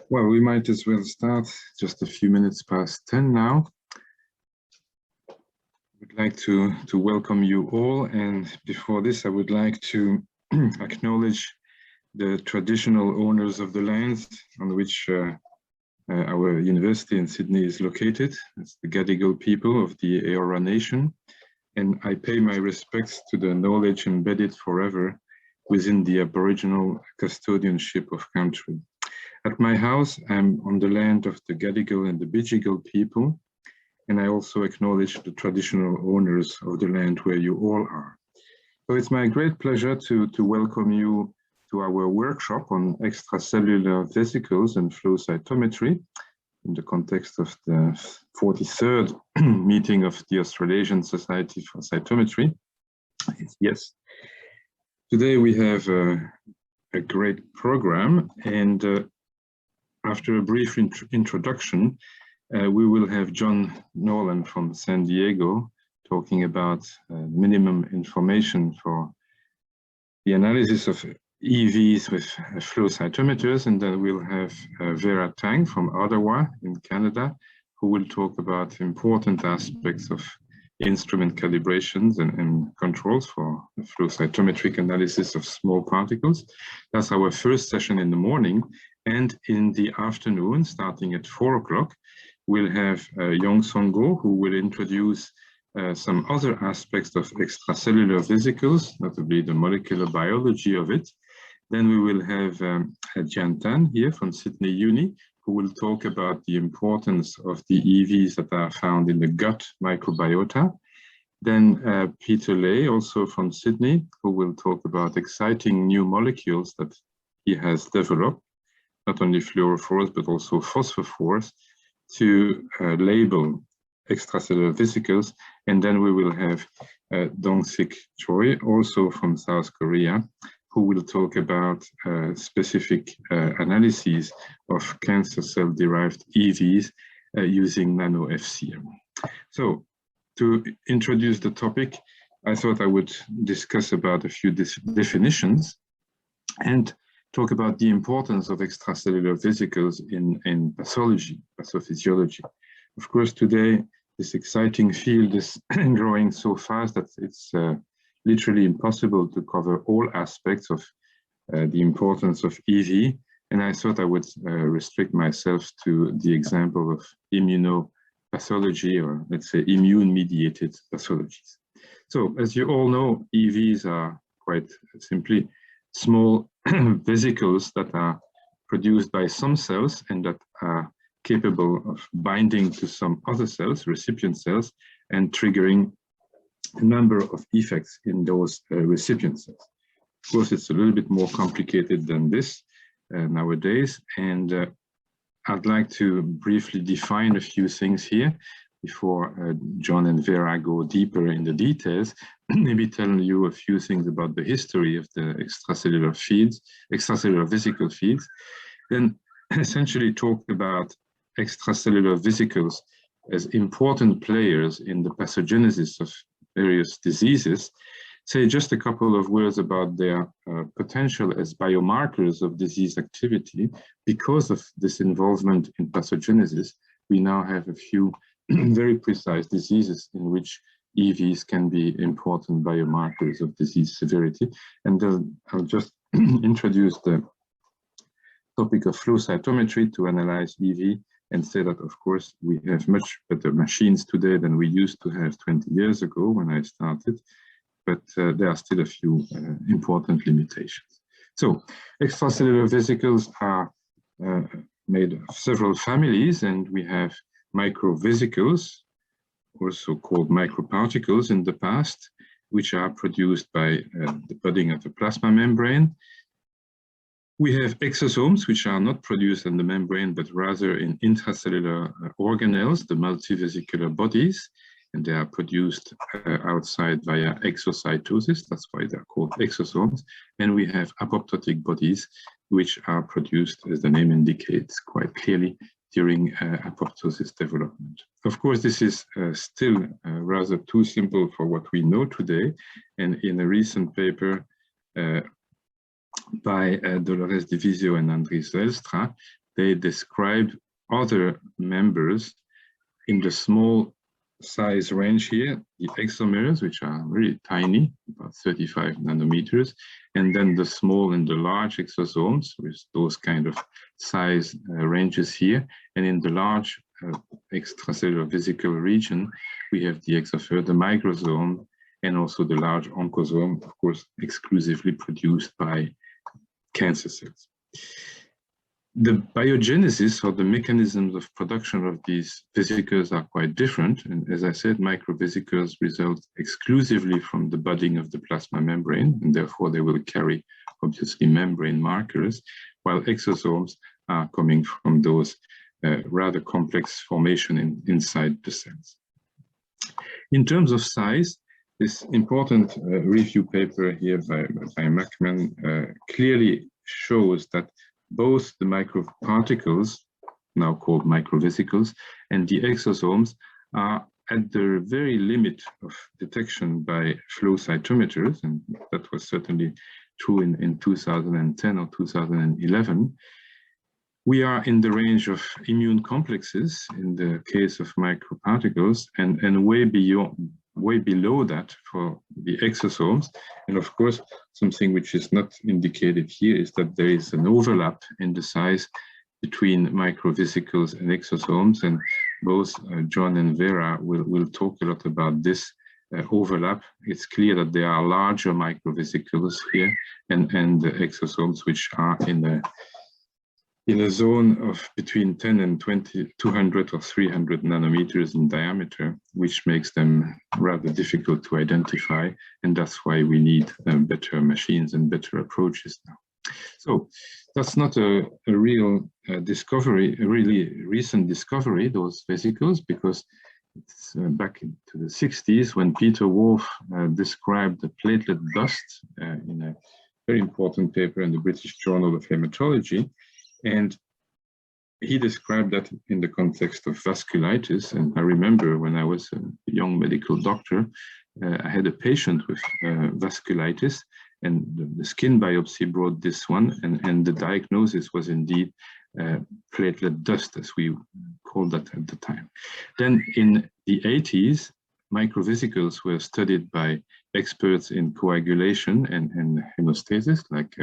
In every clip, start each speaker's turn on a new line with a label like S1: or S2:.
S1: Well, we might as well start just a few minutes past 10 now. I'd like to welcome you all, and before this I would like to acknowledge the traditional owners of the lands on which our university in Sydney is located. It's the Gadigal people of the Eora Nation, and I pay my respects to the knowledge embedded forever within the Aboriginal custodianship of country. At my house, I'm on the land of the Gadigal and the Vesicles people, and I also acknowledge the traditional owners of the land where you all are. So it's my great pleasure to welcome you to our workshop on extracellular vesicles and flow cytometry in the context of the 43rd meeting of the Australasian Society for Cytometry. Yes, today we have a great program, and after a brief introduction, we will have John Nolan from San Diego talking about minimum information for the analysis of EVs with flow cytometers, and then we'll have Vera Tang from Ottawa in Canada, who will talk about important aspects of instrument calibrations and controls for the flow cytometric analysis of small particles. That's our first session in the morning. And in the afternoon, starting at 4 o'clock, we'll have Yong Song-go, who will introduce some other aspects of extracellular vesicles, notably the molecular biology of it. Then we will have Jian Tan here from Sydney Uni, who will talk about the importance of the EVs that are found in the gut microbiota. Then Peter Lay, also from Sydney, who will talk about exciting new molecules that he has developed, not only fluorophores, but also phosphophores, to label extracellular vesicles. And then we will have Dong-Sik Choi, also from South Korea, who will talk about specific analyses of cancer cell-derived EVs using nano-FCM. So, to introduce the topic, I thought I would discuss about a few definitions and talk about the importance of extracellular vesicles in pathology, pathophysiology. Of course, today, this exciting field is growing so fast that it's literally impossible to cover all aspects of the importance of EV. And I thought I would restrict myself to the example of immunopathology, or let's say immune-mediated pathologies. So, as you all know, EVs are quite simply small vesicles that are produced by some cells and that are capable of binding to some other cells, recipient cells, and triggering a number of effects in those recipient cells. Of course, it's a little bit more complicated than this nowadays, and I'd like to briefly define a few things here before John and Vera go deeper in the details. Maybe tell you a few things about the history of the extracellular feeds, extracellular vesicle feeds, then essentially talk about extracellular vesicles as important players in the pathogenesis of various diseases, say just a couple of words about their potential as biomarkers of disease activity. Because of this involvement in pathogenesis, we now have a few very precise diseases in which EVs can be important biomarkers of disease severity. And then I'll just introduce the topic of flow cytometry to analyze EV, and say that, of course, we have much better machines today than we used to have 20 years ago when I started, but there are still a few important limitations. So, extracellular vesicles are made of several families, and we have microvesicles, also called microparticles in the past, which are produced by the budding of the plasma membrane. We have exosomes, which are not produced in the membrane, but rather in intracellular organelles, the multivesicular bodies, and they are produced outside via exocytosis. That's why they're called exosomes. And we have apoptotic bodies, which are produced, as the name indicates, quite clearly during apoptosis development. Of course, this is still rather too simple for what we know today. And in a recent paper by Dolores Divisio and Andries Zijlstra, they describe other members in the small size range here, the exomers, which are very tiny, about 35 nanometers, and then the small and the large exosomes with those kind of size ranges here. And in the large extracellular vesicle region, we have the exotherm, the microsome, and also the large oncosome, of course, exclusively produced by cancer cells. The biogenesis or the mechanisms of production of these vesicles are quite different. And as I said, microvesicles result exclusively from the budding of the plasma membrane, and therefore they will carry obviously membrane markers, while exosomes are coming from those rather complex formation inside the cells. In terms of size, this important review paper here by Mackman clearly shows that both the microparticles, now called microvesicles, and the exosomes are at the very limit of detection by flow cytometers, and that was certainly true in 2010 or 2011. We are in the range of immune complexes in the case of microparticles, and way below that for the exosomes. And of course, something which is not indicated here is that there is an overlap in the size between microvesicles and exosomes, and both John and Vera will talk a lot about this overlap. It's clear that there are larger microvesicles here and the exosomes which are in a zone of between 10 and 200 or 300 nanometers in diameter, which makes them rather difficult to identify. And that's why we need better machines and better approaches now. So that's not a real discovery, a really recent discovery, those vesicles, because it's back into the 60s when Peter Wolf described the platelet dust in a very important paper in the British Journal of Hematology. And he described that in the context of vasculitis. And I remember when I was a young medical doctor, I had a patient with vasculitis, and the skin biopsy brought this one, and the diagnosis was indeed platelet dust, as we called that at the time. Then in the 80s, microvesicles were studied by experts in coagulation and hemostasis, like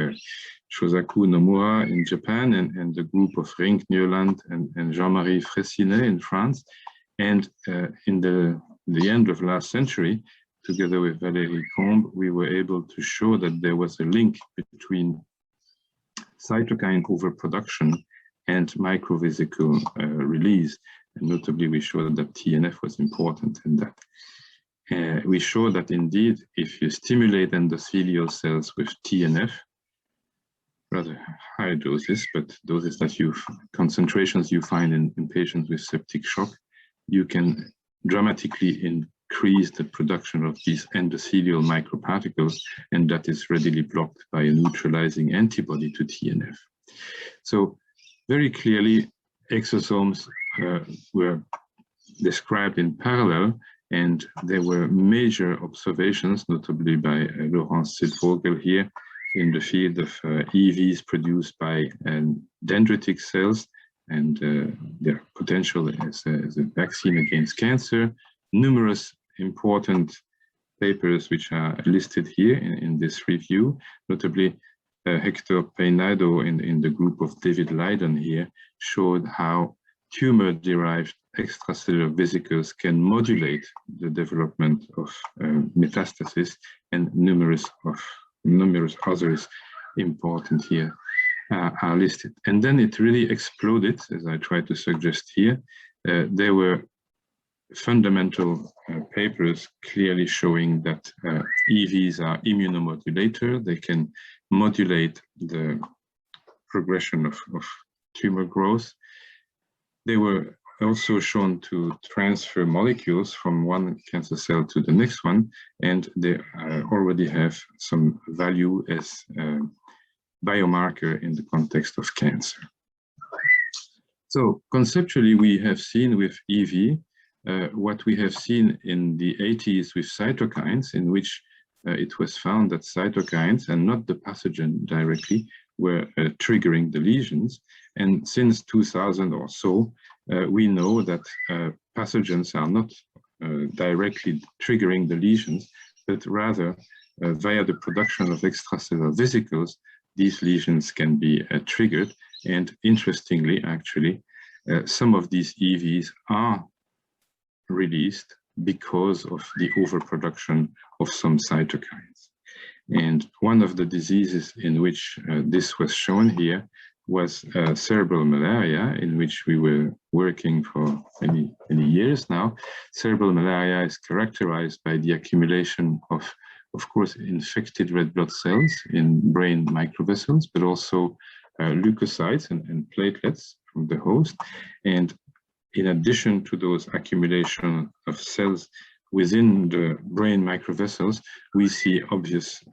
S1: Shosaku Nomura in Japan and the group of Rink Nieuwland and Jean-Marie Fressinet in France. And in the end of last century, together with Valérie Combe, we were able to show that there was a link between cytokine overproduction and microvesicle release. And notably, we showed that TNF was important in that. We show that indeed, if you stimulate endothelial cells with TNF, rather high doses, but doses that concentrations you find in patients with septic shock, you can dramatically increase the production of these endothelial microparticles, and that is readily blocked by a neutralizing antibody to TNF. So very clearly, exosomes were described in parallel, and there were major observations, notably by Laurence Zidvogel here, in the field of EVs produced by dendritic cells and their potential as a vaccine against cancer. Numerous important papers which are listed here in this review, notably Hector Peinado in the group of David Leiden here showed how tumor-derived extracellular vesicles can modulate the development of metastasis, and numerous others important here are listed. And then it really exploded, as I try to suggest here. There were fundamental papers clearly showing that EVs are immunomodulator. They can modulate the progression of tumor growth. They were also shown to transfer molecules from one cancer cell to the next one, and they already have some value as a biomarker in the context of cancer. So conceptually, we have seen with EV what we have seen in the 80s with cytokines, in which it was found that cytokines, and not the pathogen directly, were triggering the lesions. And since 2000 or so, we know that pathogens are not directly triggering the lesions, but rather via the production of extracellular vesicles, these lesions can be triggered. And interestingly, actually, some of these EVs are released because of the overproduction of some cytokines. And one of the diseases in which this was shown here was cerebral malaria, in which we were working for many years now. Cerebral malaria is characterized by the accumulation of course, infected red blood cells in brain microvessels, but also leukocytes and platelets from the host. And in addition to those accumulation of cells within the brain microvessels, we see obvious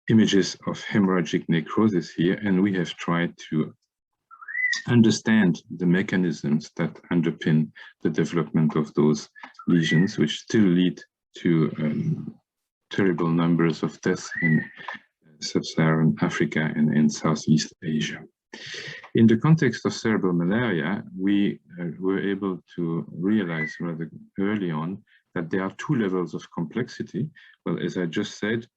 S1: images of hemorrhagic necrosis here, and we have tried to understand the mechanisms that underpin the development of those lesions, which still lead to terrible numbers of deaths in sub-Saharan Africa and in Southeast Asia. In the context of cerebral malaria, we were able to realize rather early on that there are two levels of complexity. Well, as I just said,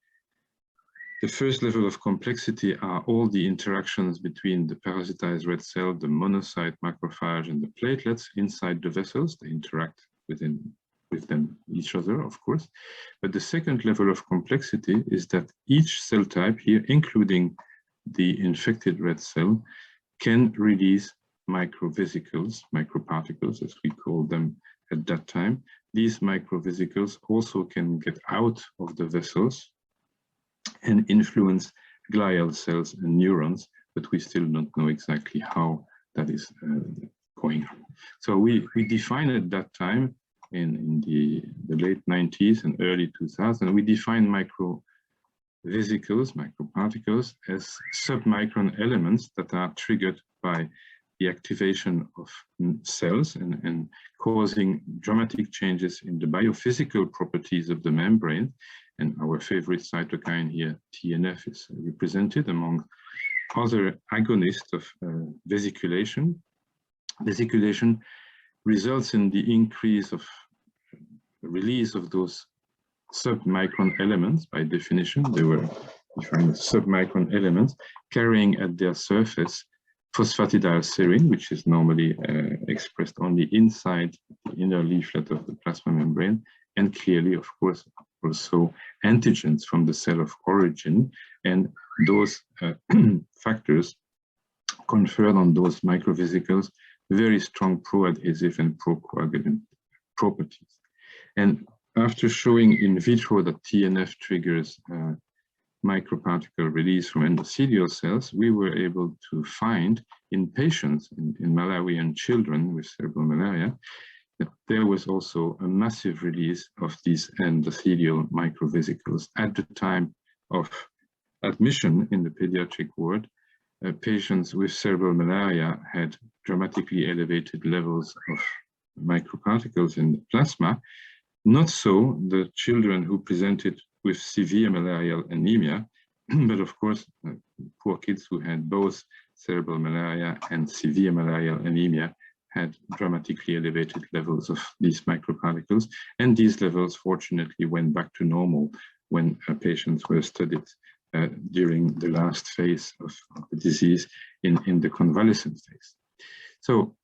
S1: the first level of complexity are all the interactions between the parasitized red cell, the monocyte macrophage, and the platelets inside the vessels. They interact with each other, of course. But the second level of complexity is that each cell type here, including the infected red cell, can release microvesicles, microparticles, as we call them at that time. These microvesicles also can get out of the vessels and influence glial cells and neurons, but we still don't know exactly how that is going on. So we defined at that time, in the late 90s and early 2000s, we defined microvesicles, microparticles, as submicron elements that are triggered by the activation of cells and causing dramatic changes in the biophysical properties of the membrane. And our favorite cytokine here, TNF, is represented among other agonists of vesiculation. Vesiculation results in the increase of release of those submicron elements. By definition, they were defined as submicron elements carrying at their surface phosphatidylserine, which is normally expressed only inside the inner leaflet of the plasma membrane, and clearly, of course, also antigens from the cell of origin. And those factors conferred on those microvesicles very strong pro-adhesive and pro-coagulant properties. And after showing in vitro that TNF triggers microparticle release from endothelial cells, we were able to find in patients, in Malawian children with cerebral malaria, that there was also a massive release of these endothelial microvesicles. At the time of admission in the pediatric ward, patients with cerebral malaria had dramatically elevated levels of microparticles in the plasma. Not so the children who presented with severe malarial anemia, but of course, poor kids who had both cerebral malaria and severe malarial anemia had dramatically elevated levels of these microparticles. And these levels, fortunately, went back to normal when patients were studied during the last phase of the disease in the convalescent phase. So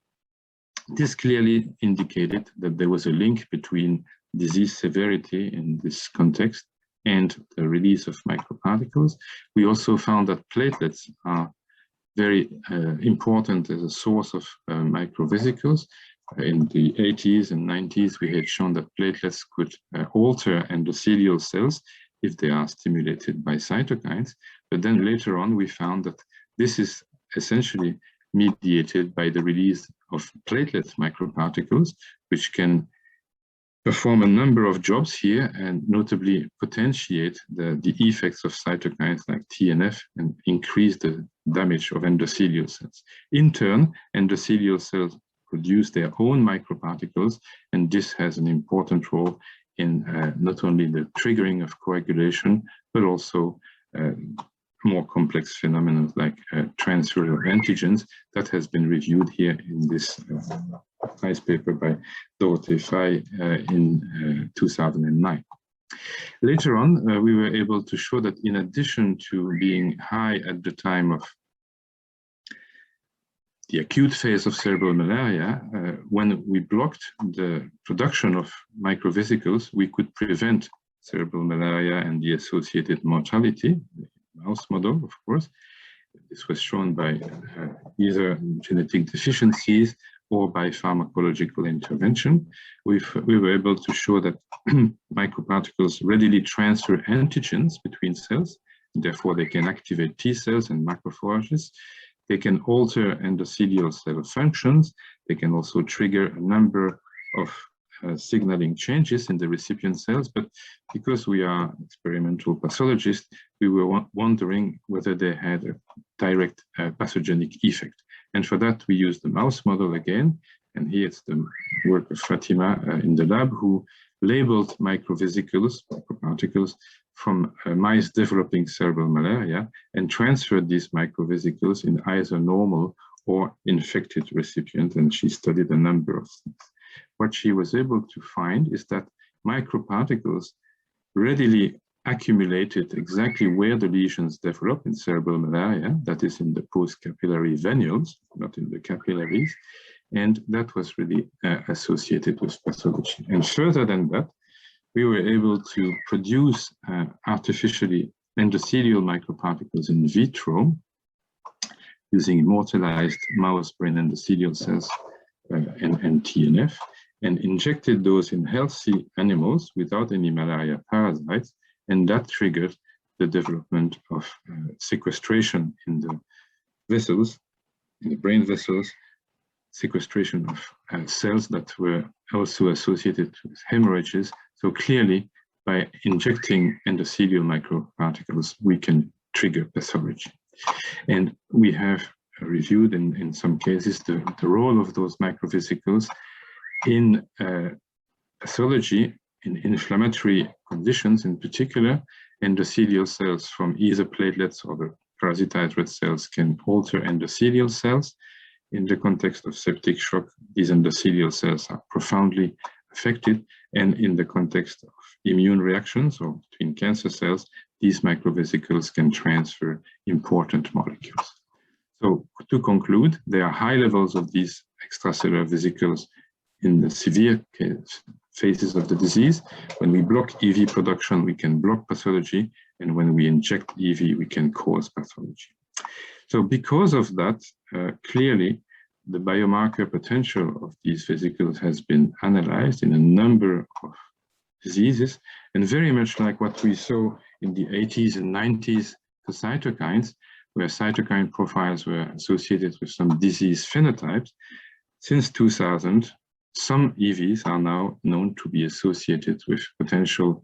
S1: this clearly indicated that there was a link between disease severity in this context and the release of microparticles. We also found that platelets are very important as a source of microvesicles. In the 80s and 90s, we had shown that platelets could alter endothelial cells if they are stimulated by cytokines. But then later on, we found that this is essentially mediated by the release of platelet microparticles, which can perform a number of jobs here and notably potentiate the effects of cytokines like TNF and increase the damage of endothelial cells. In turn, endothelial cells produce their own microparticles, and this has an important role in not only the triggering of coagulation, but also more complex phenomena like transfer of antigens. That has been reviewed here in this nice paper by Dorothee Fay in 2009. Later on, we were able to show that in addition to being high at the time of the acute phase of cerebral malaria, when we blocked the production of microvesicles, we could prevent cerebral malaria and the associated mortality, the mouse model, of course. This was shown by either genetic deficiencies or by pharmacological intervention. We were able to show that microparticles readily transfer antigens between cells, therefore they can activate T cells and macrophages. They can alter endothelial cell functions. They can also trigger a number of signaling changes in the recipient cells, but because we are experimental pathologists, we were wondering whether they had a direct pathogenic effect. And for that, we used the mouse model again, and here it's the work of Fatima in the lab, who labeled microvesicles, microparticles, from mice developing cerebral malaria and transferred these microvesicles in either normal or infected recipient, and she studied a number of things. What she was able to find is that microparticles readily accumulated exactly where the lesions develop in cerebral malaria, that is in the post-capillary venules, not in the capillaries, and that was really associated with pathology. And further than that, we were able to produce artificially endothelial microparticles in vitro using immortalized mouse brain endothelial cells and TNF, and injected those in healthy animals without any malaria parasites, and that triggered the development of sequestration in the vessels, in the brain vessels, sequestration of cells that were also associated with hemorrhages. So clearly, by injecting endothelial microparticles, we can trigger pathology. And we have reviewed in some cases the role of those microvesicles in pathology, in inflammatory conditions. In particular, endothelial cells from either platelets or the parasitized red cells can alter endothelial cells. In the context of septic shock, these endothelial cells are profoundly affected, and in the context of immune reactions or between cancer cells, these microvesicles can transfer important molecules. So to conclude, there are high levels of these extracellular vesicles in the severe phases of the disease. When we block EV production, we can block pathology, and when we inject EV, we can cause pathology. So because of that, clearly, the biomarker potential of these vesicles has been analyzed in a number of diseases, and very much like what we saw in the 80s and 90s for cytokines, where cytokine profiles were associated with some disease phenotypes. Since 2000, some EVs are now known to be associated with potential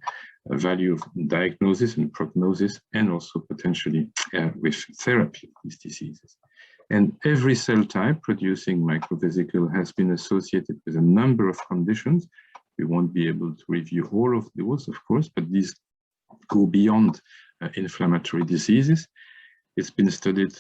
S1: value of diagnosis and prognosis, and also potentially with therapy of these diseases. And every cell type producing microvesicle has been associated with a number of conditions. We won't be able to review all of those, of course, but these go beyond inflammatory diseases. It's been studied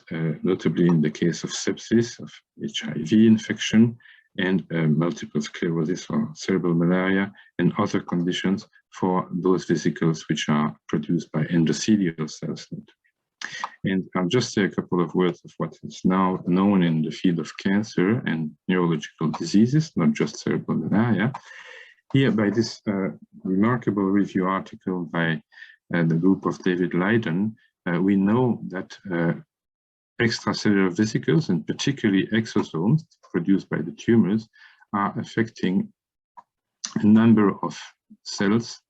S1: notably in the case of sepsis, of HIV infection, and multiple sclerosis or cerebral malaria, and other conditions for those vesicles which are produced by endothelial cells. And I'll just say a couple of words of what is now known in the field of cancer and neurological diseases, not just cerebral malaria. Here, by this remarkable review article by the group of David Leiden, we know that extracellular vesicles, and particularly exosomes produced by the tumors, are affecting a number of cells,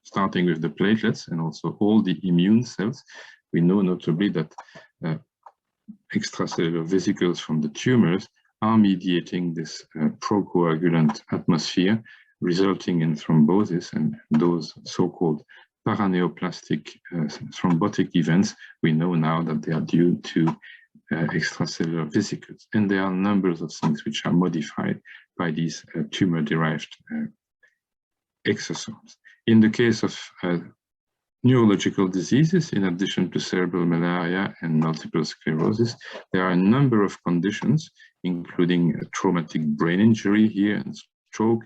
S1: starting with the platelets and also all the immune cells. We know notably that extracellular vesicles from the tumors are mediating this procoagulant atmosphere, resulting in thrombosis, and those so-called paraneoplastic thrombotic events, we know now that they are due to extracellular vesicles. And there are numbers of things which are modified by these tumor-derived exosomes. In the case of neurological diseases, in addition to cerebral malaria and multiple sclerosis, there are a number of conditions, including traumatic brain injury here and stroke,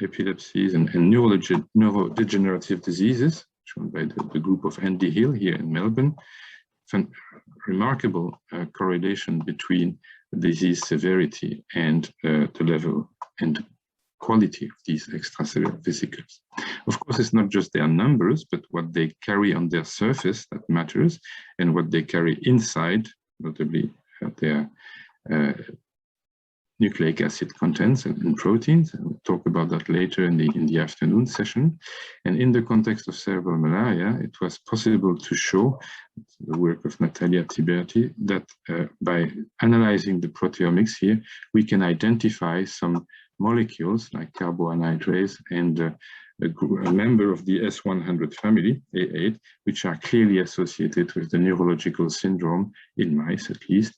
S1: epilepsies, and neurodegenerative diseases, shown by the group of Andy Hill here in Melbourne. Remarkable correlation between disease severity and the level and quality of these extracellular vesicles. Of course, it's not just their numbers, but what they carry on their surface that matters, and what they carry inside, notably their nucleic acid contents and proteins. And we'll talk about that later in the afternoon session. And in the context of cerebral malaria, it was possible to show, the work of Natalia Tiberti, that by analyzing the proteomics here, we can identify some molecules like carboanhydrase and a member of the S100 family, A8, which are clearly associated with the neurological syndrome in mice, at least,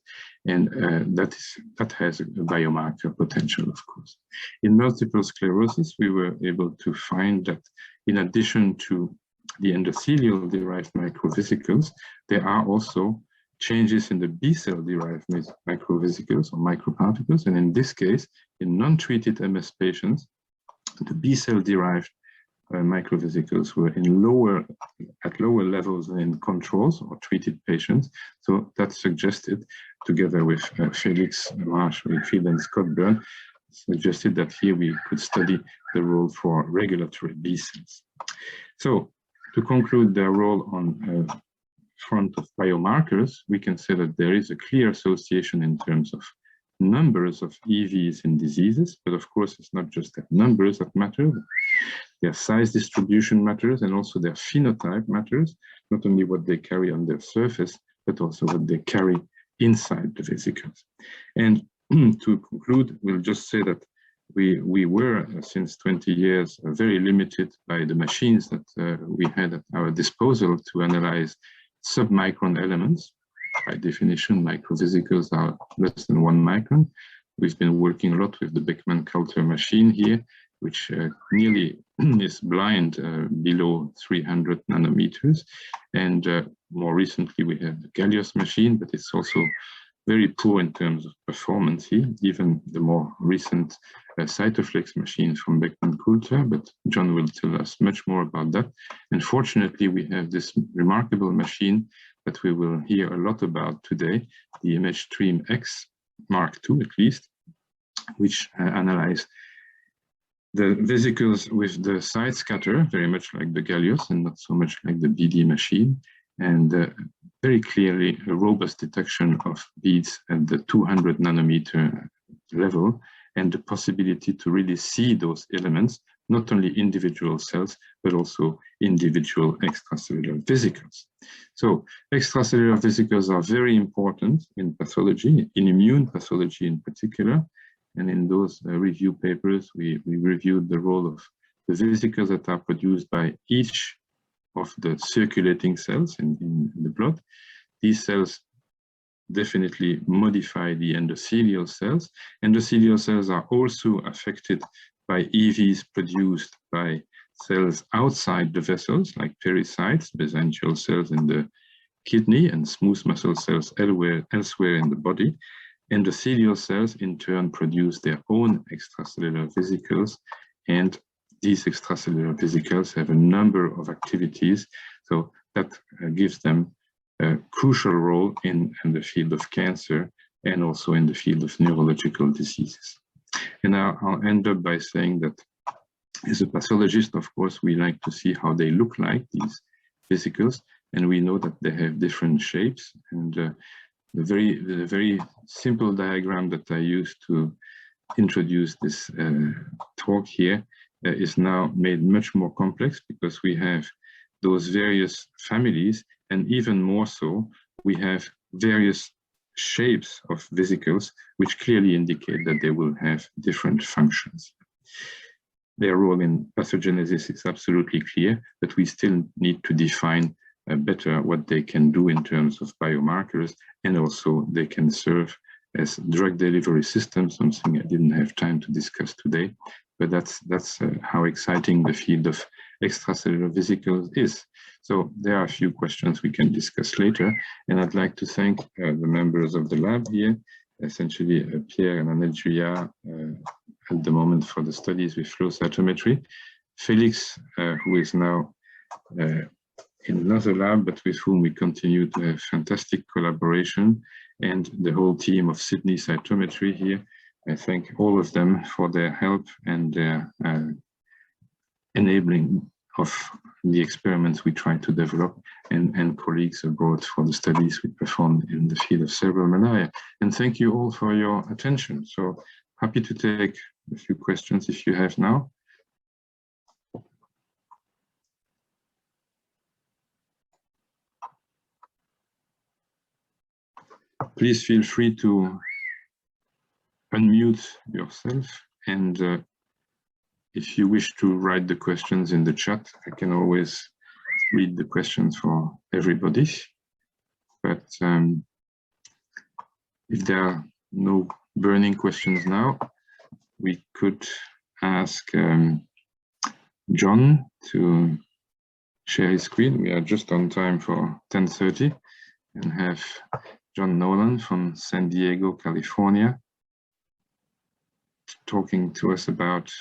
S1: and that has a biomarker potential, of course. In multiple sclerosis, we were able to find that in addition to the endothelial-derived microvesicles, there are also changes in the B-cell-derived microvesicles or microparticles, and in this case, in non-treated MS patients, the B-cell-derived microvesicles were at lower levels than in controls or treated patients. So that suggested, together with Felix Marsh-Wakefield and Scott Byrne, suggested that here we could study the role for regulatory B cells. So to conclude their role on front of biomarkers, we can say that there is a clear association in terms of numbers of EVs in diseases, but of course it's not just the numbers that matter. Their size distribution matters, and also their phenotype matters, not only what they carry on their surface, but also what they carry inside the vesicles. And to conclude, we'll just say that we were, since 20 years, very limited by the machines that we had at our disposal to analyze submicron elements. By definition, microvesicles are less than 1 micron. We've been working a lot with the Beckman Coulter machine here, which nearly is blind below 300 nanometers. And more recently, we have the Gallios machine, but it's also very poor in terms of performance here, even the more recent Cytoflex machine from Beckman Coulter, but John will tell us much more about that. And fortunately, we have this remarkable machine that we will hear a lot about today, the ImageStream X Mark II at least, which analyze the vesicles with the side scatter, very much like the Gallios and not so much like the BD machine, and very clearly a robust detection of beads at the 200 nanometer level, and the possibility to really see those elements, not only individual cells, but also individual extracellular vesicles. So extracellular vesicles are very important in pathology, in immune pathology in particular. And in those review papers, we reviewed the role of the vesicles that are produced by each of the circulating cells in the blood. These cells definitely modify the endothelial cells. Endothelial cells are also affected by EVs produced by cells outside the vessels, like pericytes, mesangial cells in the kidney, and smooth muscle cells elsewhere in the body. Endothelial cells in turn produce their own extracellular vesicles, and these extracellular vesicles have a number of activities, so that gives them a crucial role in the field of cancer and also in the field of neurological diseases. And I'll end up by saying that as a pathologist, of course, we like to see how they look like, these vesicles, and we know that they have different shapes. And the very simple diagram that I used to introduce this talk here is now made much more complex, because we have those various families, and even more so, we have various shapes of vesicles, which clearly indicate that they will have different functions. Their role in pathogenesis is absolutely clear, but we still need to define better what they can do in terms of biomarkers, and also they can serve as drug delivery systems, something I didn't have time to discuss today, but that's how exciting the field of extracellular vesicles is. So there are a few questions we can discuss later, and I'd like to thank the members of the lab here, essentially Pierre and Anne-Julia at the moment for the studies with flow cytometry, Felix, who is now in another lab, but with whom we continue to have fantastic collaboration, and the whole team of Sydney Cytometry here. I thank all of them for their help and their enabling of the experiments we try to develop, and colleagues abroad for the studies we performed in the field of cerebral malaria. And thank you all for your attention. So happy to take a few questions if you have now. Please feel free to unmute yourself, and if you wish to write the questions in the chat, I can always read the questions for everybody. But if there are no burning questions now, we could ask John to share his screen. We are just on time for 10:30, and have John Nolan from San Diego, California, talking to us about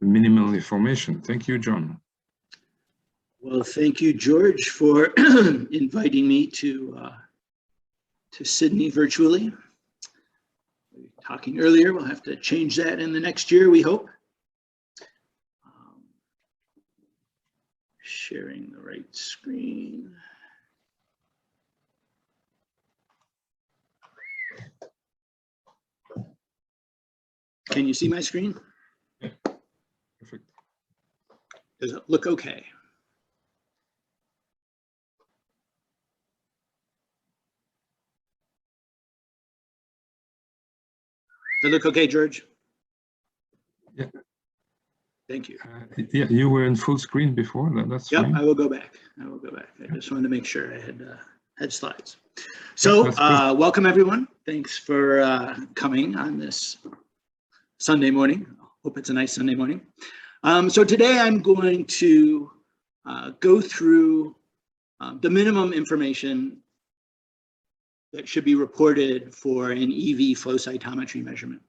S1: minimal information. Thank you, John.
S2: Well, thank you, George, for inviting me to Sydney virtually. We were talking earlier, we'll have to change that in the next year, we hope. Sharing the right screen. Can you see my screen?
S1: Yeah. Perfect.
S2: Does it look okay? Does it look okay, George?
S1: Yeah.
S2: Thank you.
S1: Yeah, you were in full screen before. That's
S2: yep,
S1: fine.
S2: I will go back. I will go back. I just wanted to make sure I had slides. So welcome, everyone. Thanks for coming on this Sunday morning. Hope it's a nice Sunday morning. So today I'm going to go through the minimum information that should be reported for an EV flow cytometry measurement.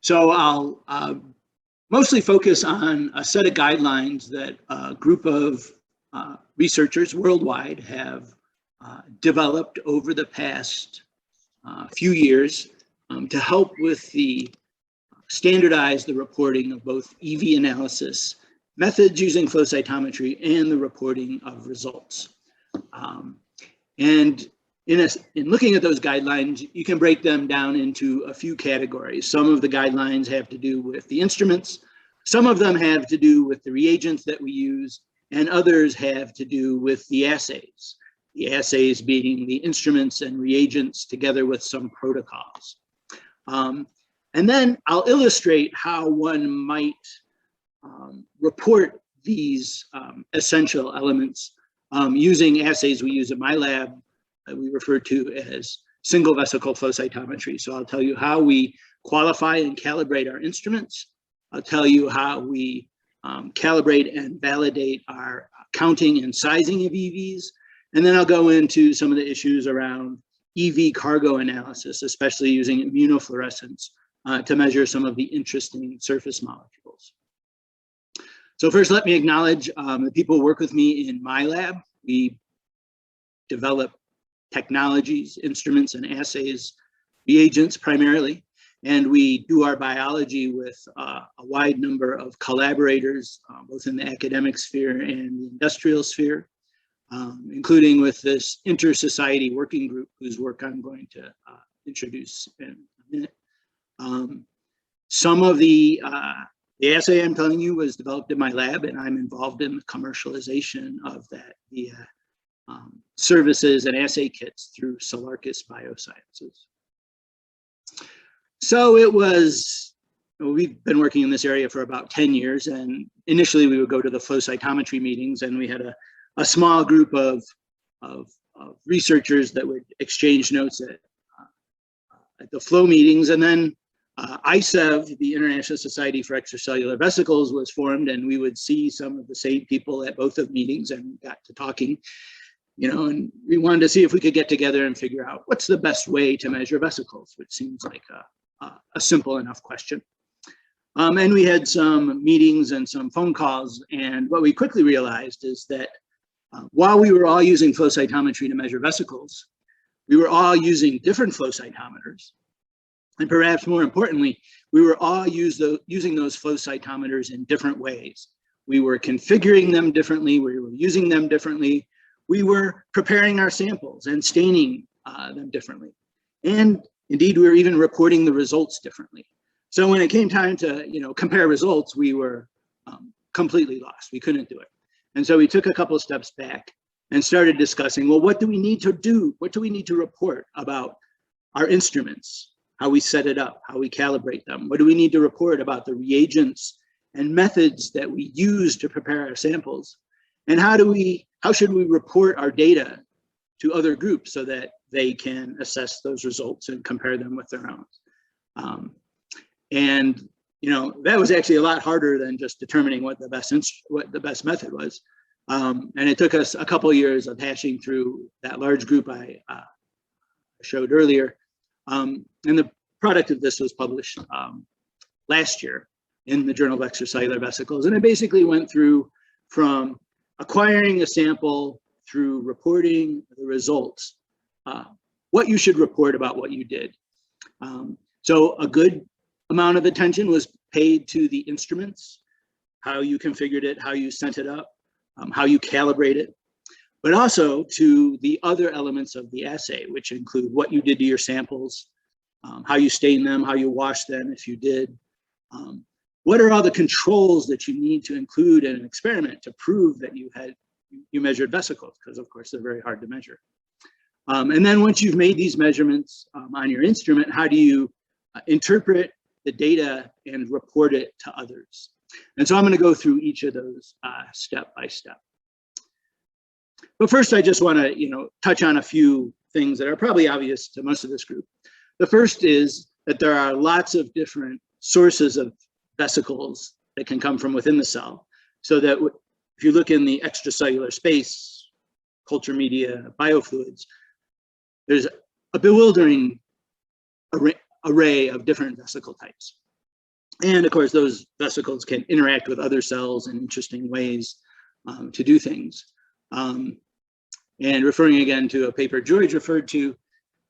S2: So I'll mostly focus on a set of guidelines that a group of researchers worldwide have developed over the past few years to help with the standardize the reporting of both EV analysis methods using flow cytometry and the reporting of results. And in looking at those guidelines, you can break them down into a few categories. Some of the guidelines have to do with the instruments, some of them have to do with the reagents that we use, and others have to do with the assays. The assays being the instruments and reagents together with some protocols. And then I'll illustrate how one might report these essential elements using assays we use in my lab that we refer to as single vesicle flow cytometry. So I'll tell you how we qualify and calibrate our instruments. I'll tell you how we calibrate and validate our counting and sizing of EVs. And then I'll go into some of the issues around EV cargo analysis, especially using immunofluorescence to measure some of the interesting surface molecules. So first, let me acknowledge the people who work with me in my lab. We develop technologies, instruments, and assays, reagents primarily, and we do our biology with a wide number of collaborators, both in the academic sphere and the industrial sphere, including with this inter-society working group whose work I'm going to introduce in a minute. Some of the assay I'm telling you was developed in my lab, and I'm involved in the commercialization of that via services and assay kits through Solarcus Biosciences. So it was, we've been working in this area for about 10 years, and initially we would go to the flow cytometry meetings, and we had a small group of researchers that would exchange notes at the flow meetings, and then ICEV, the International Society for Extracellular Vesicles, was formed, and we would see some of the same people at both of meetings and got to talking, and we wanted to see if we could get together and figure out what's the best way to measure vesicles, which seems like a simple enough question. And we had some meetings and some phone calls, and what we quickly realized is that while we were all using flow cytometry to measure vesicles, we were all using different flow cytometers. And perhaps more importantly, we were all using those flow cytometers in different ways. We were configuring them differently, we were using them differently, we were preparing our samples and staining them differently. And indeed, we were even reporting the results differently. So when it came time to compare results, we were completely lost. We couldn't do it. And so we took a couple of steps back and started discussing, well, what do we need to do? What do we need to report about our instruments? How we set it up, how we calibrate them. What do we need to report about the reagents and methods that we use to prepare our samples? And how should we report our data to other groups so that they can assess those results and compare them with their own? That was actually a lot harder than just determining what the best method was. And it took us a couple of years of hashing through that large group I showed earlier. And the product of this was published last year in the Journal of Extracellular Vesicles. And it basically went through from acquiring a sample through reporting the results, what you should report about what you did. So a good amount of attention was paid to the instruments, how you configured it, how you sent it up, how you calibrate it, but also to the other elements of the assay, which include what you did to your samples, how you stain them, how you wash them if you did. What are all the controls that you need to include in an experiment to prove that you measured vesicles? Because of course they're very hard to measure. And then once you've made these measurements on your instrument, how do you interpret the data and report it to others? And so I'm going to go through each of those step by step. But first, I just want to touch on a few things that are probably obvious to most of this group. The first is that there are lots of different sources of vesicles that can come from within the cell. So that if you look in the extracellular space, culture media, biofluids, there's a bewildering array of different vesicle types. And of course, those vesicles can interact with other cells in interesting ways to do things. And referring again to a paper George referred to,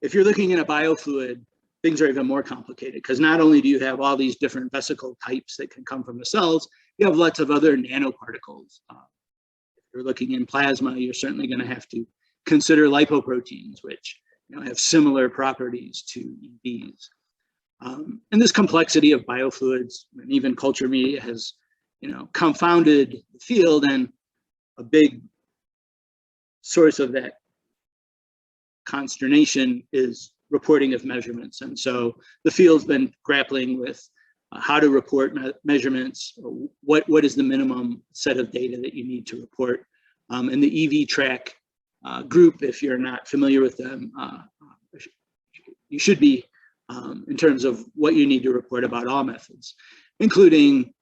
S2: if you're looking at a biofluid, things are even more complicated because not only do you have all these different vesicle types that can come from the cells, you have lots of other nanoparticles. If you're looking in plasma, you're certainly going to have to consider lipoproteins, which have similar properties to EVs. And this complexity of biofluids and even culture media has, confounded the field, and a big source of that consternation is reporting of measurements. And so the field's been grappling with how to report measurements, what is the minimum set of data that you need to report. And the EV track group, if you're not familiar with them, you should be in terms of what you need to report about all methods, including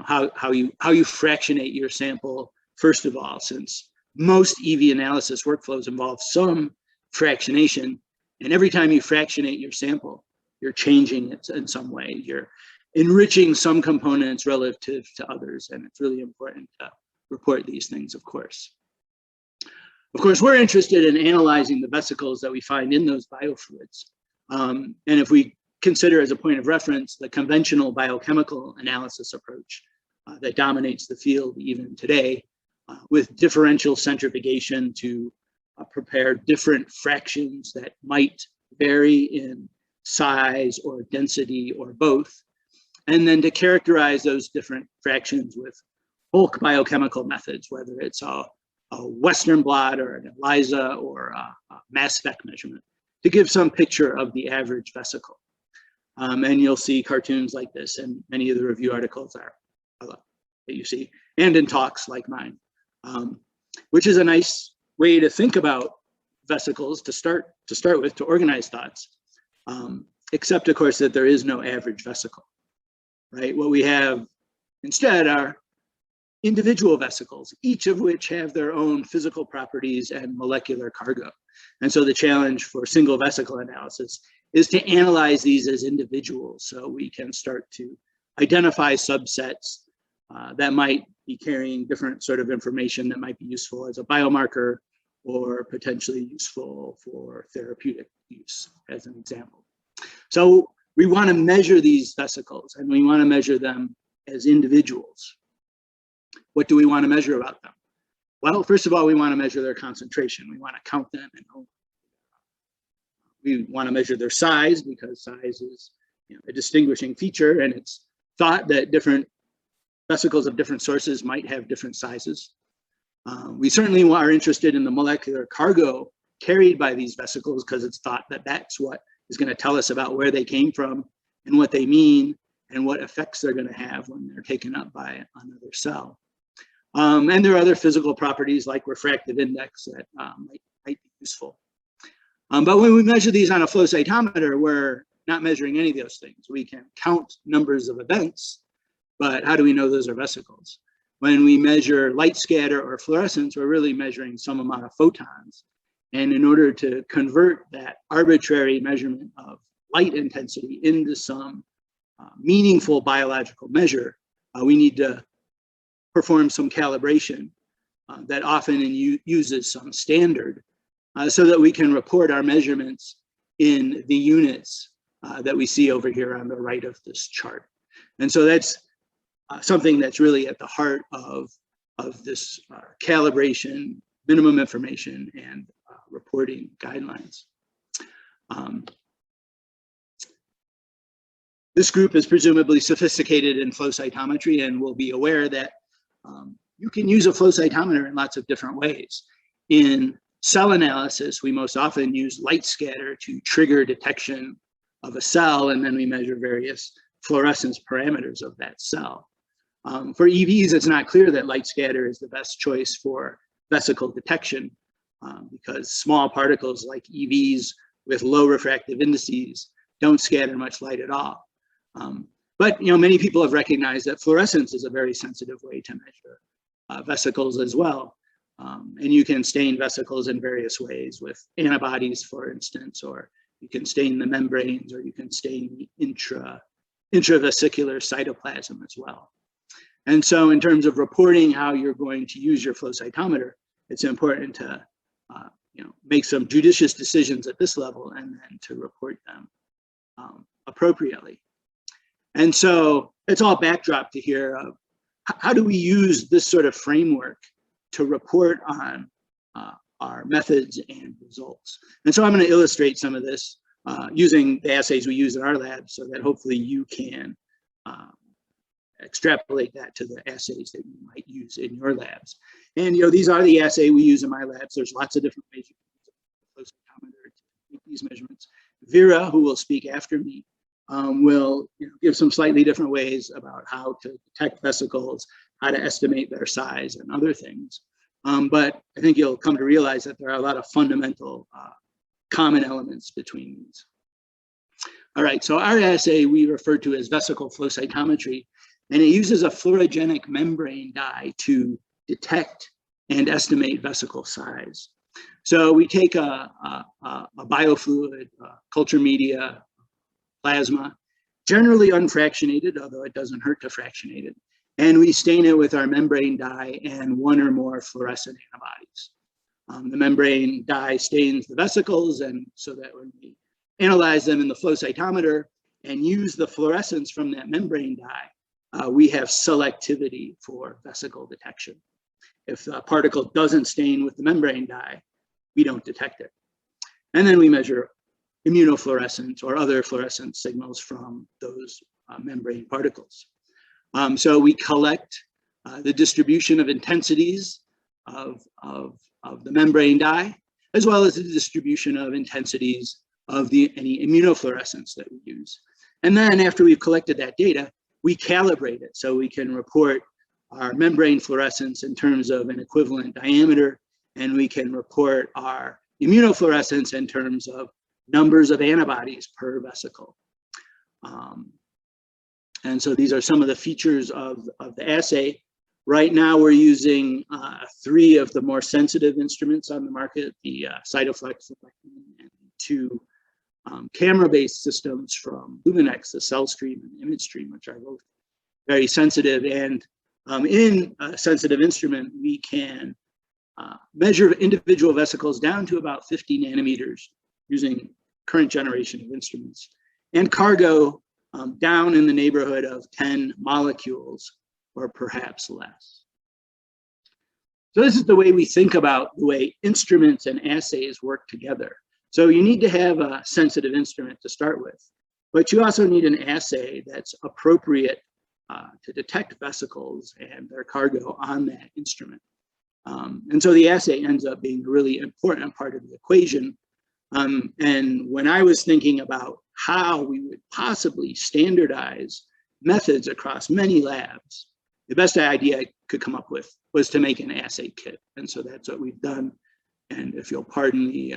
S2: how you fractionate your sample, first of all, since most EV analysis workflows involve some fractionation. And every time you fractionate your sample, you're changing it in some way. You're enriching some components relative to others. And it's really important to report these things, of course. Of course, we're interested in analyzing the vesicles that we find in those biofluids. And if we consider as a point of reference the conventional biochemical analysis approach that dominates the field even today, with differential centrifugation to prepare different fractions that might vary in size or density or both, and then to characterize those different fractions with bulk biochemical methods, whether it's a Western blot or an ELISA or a mass spec measurement, to give some picture of the average vesicle. And you'll see cartoons like this in many of the review articles that you see, and in talks like mine, which is a nice way to think about vesicles to start with, to organize thoughts. except of course that there is no average vesicle, right? What we have instead are individual vesicles, each of which have their own physical properties and molecular cargo. And so the challenge for single vesicle analysis is to analyze these as individuals so we can start to identify subsets that might be carrying different sort of information that might be useful as a biomarker or potentially useful for therapeutic use, as an example. So we want to measure these vesicles, and we want to measure them as individuals. What do we want to measure about them? Well, first of all, we want to measure their concentration. We want to count them, and we want to measure their size, because size is, a distinguishing feature, and it's thought that different vesicles of different sources might have different sizes. We certainly are interested in the molecular cargo carried by these vesicles, because it's thought that that's what is going to tell us about where they came from and what they mean and what effects they're going to have when they're taken up by another cell. And there are other physical properties like refractive index that might be useful. But when we measure these on a flow cytometer, we're not measuring any of those things. We can count numbers of events, but how do we know those are vesicles? When we measure light scatter or fluorescence, we're really measuring some amount of photons. And in order to convert that arbitrary measurement of light intensity into some meaningful biological measure, we need to perform some calibration that often uses some standard so that we can report our measurements in the units that we see over here on the right of this chart. And so that's something that's really at the heart of this calibration, minimum information, and reporting guidelines. This group is presumably sophisticated in flow cytometry and will be aware that you can use a flow cytometer in lots of different ways. In cell analysis, we most often use light scatter to trigger detection of a cell, and then we measure various fluorescence parameters of that cell. For EVs, it's not clear that light scatter is the best choice for vesicle detection because small particles like EVs with low refractive indices don't scatter much light at all. But many people have recognized that fluorescence is a very sensitive way to measure vesicles as well. And you can stain vesicles in various ways with antibodies, for instance, or you can stain the membranes, or you can stain the intravesicular cytoplasm as well. And so in terms of reporting how you're going to use your flow cytometer, it's important to make some judicious decisions at this level and then to report them appropriately. And so it's all backdrop to here of how do we use this sort of framework to report on our methods and results. And so I'm going to illustrate some of this using the assays we use in our lab so that hopefully you can extrapolate that to the assays that you might use in your labs. And these are the assay we use in my labs. There's lots of different ways you can use a flow cytometer to make these measurements. Vera, who will speak after me, will give some slightly different ways about how to detect vesicles, how to estimate their size, and other things. But I think you'll come to realize that there are a lot of fundamental common elements between these. All right, so our assay we refer to as vesicle flow cytometry, and it uses a fluorogenic membrane dye to detect and estimate vesicle size. So we take a biofluid, culture media, plasma, generally unfractionated, although it doesn't hurt to fractionate it. And we stain it with our membrane dye and one or more fluorescent antibodies. The membrane dye stains the vesicles, and so that when we analyze them in the flow cytometer and use the fluorescence from that membrane dye, we have selectivity for vesicle detection. If the particle doesn't stain with the membrane dye, we don't detect it. And then we measure immunofluorescence or other fluorescent signals from those membrane particles. So we collect the distribution of intensities of the membrane dye, as well as the distribution of intensities of any immunofluorescence that we use. And then after we've collected that data, we calibrate it so we can report our membrane fluorescence in terms of an equivalent diameter, and we can report our immunofluorescence in terms of numbers of antibodies per vesicle. And so these are some of the features of the assay. Right now, we're using 3 of the more sensitive instruments on the market, the Cytoflex and 2 camera-based systems from Luminex, the CellStream and ImageStream, which are both very sensitive. And in a sensitive instrument, we can measure individual vesicles down to about 50 nanometers using current generation of instruments, and cargo down in the neighborhood of 10 molecules or perhaps less. So this is the way we think about the way instruments and assays work together. So you need to have a sensitive instrument to start with, but you also need an assay that's appropriate to detect vesicles and their cargo on that instrument. And so the assay ends up being a really important part of the equation. And when I was thinking about how we would possibly standardize methods across many labs, the best idea I could come up with was to make an assay kit. And so that's what we've done. And if you'll pardon the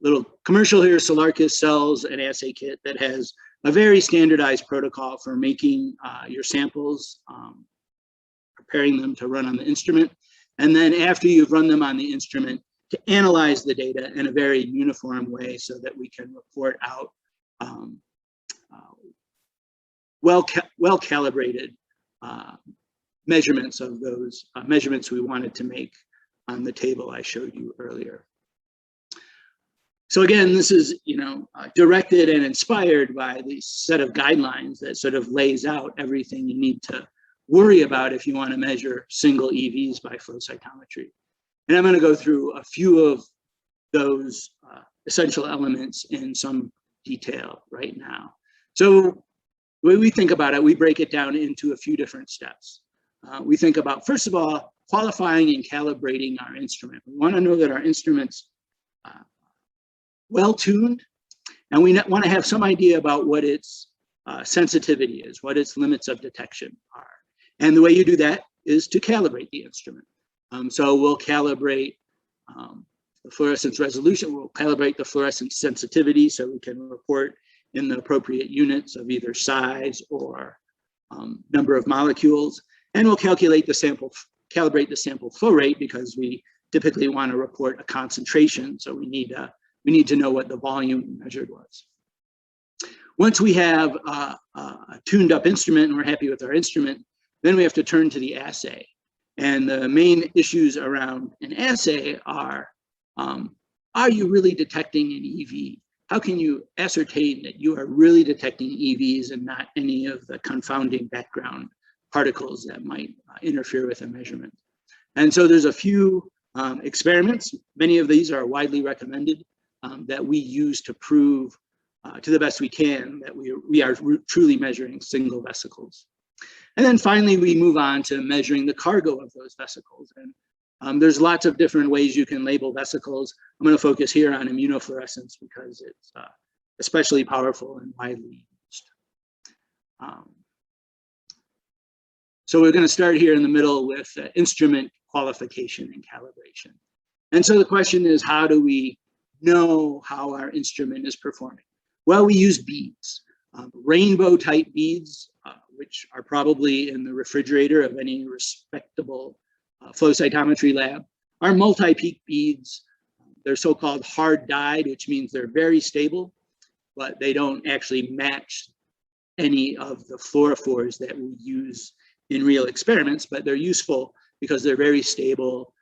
S2: little commercial here, Solarcus sells an assay kit that has a very standardized protocol for making your samples, preparing them to run on the instrument. And then after you've run them on the instrument, to analyze the data in a very uniform way so that we can report out well-calibrated measurements of those measurements we wanted to make on the table I showed you earlier. So again, this is directed and inspired by the set of guidelines that sort of lays out everything you need to worry about if you want to measure single EVs by flow cytometry. And I'm going to go through a few of those essential elements in some detail right now. So the way we think about it, we break it down into a few different steps. We think about, first of all, qualifying and calibrating our instrument. We want to know that our instrument's well-tuned, and we want to have some idea about what its sensitivity is, what its limits of detection are. And the way you do that is to calibrate the instrument. So we'll calibrate the fluorescence resolution, we'll calibrate the fluorescence sensitivity so we can report in the appropriate units of either size or number of molecules. And we'll calculate the sample, calibrate the sample flow rate because we typically want to report a concentration. So we need to know what the volume measured was. Once we have a tuned up instrument and we're happy with our instrument, then we have to turn to the assay. And the main issues around an assay are you really detecting an EV? How can you ascertain that you are really detecting EVs and not any of the confounding background particles that might interfere with a measurement? And so there's a few experiments. Many of these are widely recommended that we use to prove to the best we can that we are truly measuring single vesicles. And then finally, we move on to measuring the cargo of those vesicles. And there's lots of different ways you can label vesicles. I'm going to focus here on immunofluorescence because it's especially powerful and widely used. So we're going to start here in the middle with instrument qualification and calibration. And so the question is, how do we know how our instrument is performing? Well, we use beads, rainbow type beads, which are probably in the refrigerator of any respectable flow cytometry lab, are multi-peak beads. They're so-called hard dyed, which means they're very stable, but they don't actually match any of the fluorophores that we use in real experiments, but they're useful because they're very stable,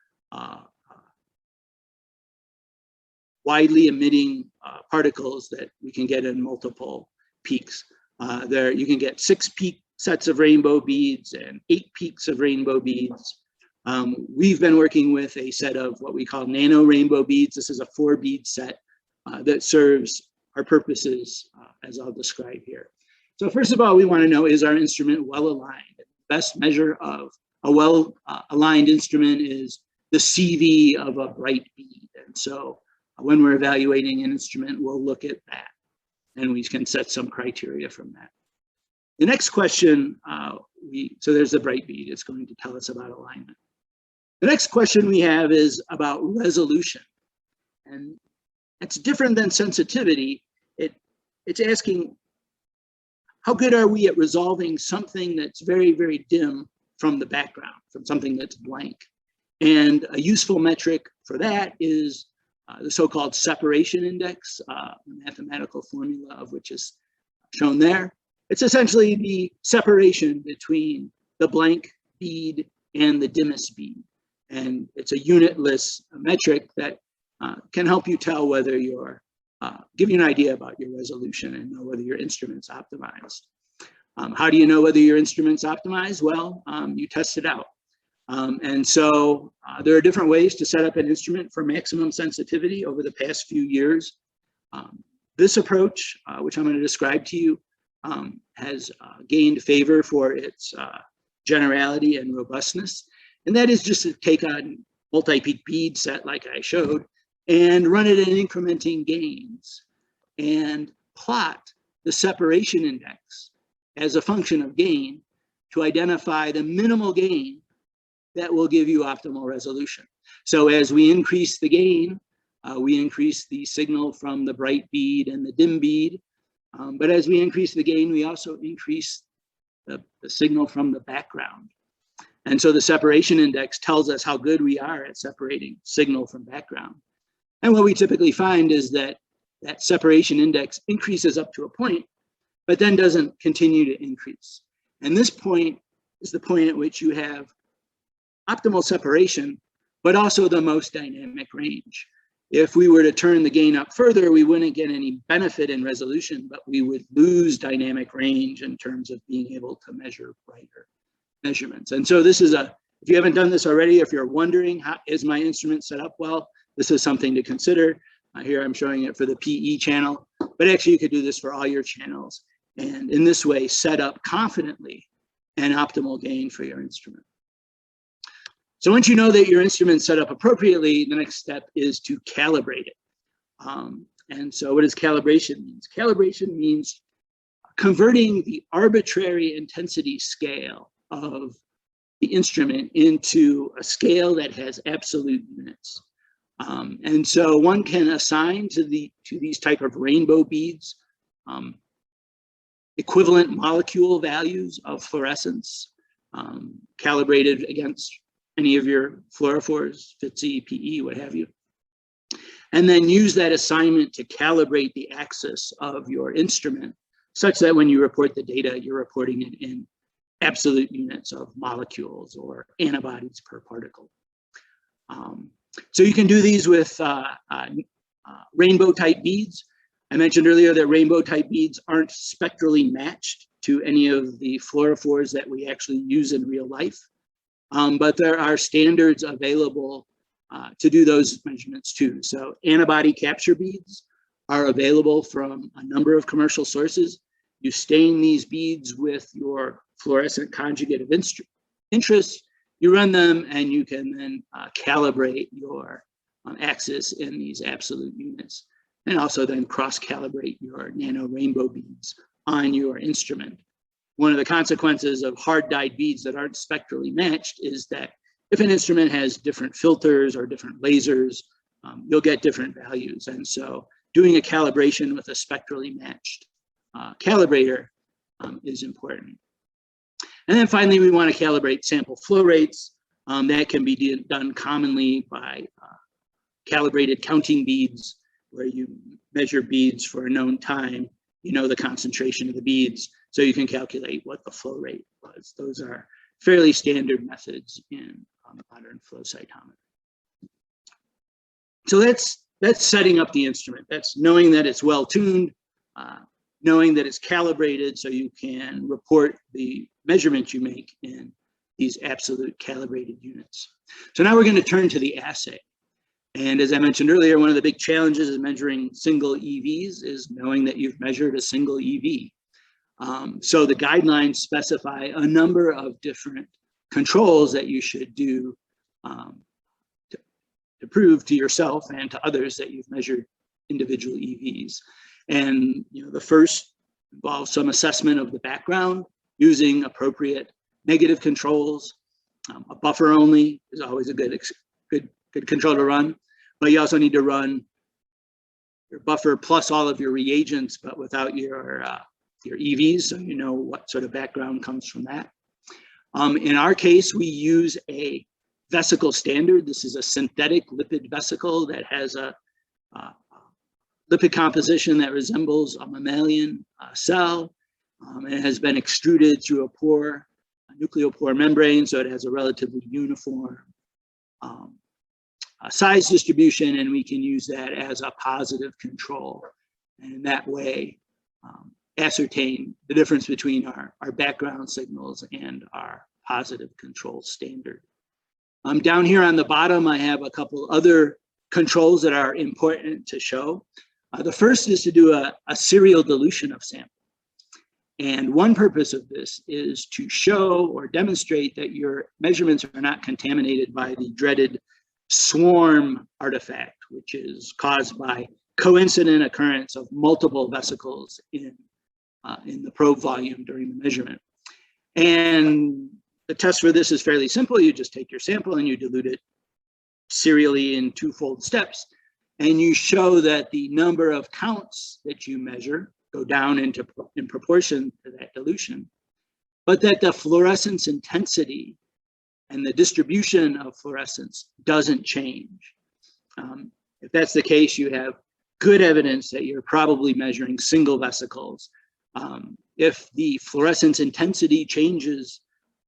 S2: widely emitting particles that we can get in multiple peaks. You can get 6 peak sets of rainbow beads and 8 peaks of rainbow beads. We've been working with a set of what we call nano rainbow beads. This is a 4 bead set that serves our purposes as I'll describe here. So first of all, we want to know, is our instrument well aligned? The best measure of a well aligned instrument is the CV of a bright bead. And so when we're evaluating an instrument, we'll look at that and we can set some criteria from that. The next question, so there's the bright bead, it's going to tell us about alignment. The next question we have is about resolution. And It's different than sensitivity. It's asking, how good are we at resolving something that's very, very dim from the background, from something that's blank? And a useful metric for that is the so-called separation index, the mathematical formula of which is shown there. It's essentially the separation between the blank bead and the dimmest bead. And it's a unitless metric that can help you tell whether you're, give you an idea about your resolution and know whether your instrument's optimized. How do you know whether your instrument's optimized? Well, you test it out. And so there are different ways to set up an instrument for maximum sensitivity over the past few years. This approach, which I'm going to describe to you, has gained favor for its generality and robustness. And that is just to take a multi-peak bead set like I showed and run it in incrementing gains and plot the separation index as a function of gain to identify the minimal gain that will give you optimal resolution. So as we increase the gain, we increase the signal from the bright bead and the dim bead. But as we increase the gain, we also increase the signal from the background. And so the separation index tells us how good we are at separating signal from background. And what we typically find is that that separation index increases up to a point, but then doesn't continue to increase. And this point is the point at which you have optimal separation, but also the most dynamic range. If we were to turn the gain up further, we wouldn't get any benefit in resolution, but we would lose dynamic range in terms of being able to measure brighter measurements. And so this is if you haven't done this already, if you're wondering, how is my instrument set up well, this is something to consider. Here I'm showing it for the PE channel, but actually you could do this for all your channels. And in this way, set up confidently an optimal gain for your instrument. So once you know that your instrument's set up appropriately, the next step is to calibrate it. And so what does calibration mean? Calibration means converting the arbitrary intensity scale of the instrument into a scale that has absolute units. And so one can assign to these type of rainbow beads equivalent molecule values of fluorescence calibrated against any of your fluorophores, FTSE, PE, what have you. And then use that assignment to calibrate the axis of your instrument such that when you report the data, you're reporting it in absolute units of molecules or antibodies per particle. So you can do these with rainbow type beads. I mentioned earlier that rainbow type beads aren't spectrally matched to any of the fluorophores that we actually use in real life. But there are standards available to do those measurements too. So antibody capture beads are available from a number of commercial sources. You stain these beads with your fluorescent conjugate of interest, you run them, and you can then calibrate your axis in these absolute units, and also then cross-calibrate your nano rainbow beads on your instrument. One of the consequences of hard dyed beads that aren't spectrally matched is that if an instrument has different filters or different lasers, you'll get different values. And so doing a calibration with a spectrally matched calibrator is important. And then finally, we want to calibrate sample flow rates. That can be done commonly by calibrated counting beads, where you measure beads for a known time. You know the concentration of the beads, so you can calculate what the flow rate was. Those are fairly standard methods in modern flow cytometry. So that's setting up the instrument. That's knowing that it's well tuned, knowing that it's calibrated so you can report the measurements you make in these absolute calibrated units. So now we're going to turn to the assay. And as I mentioned earlier, one of the big challenges in measuring single EVs is knowing that you've measured a single EV. So the guidelines specify a number of different controls that you should do to prove to yourself and to others that you've measured individual EVs. And the first involves some assessment of the background using appropriate negative controls. A buffer only is always a good control to run, but you also need to run buffer plus all of your reagents, but without your EVs, so you know what sort of background comes from that. In our case, we use a vesicle standard. This is a synthetic lipid vesicle that has a lipid composition that resembles a mammalian cell. It has been extruded through a nucleopore membrane, so it has a relatively uniform size distribution, and we can use that as a positive control. And in that way, ascertain the difference between our background signals and our positive control standard. Down here on the bottom, I have a couple other controls that are important to show. The first is to do a serial dilution of sample. And one purpose of this is to show or demonstrate that your measurements are not contaminated by the dreaded swarm artifact, which is caused by coincident occurrence of multiple vesicles in the probe volume during the measurement. And the test for this is fairly simple. You just take your sample and you dilute it serially in twofold steps. And you show that the number of counts that you measure go down in proportion to that dilution, but that the fluorescence intensity and the distribution of fluorescence doesn't change. If that's the case, you have good evidence that you're probably measuring single vesicles. If the fluorescence intensity changes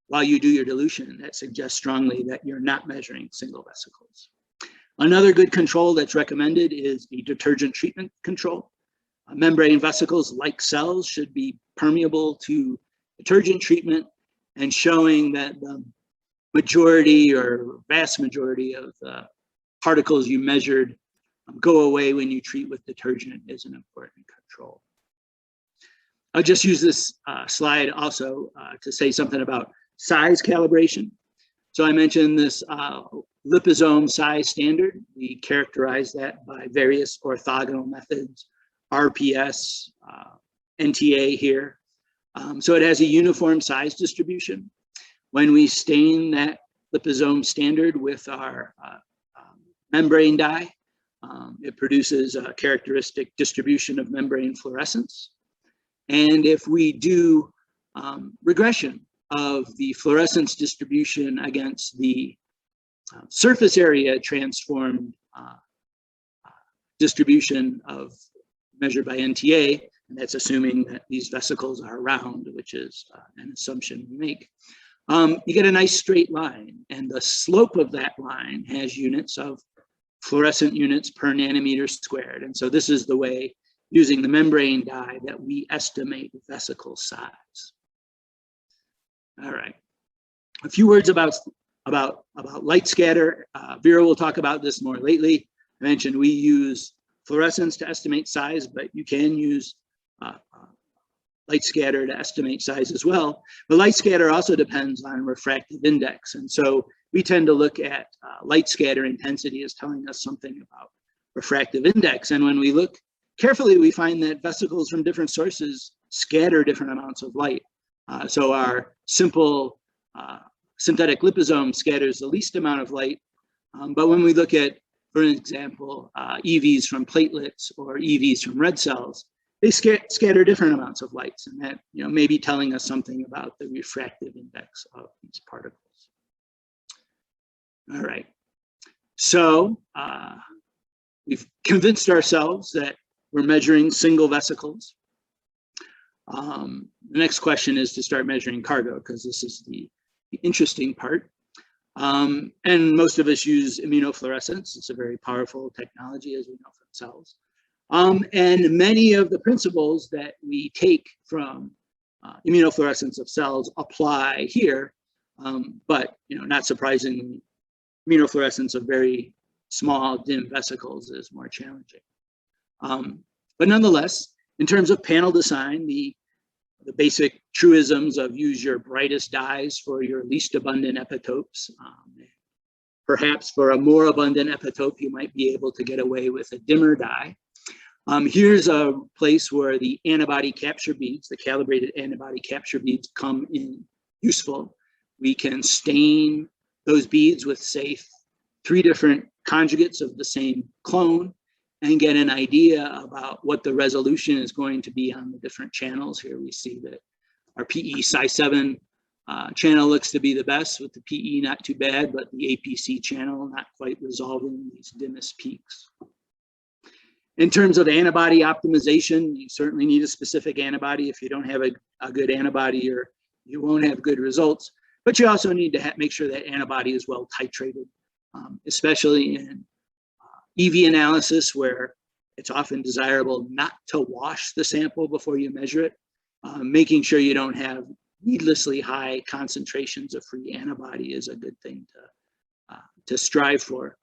S2: while you do your dilution, that suggests strongly that you're not measuring single vesicles. Another good control that's recommended is the detergent treatment control. Membrane vesicles, like cells, should be permeable to detergent treatment, and showing that the majority or vast majority of the particles you measured go away when you treat with detergent is an important control. I'll just use this slide also to say something about size calibration. So I mentioned this liposome size standard. We characterize that by various orthogonal methods, RPS, NTA here. So it has a uniform size distribution. When we stain that liposome standard with our membrane dye, it produces a characteristic distribution of membrane fluorescence. And if we do regression of the fluorescence distribution against the surface area transformed distribution of measured by NTA, and that's assuming that these vesicles are round, which is an assumption we make, you get a nice straight line, and the slope of that line has units of fluorescent units per nanometer squared. And so this is the way, using the membrane dye, that we estimate vesicle size. All right, a few words about light scatter. Vera will talk about this more lately. I mentioned we use fluorescence to estimate size, but you can use light scatter to estimate size as well. But light scatter also depends on refractive index. And so we tend to look at light scatter intensity as telling us something about refractive index. And when we look carefully, we find that vesicles from different sources scatter different amounts of light. So our simple synthetic liposome scatters the least amount of light. But when we look at, for example, EVs from platelets or EVs from red cells, they scatter different amounts of lights, and that may be telling us something about the refractive index of these particles. All right, so we've convinced ourselves that we're measuring single vesicles. The next question is to start measuring cargo, because this is the interesting part. And most of us use immunofluorescence. It's a very powerful technology, as we know from cells. And many of the principles that we take from immunofluorescence of cells apply here, but not surprisingly, immunofluorescence of very small, dim vesicles is more challenging. But nonetheless, in terms of panel design, the basic truisms of use your brightest dyes for your least abundant epitopes. Perhaps for a more abundant epitope, you might be able to get away with a dimmer dye. Here's a place where the antibody capture beads, the calibrated antibody capture beads, come in useful. We can stain those beads with, say, 3 different conjugates of the same clone, and get an idea about what the resolution is going to be on the different channels. Here we see that our PE Psi7 channel looks to be the best, with the PE not too bad, but the APC channel not quite resolving these dimmest peaks. In terms of antibody optimization, you certainly need a specific antibody. If you don't have a good antibody, you won't have good results. But you also need to make sure that antibody is well titrated, especially in EV analysis, where it's often desirable not to wash the sample before you measure it. Making sure you don't have needlessly high concentrations of free antibody is a good thing to strive for.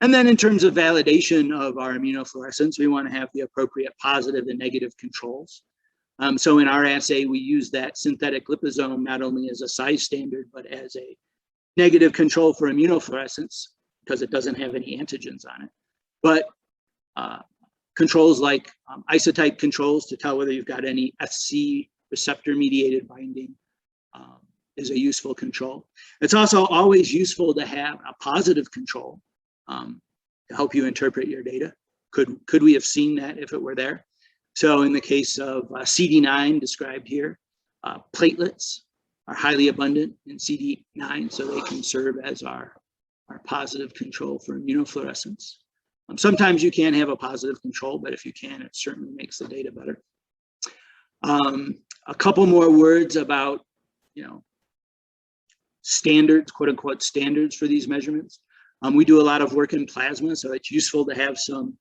S2: And then in terms of validation of our immunofluorescence, we want to have the appropriate positive and negative controls. So in our assay, we use that synthetic liposome not only as a size standard, but as a negative control for immunofluorescence, because it doesn't have any antigens on it. But controls like isotype controls to tell whether you've got any Fc receptor mediated binding is a useful control. It's also always useful to have a positive control to help you interpret your data. Could we have seen that if it were there? So in the case of CD9 described here, platelets are highly abundant in CD9, so they can serve as our positive control for immunofluorescence. Sometimes you can have a positive control, but if you can, it certainly makes the data better. A couple more words about, standards, quote unquote, standards for these measurements. We do a lot of work in plasma, so it's useful to have some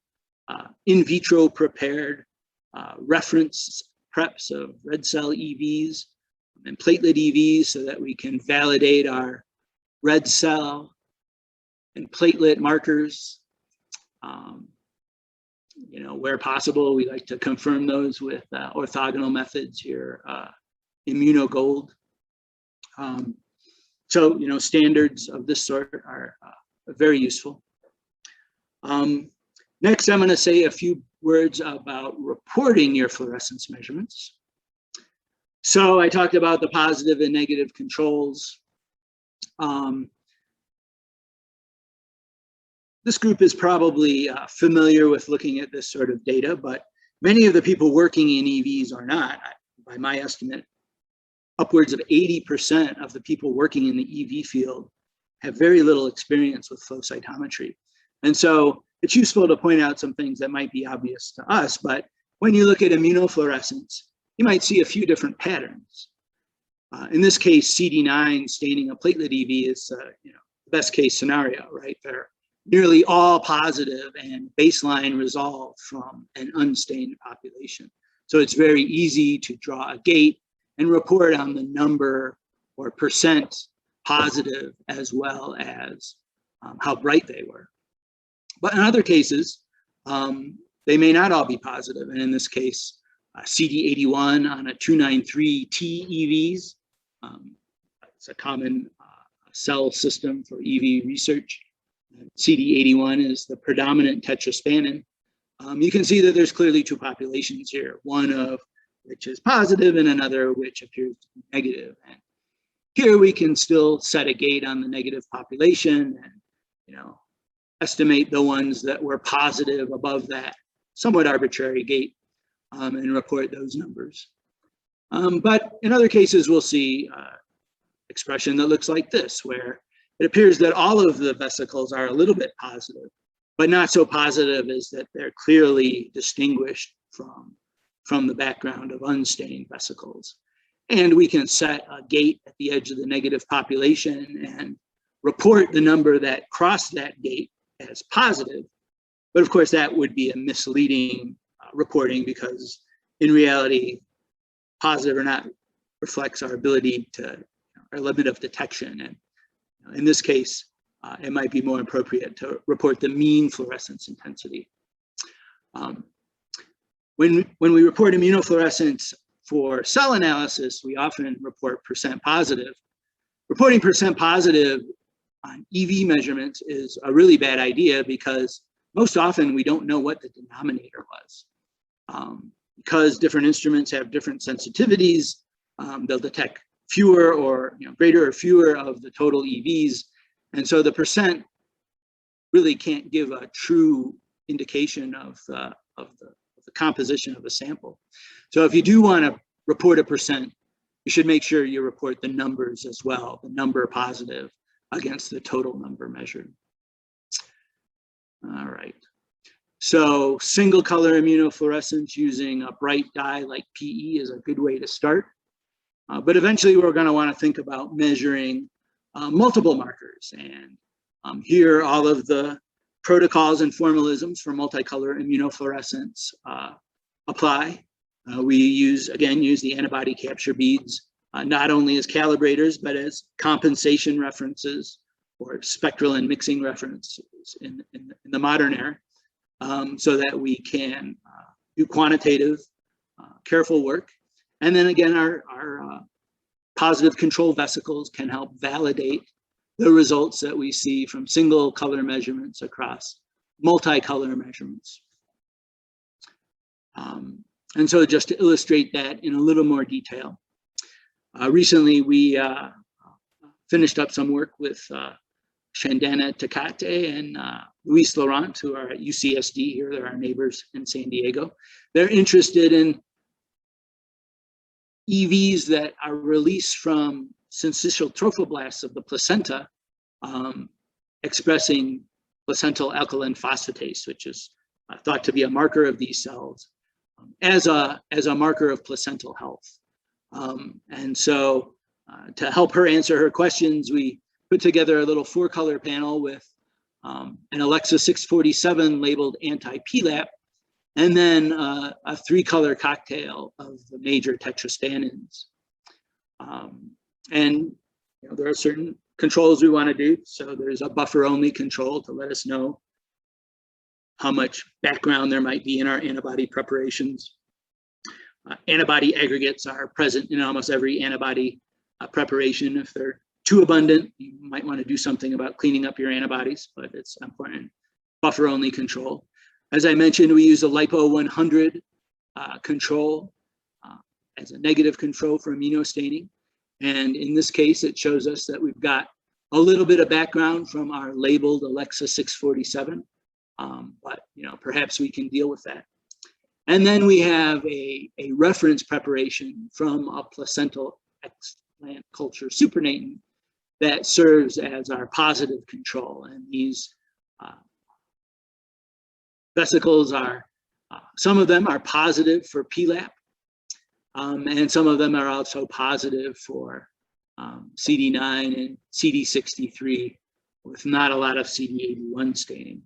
S2: in vitro prepared reference preps of red cell EVs and platelet EVs so that we can validate our red cell and platelet markers. Where possible, we like to confirm those with orthogonal methods here, immunogold. So, standards of this sort are very useful. Next, I'm going to say a few words about reporting your fluorescence measurements. So I talked about the positive and negative controls. This group is probably familiar with looking at this sort of data, but many of the people working in EVs are not. By my estimate, upwards of 80% of the people working in the EV field have very little experience with flow cytometry. And so it's useful to point out some things that might be obvious to us, but when you look at immunofluorescence, you might see a few different patterns. In this case, CD9 staining a platelet EV is the best case scenario, right? They're nearly all positive and baseline resolved from an unstained population. So it's very easy to draw a gate and report on the number or percent positive as well as how bright they were. But in other cases, they may not all be positive. And in this case, CD81 on a 293T EVs, it's a common cell system for EV research. CD81 is the predominant tetraspanin. You can see that there's clearly two populations here, one of which is positive and another which appears to be negative. And here we can still set a gate on the negative population and, estimate the ones that were positive above that somewhat arbitrary gate and report those numbers. But in other cases, we'll see expression that looks like this, where it appears that all of the vesicles are a little bit positive, but not so positive as that they're clearly distinguished from the background of unstained vesicles. And we can set a gate at the edge of the negative population and report the number that crossed that gate as positive. But of course, that would be a misleading reporting, because in reality, positive or not reflects our ability to, our limit of detection. And in this case, it might be more appropriate to report the mean fluorescence intensity. When we report immunofluorescence for cell analysis, we often report percent positive. Reporting percent positive on EV measurements is a really bad idea, because most often we don't know what the denominator was. Because different instruments have different sensitivities, they'll detect fewer or greater or fewer of the total EVs. And so the percent really can't give a true indication of the composition of a sample. So if you do want to report a percent, you should make sure you report the numbers as well, the number positive against the total number measured. All right. So single color immunofluorescence using a bright dye like PE is a good way to start. But eventually we're going to want to think about measuring multiple markers. And here all of the protocols and formalisms for multicolor immunofluorescence apply. We use the antibody capture beads, not only as calibrators, but as compensation references or spectral and mixing references in the modern era, so that we can do quantitative, careful work. And then again, our positive control vesicles can help validate the results that we see from single color measurements across multicolor measurements. And so just to illustrate that in a little more detail, recently we finished up some work with Chandana Takate and Luis Laurent, who are at UCSD here. They're our neighbors in San Diego. They're interested in EVs that are released from syncytial trophoblasts of the placenta, expressing placental alkaline phosphatase, which is thought to be a marker of these cells, as a marker of placental health. And so to help her answer her questions, we put together a little 4-color panel with an Alexa 647 labeled anti-PLAP, and then a 3-color cocktail of the major tetrastanins. And there are certain controls we want to do. So there's a buffer-only control to let us know how much background there might be in our antibody preparations. Antibody aggregates are present in almost every antibody preparation. If they're too abundant, you might want to do something about cleaning up your antibodies, but it's important. Buffer-only control. As I mentioned, we use a LiPo 100 control as a negative control for immunostaining. And in this case, it shows us that we've got a little bit of background from our labeled Alexa 647, but perhaps we can deal with that. And then we have a reference preparation from a placental explant culture supernatant that serves as our positive control. And these vesicles are, some of them are positive for PLAP, and some of them are also positive for CD9 and CD63 with not a lot of CD81 staining.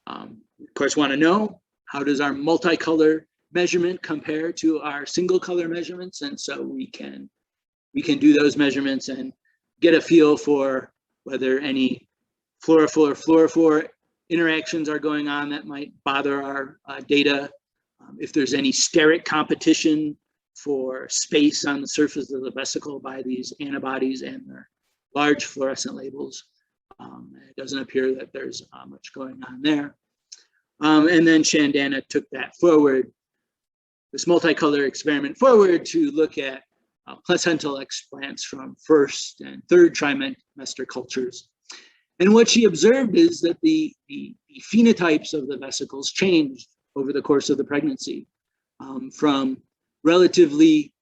S2: Of course, want to know, how does our multicolor measurement compare to our single color measurements? And so we can do those measurements and get a feel for whether any fluorophore interactions are going on that might bother our data. If there's any steric competition for space on the surface of the vesicle by these antibodies and their large fluorescent labels. It doesn't appear that there's much going on there. And then Chandana took that forward, this multicolor experiment forward, to look at placental explants from 1st and 3rd trimester cultures. And what she observed is that the phenotypes of the vesicles changed over the course of the pregnancy, from relatively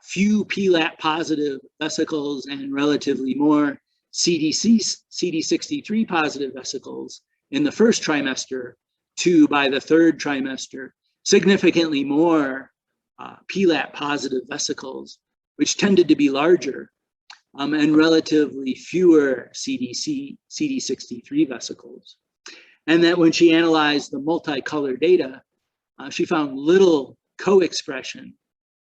S2: few PLAP positive vesicles and relatively more CD63 positive vesicles in the 1st trimester to, by the 3rd trimester, significantly more PLAP positive vesicles, which tended to be larger, and relatively fewer CD63 vesicles. And that when she analyzed the multicolor data, she found little co-expression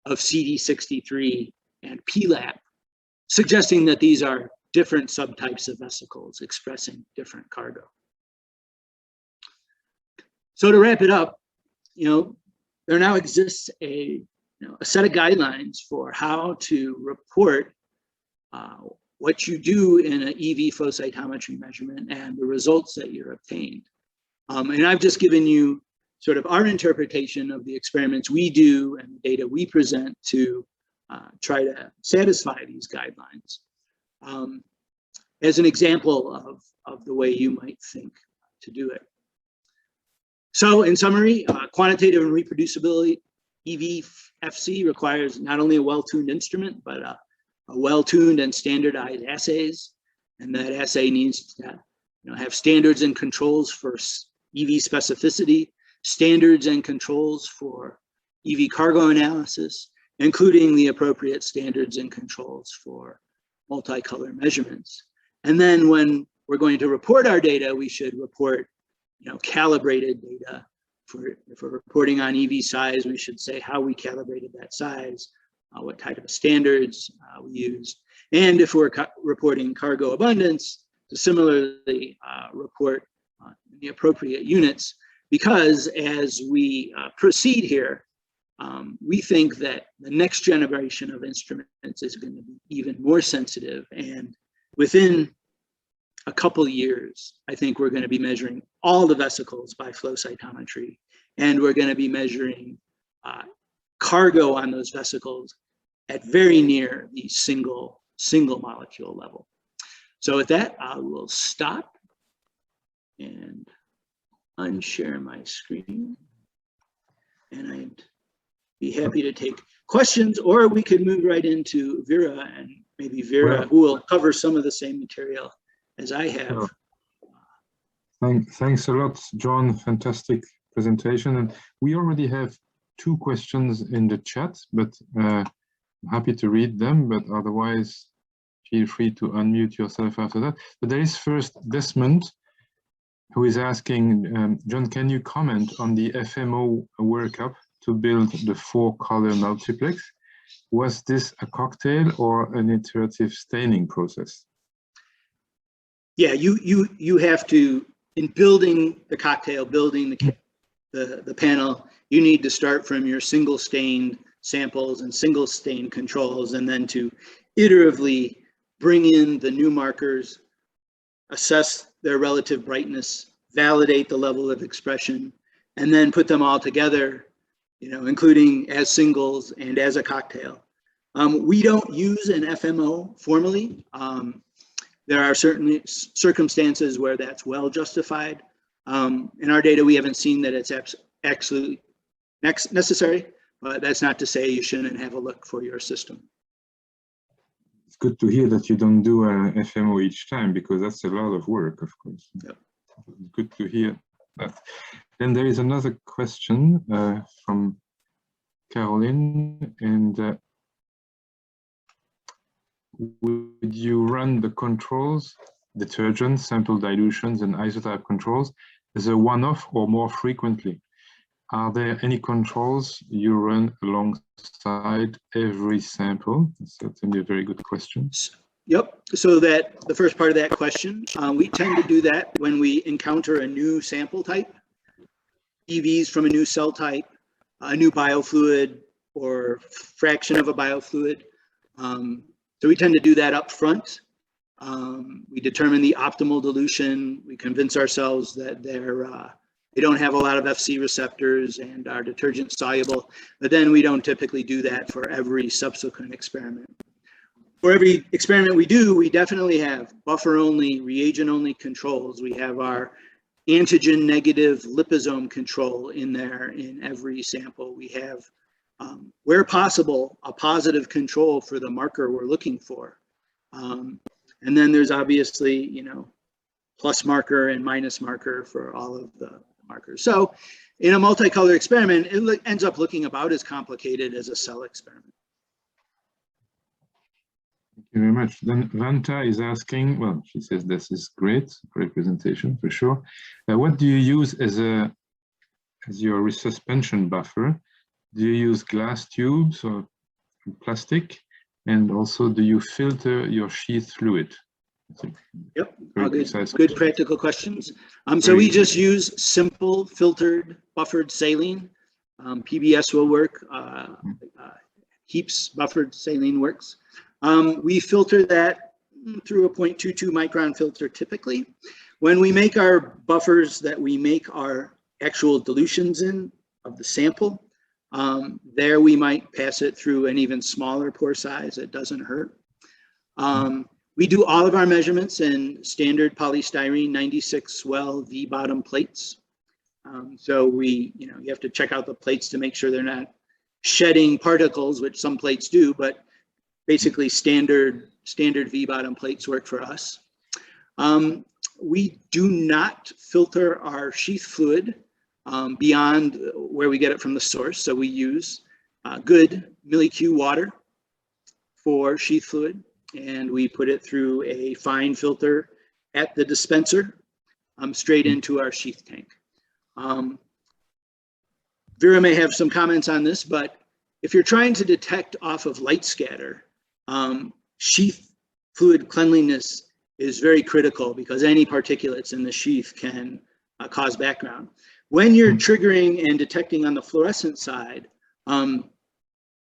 S2: of CD63 and PLAP, suggesting that these are different subtypes of vesicles expressing different cargo. So to wrap it up, there now exists a set of guidelines for how to report what you do in an EV flow cytometry measurement and the results that you're obtained. And I've just given you sort of our interpretation of the experiments we do and the data we present to try to satisfy these guidelines, as an example of the way you might think to do it. So in summary, quantitative and reproducibility EVFC requires not only a well-tuned instrument, but a well-tuned and standardized assays. And that assay needs to have standards and controls for EV specificity, standards and controls for EV cargo analysis, including the appropriate standards and controls for multicolor measurements. And then when we're going to report our data, we should report calibrated data. If we're reporting on EV size, we should say how we calibrated that size, what type of standards we used. And if we're reporting cargo abundance, to similarly report the appropriate units, because as we proceed here, we think that the next generation of instruments is going to be even more sensitive. And within a couple years, I think we're going to be measuring all the vesicles by flow cytometry, and we're going to be measuring cargo on those vesicles at very near the single molecule level. So with that, I will stop and unshare my screen, and I'd be happy to take questions, or we could move right into Vera, and maybe Vera, who will cover some of the same material as I have.
S1: Thanks a lot, John. Fantastic presentation. And we already have 2 questions in the chat, but I'm happy to read them, but otherwise feel free to unmute yourself after that. But there is first Desmond, who is asking, John, can you comment on the FMO workup to build the 4-color multiplex? Was this a cocktail or an iterative staining process?
S2: Yeah, you have to, in building the cocktail, building the panel, you need to start from your single stained samples and single stain controls, and then to iteratively bring in the new markers, assess their relative brightness, validate the level of expression, and then put them all together, including as singles and as a cocktail. We don't use an FMO formally. There are certainly circumstances where that's well justified. In our data, we haven't seen that it's absolutely necessary, but that's not to say you shouldn't have a look for your system.
S1: It's good to hear that you don't do an FMO each time, because that's a lot of work, of course. Yep. Good to hear that. Then there is another question from Caroline, and would you run the controls, detergents, sample dilutions, and isotype controls as a one-off or more frequently? Are there any controls you run alongside every sample? That's certainly a very good question.
S2: Yep. So that the first part of that question, we tend to do that when we encounter a new sample type, EVs from a new cell type, a new biofluid, or fraction of a biofluid. So we tend to do that up front. We determine the optimal dilution. We convince ourselves that they don't have a lot of FC receptors and are detergent soluble, but then we don't typically do that for every subsequent experiment. For every experiment we do, we definitely have buffer-only, reagent-only controls. We have our antigen-negative liposome control in there in every sample. We have, where possible, a positive control for the marker we're looking for. And then there's obviously, plus marker and minus marker for all of the markers. So in a multicolor experiment, it ends up looking about as complicated as a cell experiment.
S1: Thank you very much. Then Vanta is asking, well, she says this is great presentation for sure. What do you use as your resuspension buffer? Do you use glass tubes or plastic? And also, do you filter your sheath fluid?
S2: Yep, good practical questions. So we just use simple filtered buffered saline. PBS will work. Heaps buffered saline works. We filter that through a 0.22 micron filter typically. When we make our buffers that we make our actual dilutions in of the sample, there we might pass it through an even smaller pore size. It doesn't hurt. We do all of our measurements in standard polystyrene 96 well V-bottom plates. So you have to check out the plates to make sure they're not shedding particles, which some plates do, but basically standard V-bottom plates work for us. We do not filter our sheath fluid beyond where we get it from the source. So we use good milli-Q water for sheath fluid, and we put it through a fine filter at the dispenser straight into our sheath tank. Vera may have some comments on this, but if you're trying to detect off of light scatter, sheath fluid cleanliness is very critical because any particulates in the sheath can cause background. When you're triggering and detecting on the fluorescent side, the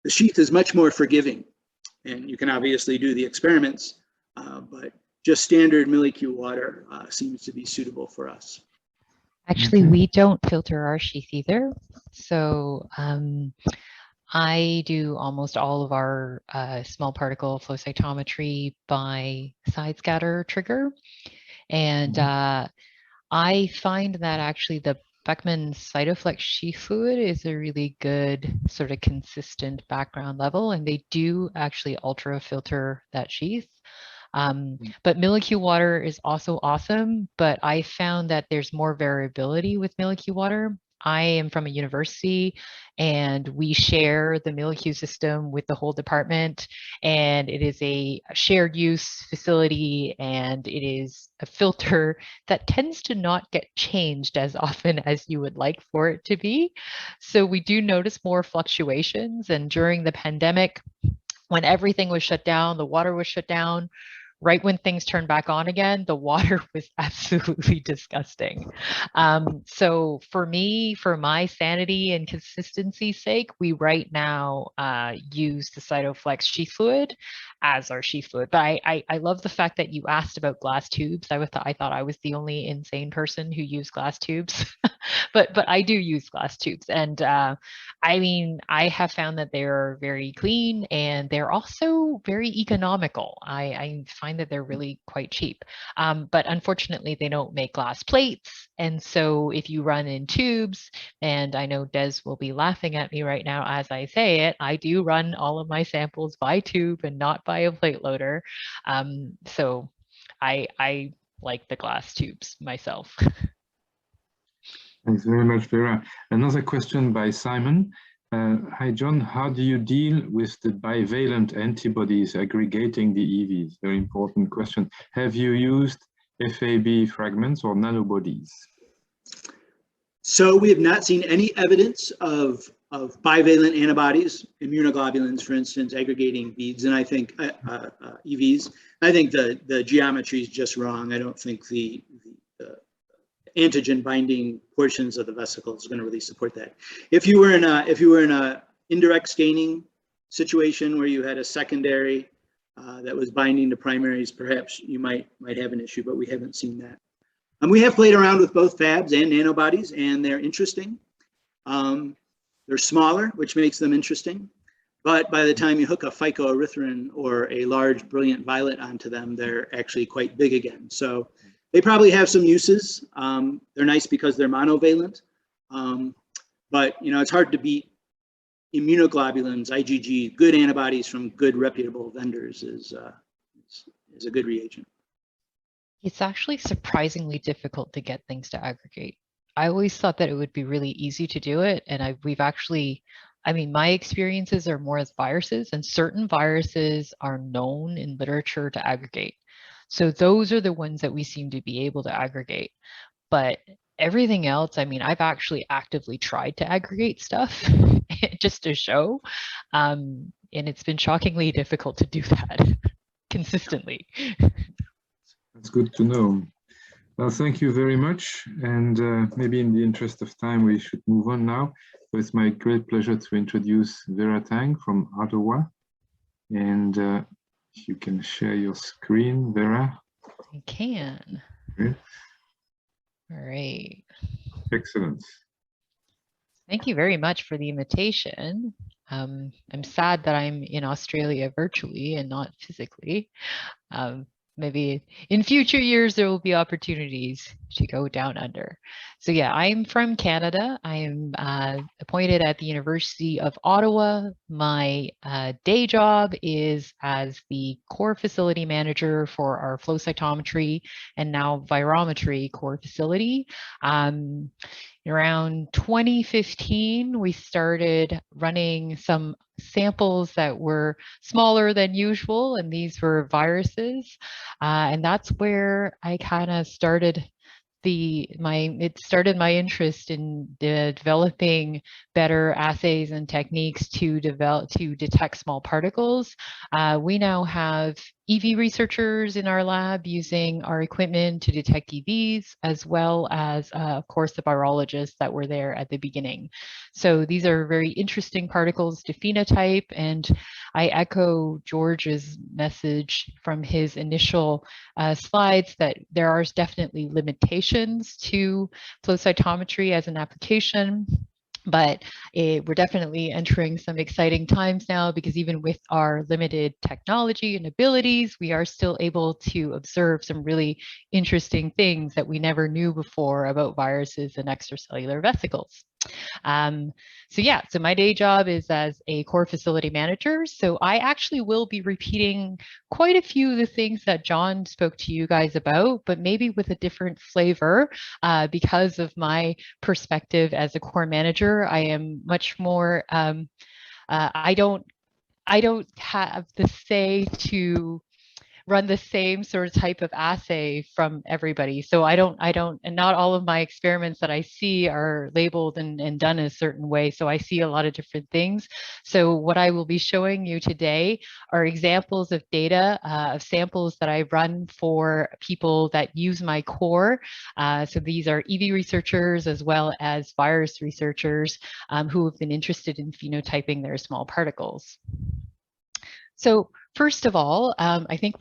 S2: sheath is much more forgiving, and you can obviously do the experiments, but just standard milli-Q water seems to be suitable for us.
S3: Actually, we don't filter our sheath either. So I do almost all of our small particle flow cytometry by side scatter trigger. And I find that actually the Beckman Cytoflex sheath fluid is a really good sort of consistent background level, and they do actually ultra filter that sheath. But milli-Q water is also awesome, but I found that there's more variability with milli-Q water. I am from a university and we share the milli-Q system with the whole department, and it is a shared use facility, and it is a filter that tends to not get changed as often as you would like for it to be. So we do notice more fluctuations, and during the pandemic, when everything was shut down, the water was shut down, right when things turned back on again, the water was absolutely disgusting. So for me, for my sanity and consistency's sake, we right now use the Cytoflex sheath fluid as our sheath fluid. But I love the fact that you asked about glass tubes. I thought I was the only insane person who used glass tubes, but I do use glass tubes. And I mean, I have found that they're very clean and they're also very economical. I find that they're really quite cheap. But unfortunately, they don't make glass plates. And so if you run in tubes, and I know Des will be laughing at me right now as I say it, I do run all of my samples by tube and not by a plate loader. So I like the glass tubes myself.
S1: Thanks very much, Vera. Another question by Simon. Hi, John. How do you deal with the bivalent antibodies aggregating the EVs? Very important question. Have you used FAB fragments or nanobodies?
S2: So we have not seen any evidence of bivalent antibodies, immunoglobulins, for instance, aggregating beads, and I think EVs. I think the geometry is just wrong. I don't think the antigen binding portions of the vesicle is going to really support that. If you were in a indirect staining situation where you had a secondary that was binding to primaries, perhaps you might have an issue, but we haven't seen that. We have played around with both Fabs and nanobodies, and they're interesting. They're smaller, which makes them interesting. But by the time you hook a phycoerythrin or a large brilliant violet onto them, they're actually quite big again. So they probably have some uses. They're nice because they're monovalent. But it's hard to beat immunoglobulins, IgG, good antibodies from good reputable vendors is a good reagent.
S3: It's actually surprisingly difficult to get things to aggregate. I always thought that it would be really easy to do it. And we've actually, I mean, my experiences are more as viruses, and certain viruses are known in literature to aggregate. So those are the ones that we seem to be able to aggregate. But everything else, I mean, I've actually actively tried to aggregate stuff just to show. And it's been shockingly difficult to do that consistently.
S1: That's good to know. Well, thank you very much. And maybe in the interest of time, we should move on now. So it's my great pleasure to introduce Vera Tang from Ottawa. And if you can share your screen, Vera.
S3: I can.
S1: Okay.
S3: All right.
S1: Excellent.
S3: Thank you very much for the invitation. I'm sad that I'm in Australia virtually and not physically. maybe in future years, there will be opportunities to go down under. So yeah, I'm from Canada. I am appointed at the University of Ottawa. My day job is as the core facility manager for our flow cytometry and now virometry core facility. Around 2015, we started running some samples that were smaller than usual, and these were viruses. And that's where I kind of started my interest in developing better assays and techniques to detect small particles. We now have EV researchers in our lab using our equipment to detect EVs, as well as, of course, the virologists that were there at the beginning. So these are very interesting particles to phenotype, and I echo George's message from his initial slides that there are definitely limitations to flow cytometry as an application. But we're definitely entering some exciting times now, because even with our limited technology and abilities, we are still able to observe some really interesting things that we never knew before about viruses and extracellular vesicles. So my day job is as a core facility manager. So I actually will be repeating quite a few of the things that John spoke to you guys about, but maybe with a different flavor because of my perspective as a core manager. I am much more, I don't have the say to run the same sort of type of assay from everybody. So and not all of my experiments that I see are labeled and done a certain way. So I see a lot of different things. So what I will be showing you today are examples of data of samples that I run for people that use my core. So these are EV researchers as well as virus researchers who have been interested in phenotyping their small particles. So first of all, I think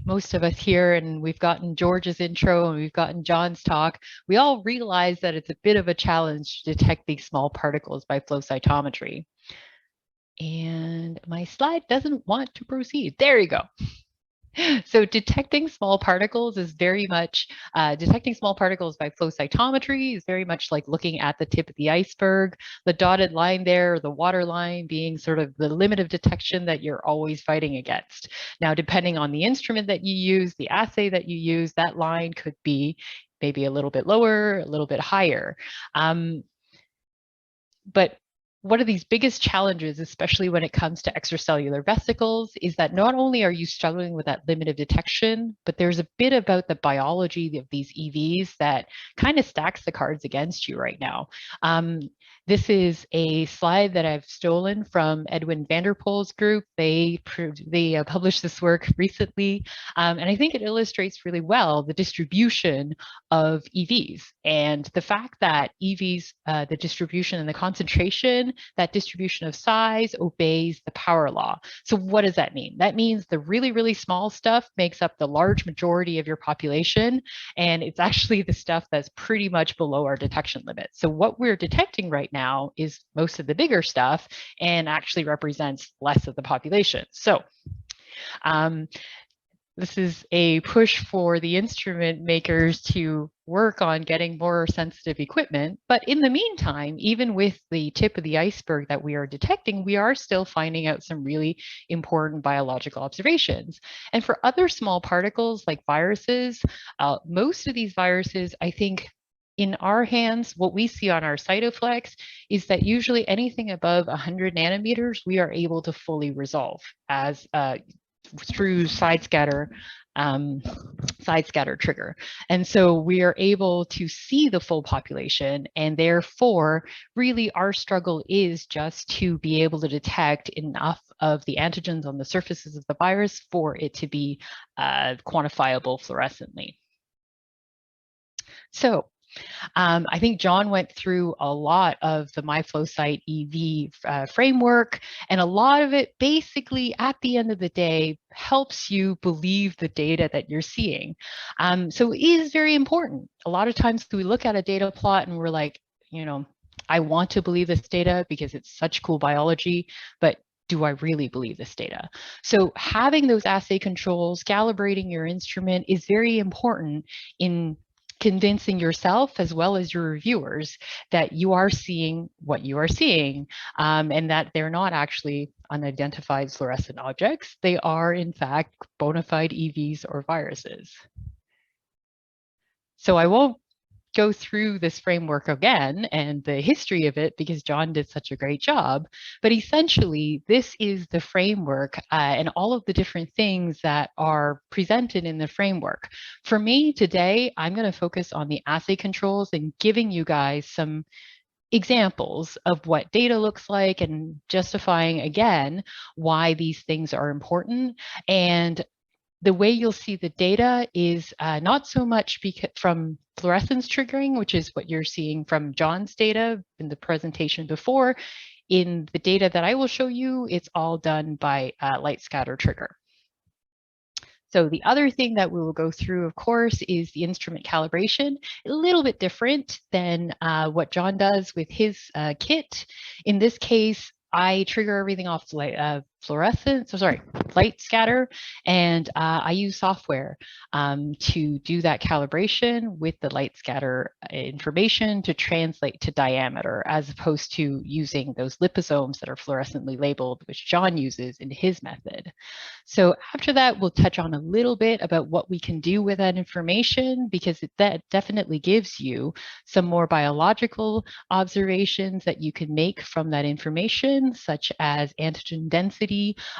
S3: most of us here, and we've gotten George's intro and we've gotten John's talk, we all realize that it's a bit of a challenge to detect these small particles by flow cytometry. And my slide doesn't want to proceed. There you go. So detecting small particles is very much, detecting small particles by flow cytometry is very much like looking at the tip of the iceberg. The dotted line there, or the water line, being sort of the limit of detection that you're always fighting against. Now, depending on the instrument that you use, the assay that you use, that line could be maybe a little bit lower, a little bit higher. But one of these biggest challenges, especially when it comes to extracellular vesicles, is that not only are you struggling with that limit of detection, but there's a bit about the biology of these EVs that kind of stacks the cards against you right now. This is a slide that I've stolen from Edwin Vanderpoel's group. They published this work recently, and I think it illustrates really well the distribution of EVs and the fact that EVs, the distribution and the concentration, that distribution of size obeys the power law. So what does that mean? That means the really, really small stuff makes up the large majority of your population, and it's actually the stuff that's pretty much below our detection limit. So what we're detecting right now is most of the bigger stuff and actually represents less of the population. So this is a push for the instrument makers to work on getting more sensitive equipment. But in the meantime, even with the tip of the iceberg that we are detecting, we are still finding out some really important biological observations. And for other small particles like viruses, most of these viruses, I think, in our hands, what we see on our Cytoflex is that usually anything above 100 nanometers, we are able to fully resolve as through side scatter trigger. And so we are able to see the full population, and therefore really our struggle is just to be able to detect enough of the antigens on the surfaces of the virus for it to be quantifiable fluorescently. So I think John went through a lot of the MyFlowSight EV framework, and a lot of it basically at the end of the day helps you believe the data that you're seeing. So it is very important. A lot of times we look at a data plot and we're like, I want to believe this data because it's such cool biology, but do I really believe this data? So having those assay controls, calibrating your instrument is very important in convincing yourself as well as your reviewers that you are seeing what you are seeing, and that they're not actually unidentified fluorescent objects. They are, in fact, bona fide EVs or viruses. So I won't go through this framework again and the history of it because John did such a great job. But essentially, this is the framework and all of the different things that are presented in the framework. For me today, I'm going to focus on the assay controls and giving you guys some examples of what data looks like and justifying again why these things are important. And the way you'll see the data is not so much from fluorescence triggering, which is what you're seeing from John's data in the presentation before. In the data that I will show you, it's all done by light scatter trigger. So the other thing that we will go through, of course, is the instrument calibration, a little bit different than what John does with his kit. In this case, I trigger everything off fluorescence, light scatter, and I use software to do that calibration with the light scatter information to translate to diameter, as opposed to using those liposomes that are fluorescently labeled, which John uses in his method. So after that, we'll touch on a little bit about what we can do with that information, because that definitely gives you some more biological observations that you can make from that information, such as antigen density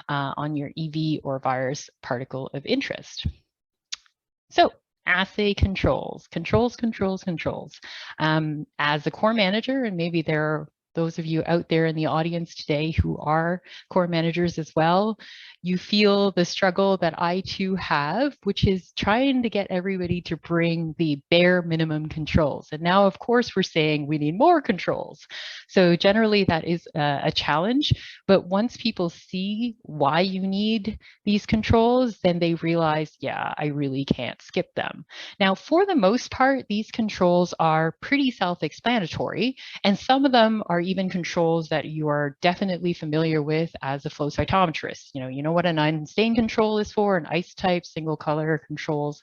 S3: on your EV or virus particle of interest. So assay controls. As a core manager, and maybe there are those of you out there in the audience today who are core managers as well, you feel the struggle that I too have, which is trying to get everybody to bring the bare minimum controls. And now, of course, we're saying we need more controls. So generally that is a challenge, but once people see why you need these controls, then they realize, yeah, I really can't skip them. Now, for the most part, these controls are pretty self-explanatory, and some of them are even controls that you are definitely familiar with as a flow cytometrist. You know what an ion stain control is for, an ice type, single color controls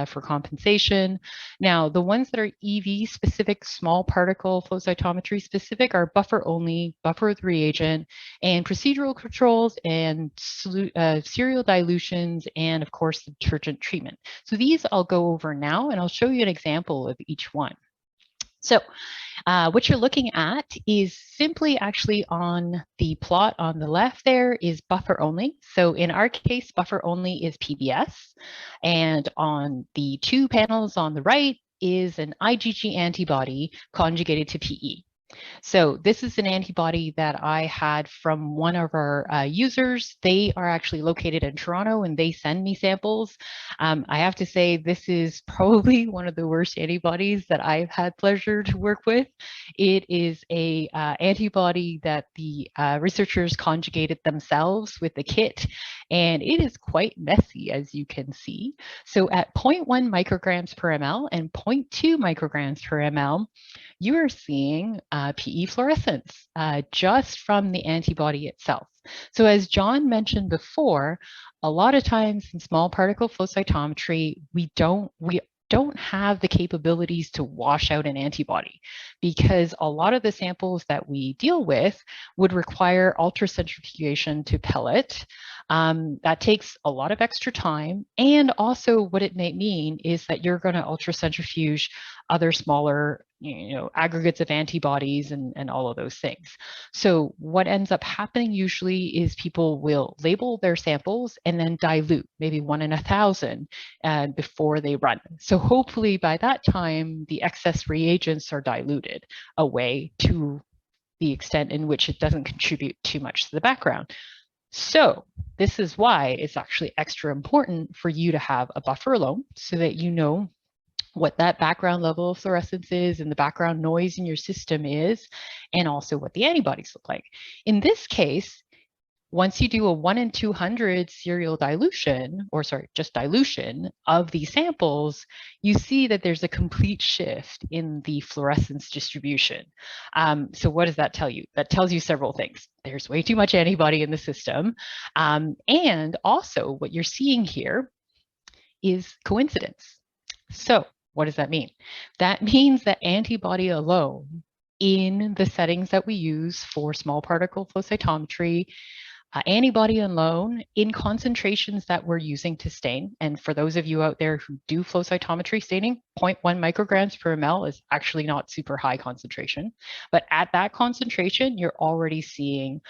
S3: for compensation. Now, the ones that are EV specific, small particle flow cytometry specific, are buffer only, buffer with reagent, and procedural controls, and serial dilutions, and of course, the detergent treatment. So these I'll go over now, and I'll show you an example of each one. So what you're looking at is simply actually on the plot on the left there is buffer only. So in our case, buffer only is PBS. And on the two panels on the right is an IgG antibody conjugated to PE. So this is an antibody that I had from one of our users. They are actually located in Toronto and they send me samples. I have to say this is probably one of the worst antibodies that I've had pleasure to work with. It is a antibody that the researchers conjugated themselves with the kit, and it is quite messy, as you can see. So at 0.1 micrograms per ml and 0.2 micrograms per ml, you are seeing PE fluorescence just from the antibody itself. So as John mentioned before, a lot of times in small particle flow cytometry, we don't have the capabilities to wash out an antibody, because a lot of the samples that we deal with would require ultracentrifugation to pellet. That takes a lot of extra time, and also what it may mean is that you're going to ultracentrifuge other smaller aggregates of antibodies and all of those things. So what ends up happening usually is people will label their samples and then dilute, maybe 1 in 1,000 before they run. So hopefully by that time, the excess reagents are diluted away to the extent in which it doesn't contribute too much to the background. So this is why it's actually extra important for you to have a buffer alone, so that you know what that background level of fluorescence is and the background noise in your system is, and also what the antibodies look like. In this case, Once you do a 1 in 200 serial dilution, or sorry, just dilution of these samples, you see that there's a complete shift in the fluorescence distribution. So what does that tell you? That tells you several things. There's way too much antibody in the system. And also what you're seeing here is coincidence. So what does that mean? That means that antibody alone in the settings that we use for small particle flow cytometry, antibody alone in concentrations that we're using to stain. And for those of you out there who do flow cytometry staining, 0.1 micrograms per ml is actually not super high concentration. But at that concentration, you're already seeing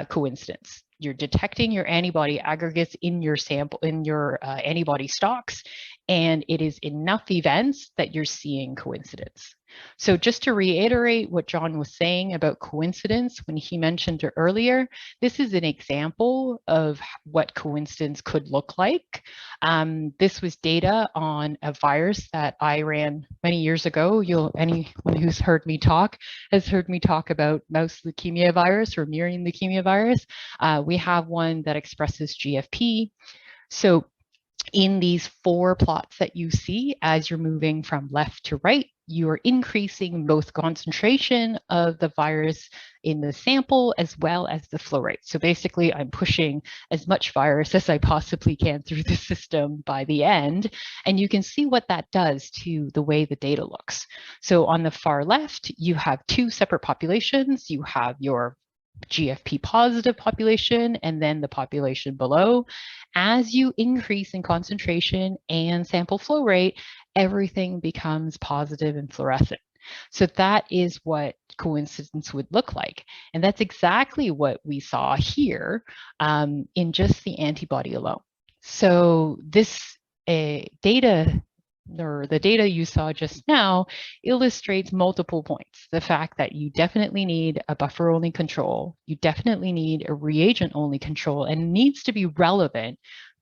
S3: coincidence. You're detecting your antibody aggregates in your sample, in your antibody stocks, and it is enough events that you're seeing coincidence. So just to reiterate what John was saying about coincidence when he mentioned it earlier, this is an example of what coincidence could look like. This was data on a virus that I ran many years ago. Anyone who's heard me talk has heard me talk about mouse leukemia virus or murine leukemia virus. We have one that expresses GFP. So in these 4 plots that you see as you're moving from left to right, you are increasing both concentration of the virus in the sample as well as the flow rate. So basically, I'm pushing as much virus as I possibly can through the system by the end. And you can see what that does to the way the data looks. So on the far left, you have 2 separate populations. You have your GFP positive population and then the population below. As you increase in concentration and sample flow rate, everything becomes positive and fluorescent. So that is what coincidence would look like. And that's exactly what we saw here in just the antibody alone. So this data, or the data you saw just now, illustrates multiple points. The fact that you definitely need a buffer-only control, you definitely need a reagent-only control, and it needs to be relevant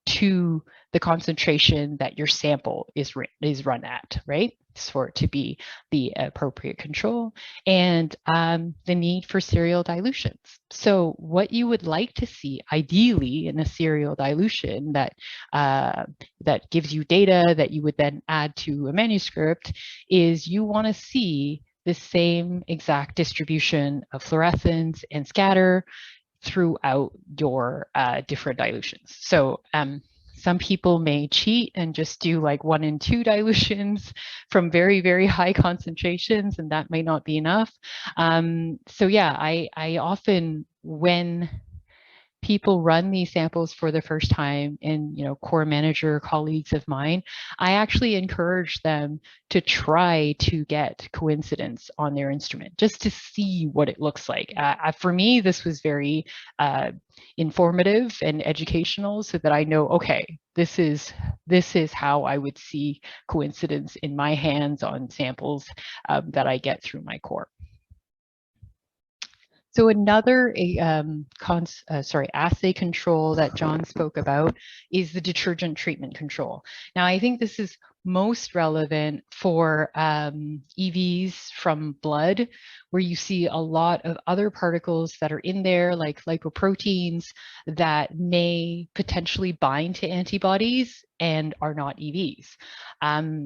S3: to the concentration that your sample is run at, right? For it to be the appropriate control, and the need for serial dilutions. So what you would like to see ideally in a serial dilution that that gives you data that you would then add to a manuscript is you want to see the same exact distribution of fluorescence and scatter throughout your different dilutions. So some people may cheat and just do like 1 in 2 dilutions from very, very high concentrations, and that may not be enough. So yeah, I often, when people run these samples for the first time, and core manager colleagues of mine, I actually encourage them to try to get coincidence on their instrument just to see what it looks like. For me, this was very informative and educational, so that I know, okay, this is how I would see coincidence in my hands on samples that I get through my core. So another assay control that John spoke about is the detergent treatment control. Now, I think this is most relevant for EVs from blood, where you see a lot of other particles that are in there, like lipoproteins, that may potentially bind to antibodies and are not EVs.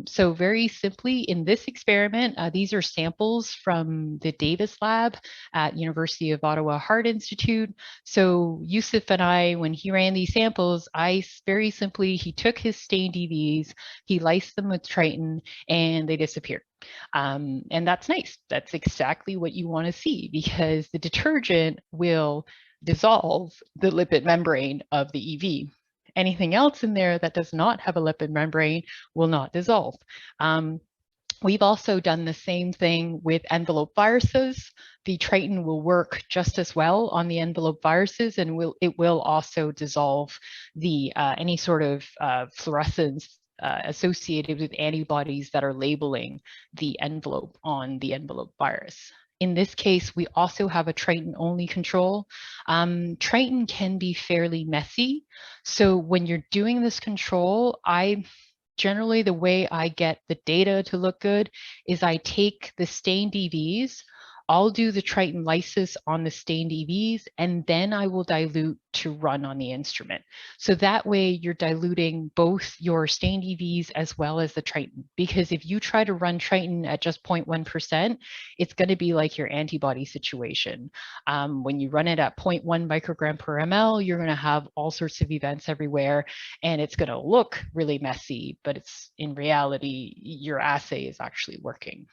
S3: So very simply, in this experiment, these are samples from the Davis lab at University of Ottawa Heart Institute. So Yusuf and I, when he ran these samples, very simply, he took his stained EVs, he lysed them with Triton, and they disappeared. And that's nice. That's exactly what you want to see, because the detergent will dissolve the lipid membrane of the EV. Anything else in there that does not have a lipid membrane will not dissolve. We've also done the same thing with envelope viruses. The Triton will work just as well on the envelope viruses, and it will also dissolve the any sort of fluorescence associated with antibodies that are labeling the envelope on the envelope virus. In this case, we also have a Triton-only control. Triton can be fairly messy. So when you're doing this control, generally, the way I get the data to look good is I take the stained EVs, I'll do the Triton lysis on the stained EVs, and then I will dilute to run on the instrument. So that way you're diluting both your stained EVs as well as the Triton, because if you try to run Triton at just 0.1%, it's going to be like your antibody situation. When you run it at 0.1 microgram per ml, you're going to have all sorts of events everywhere, and it's going to look really messy, but it's in reality, your assay is actually working.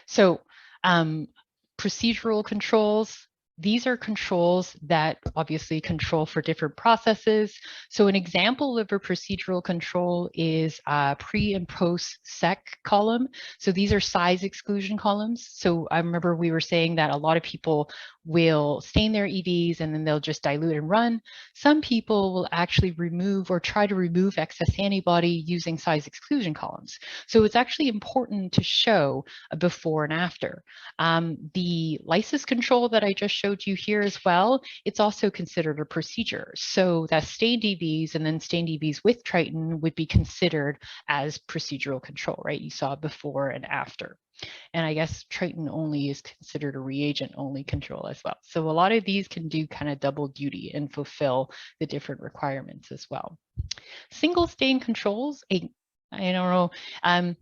S3: So procedural controls, these are controls that obviously control for different processes. So an example of a procedural control is a pre and post sec column. So these are size exclusion columns. So I remember we were saying that a lot of people will stain their EVs and then they'll just dilute and run. Some people will actually remove or try to remove excess antibody using size exclusion columns. So it's actually important to show a before and after. The lysis control that I just showed you here as well, it's also considered a procedure. So that stained EVs and then stained EVs with Triton would be considered as procedural control, right? You saw before and after. And I guess Triton only is considered a reagent only control as well. So a lot of these can do kind of double duty and fulfill the different requirements as well. Single stain controls, I don't know,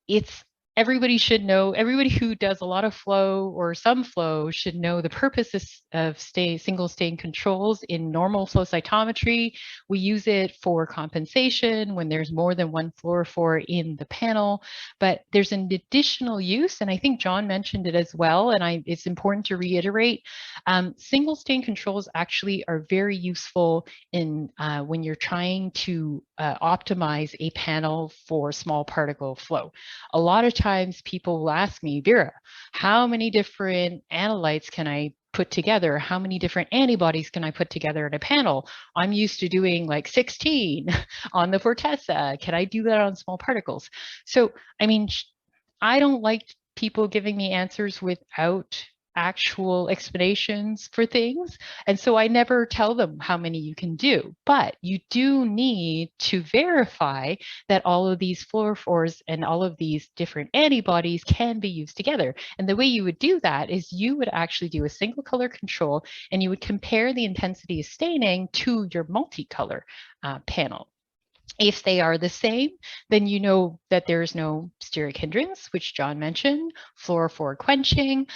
S3: it's everybody should know, everybody who does a lot of flow or some flow should know the purpose of single stain controls in normal flow cytometry. We use it for compensation when there's more than one fluorophore in the panel, but there's an additional use, and I think John mentioned it as well, and it's important to reiterate, single stain controls actually are very useful in when you're trying to optimize a panel for small particle flow. A lot of times people will ask me, Vera, how many different analytes can I put together? How many different antibodies can I put together in a panel? I'm used to doing like 16 on the Fortessa. Can I do that on small particles? So, I mean, I don't like people giving me answers without actual explanations for things. And so I never tell them how many you can do, but you do need to verify that all of these fluorophores and all of these different antibodies can be used together. And the way you would do that is you would actually do a single color control and you would compare the intensity of staining to your multicolor panel. If they are the same, then you know that there is no steric hindrance, which John mentioned, fluorophore quenching,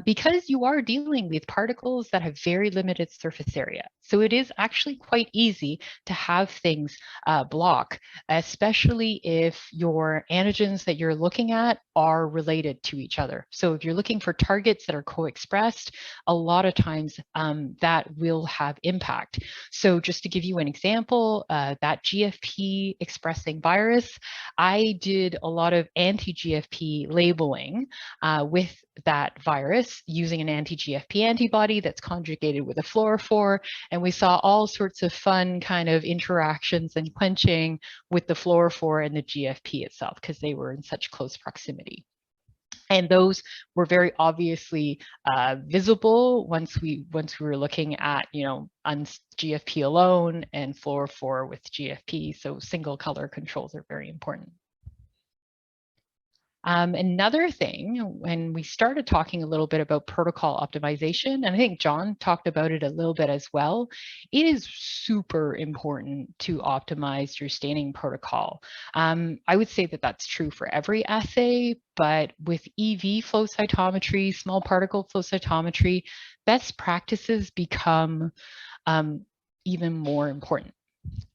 S3: because you are dealing with particles that have very limited surface area. So it is actually quite easy to have things block, especially if your antigens that you're looking at are related to each other. So if you're looking for targets that are co-expressed, a lot of times that will have impact. So just to give you an example, that GFP expressing virus, I did a lot of anti-GFP labeling with that virus using an anti-GFP antibody that's conjugated with a fluorophore, and we saw all sorts of fun kind of interactions and quenching with the fluorophore and the GFP itself because they were in such close proximity. And those were very obviously visible once we were looking at, you know, GFP alone and fluorophore with GFP. So single color controls are very important. Another thing, when we started talking a little bit about protocol optimization, and I think John talked about it a little bit as well, it is super important to optimize your staining protocol. I would say that that's true for every assay, but with EV flow cytometry, small particle flow cytometry, best practices become even more important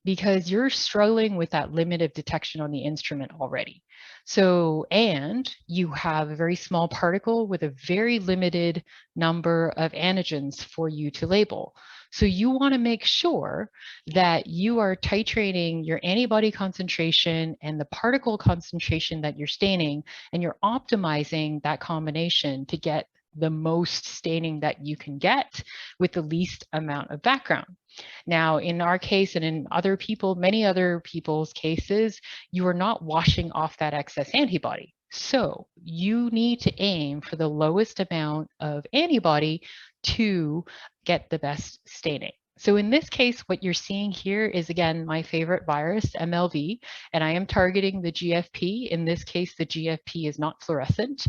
S3: because you're struggling with that limit of detection on the instrument already. So, and you have a very small particle with a very limited number of antigens for you to label. So you want to make sure that you are titrating your antibody concentration and the particle concentration that you're staining, and you're optimizing that combination to get the most staining that you can get with the least amount of background. Now, in our case and in other people, many other people's cases, you are not washing off that excess antibody. So you need to aim for the lowest amount of antibody to get the best staining. So in this case, what you're seeing here is, again, my favorite virus, MLV, and I am targeting the GFP. In this case, the GFP is not fluorescent.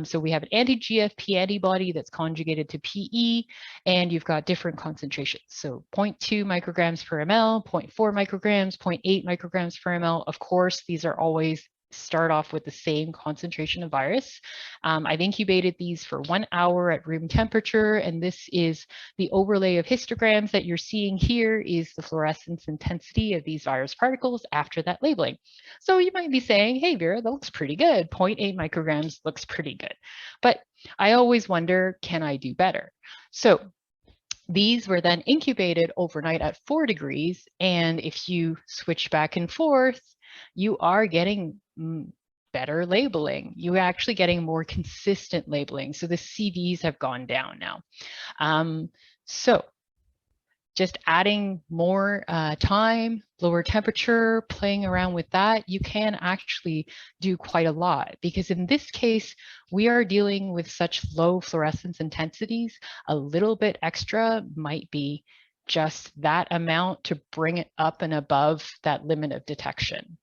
S3: So we have an anti-GFP antibody that's conjugated to PE, and you've got different concentrations. So 0.2 micrograms per ml, 0.4 micrograms, 0.8 micrograms per ml. Of course, these are always start off with the same concentration of virus. I've incubated these for 1 hour at room temperature, and this is the overlay of histograms that you're seeing here is the fluorescence intensity of these virus particles after that labeling. So you might be saying, hey, Vera, that looks pretty good. 0.8 micrograms looks pretty good. But I always wonder, can I do better? So these were then incubated overnight at 4 degrees. And if you switch back and forth, you are getting better labeling. You're actually getting more consistent labeling. So the CVs have gone down now. So just adding more time, lower temperature, playing around with that, you can actually do quite a lot, because in this case, we are dealing with such low fluorescence intensities. A little bit extra might be just that amount to bring it up and above that limit of detection.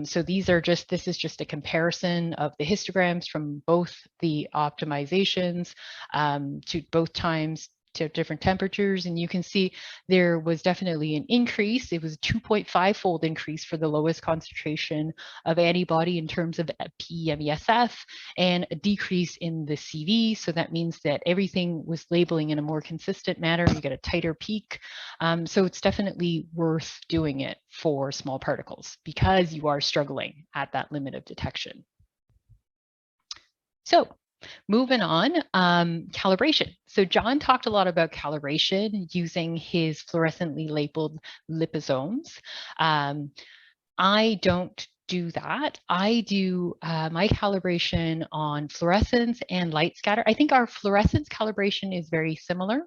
S3: So this is just a comparison of the histograms from both the optimizations to both times to different temperatures, and you can see there was definitely an increase. It was a 2.5-fold increase for the lowest concentration of antibody in terms of PEMESF, and a decrease in the CV. So that means that everything was labeling in a more consistent manner. You get a tighter peak. So it's definitely worth doing it for small particles because you are struggling at that limit of detection. So moving on, calibration. So John talked a lot about calibration using his fluorescently labeled liposomes. I don't do that. I do my calibration on fluorescence and light scatter. I think our fluorescence calibration is very similar.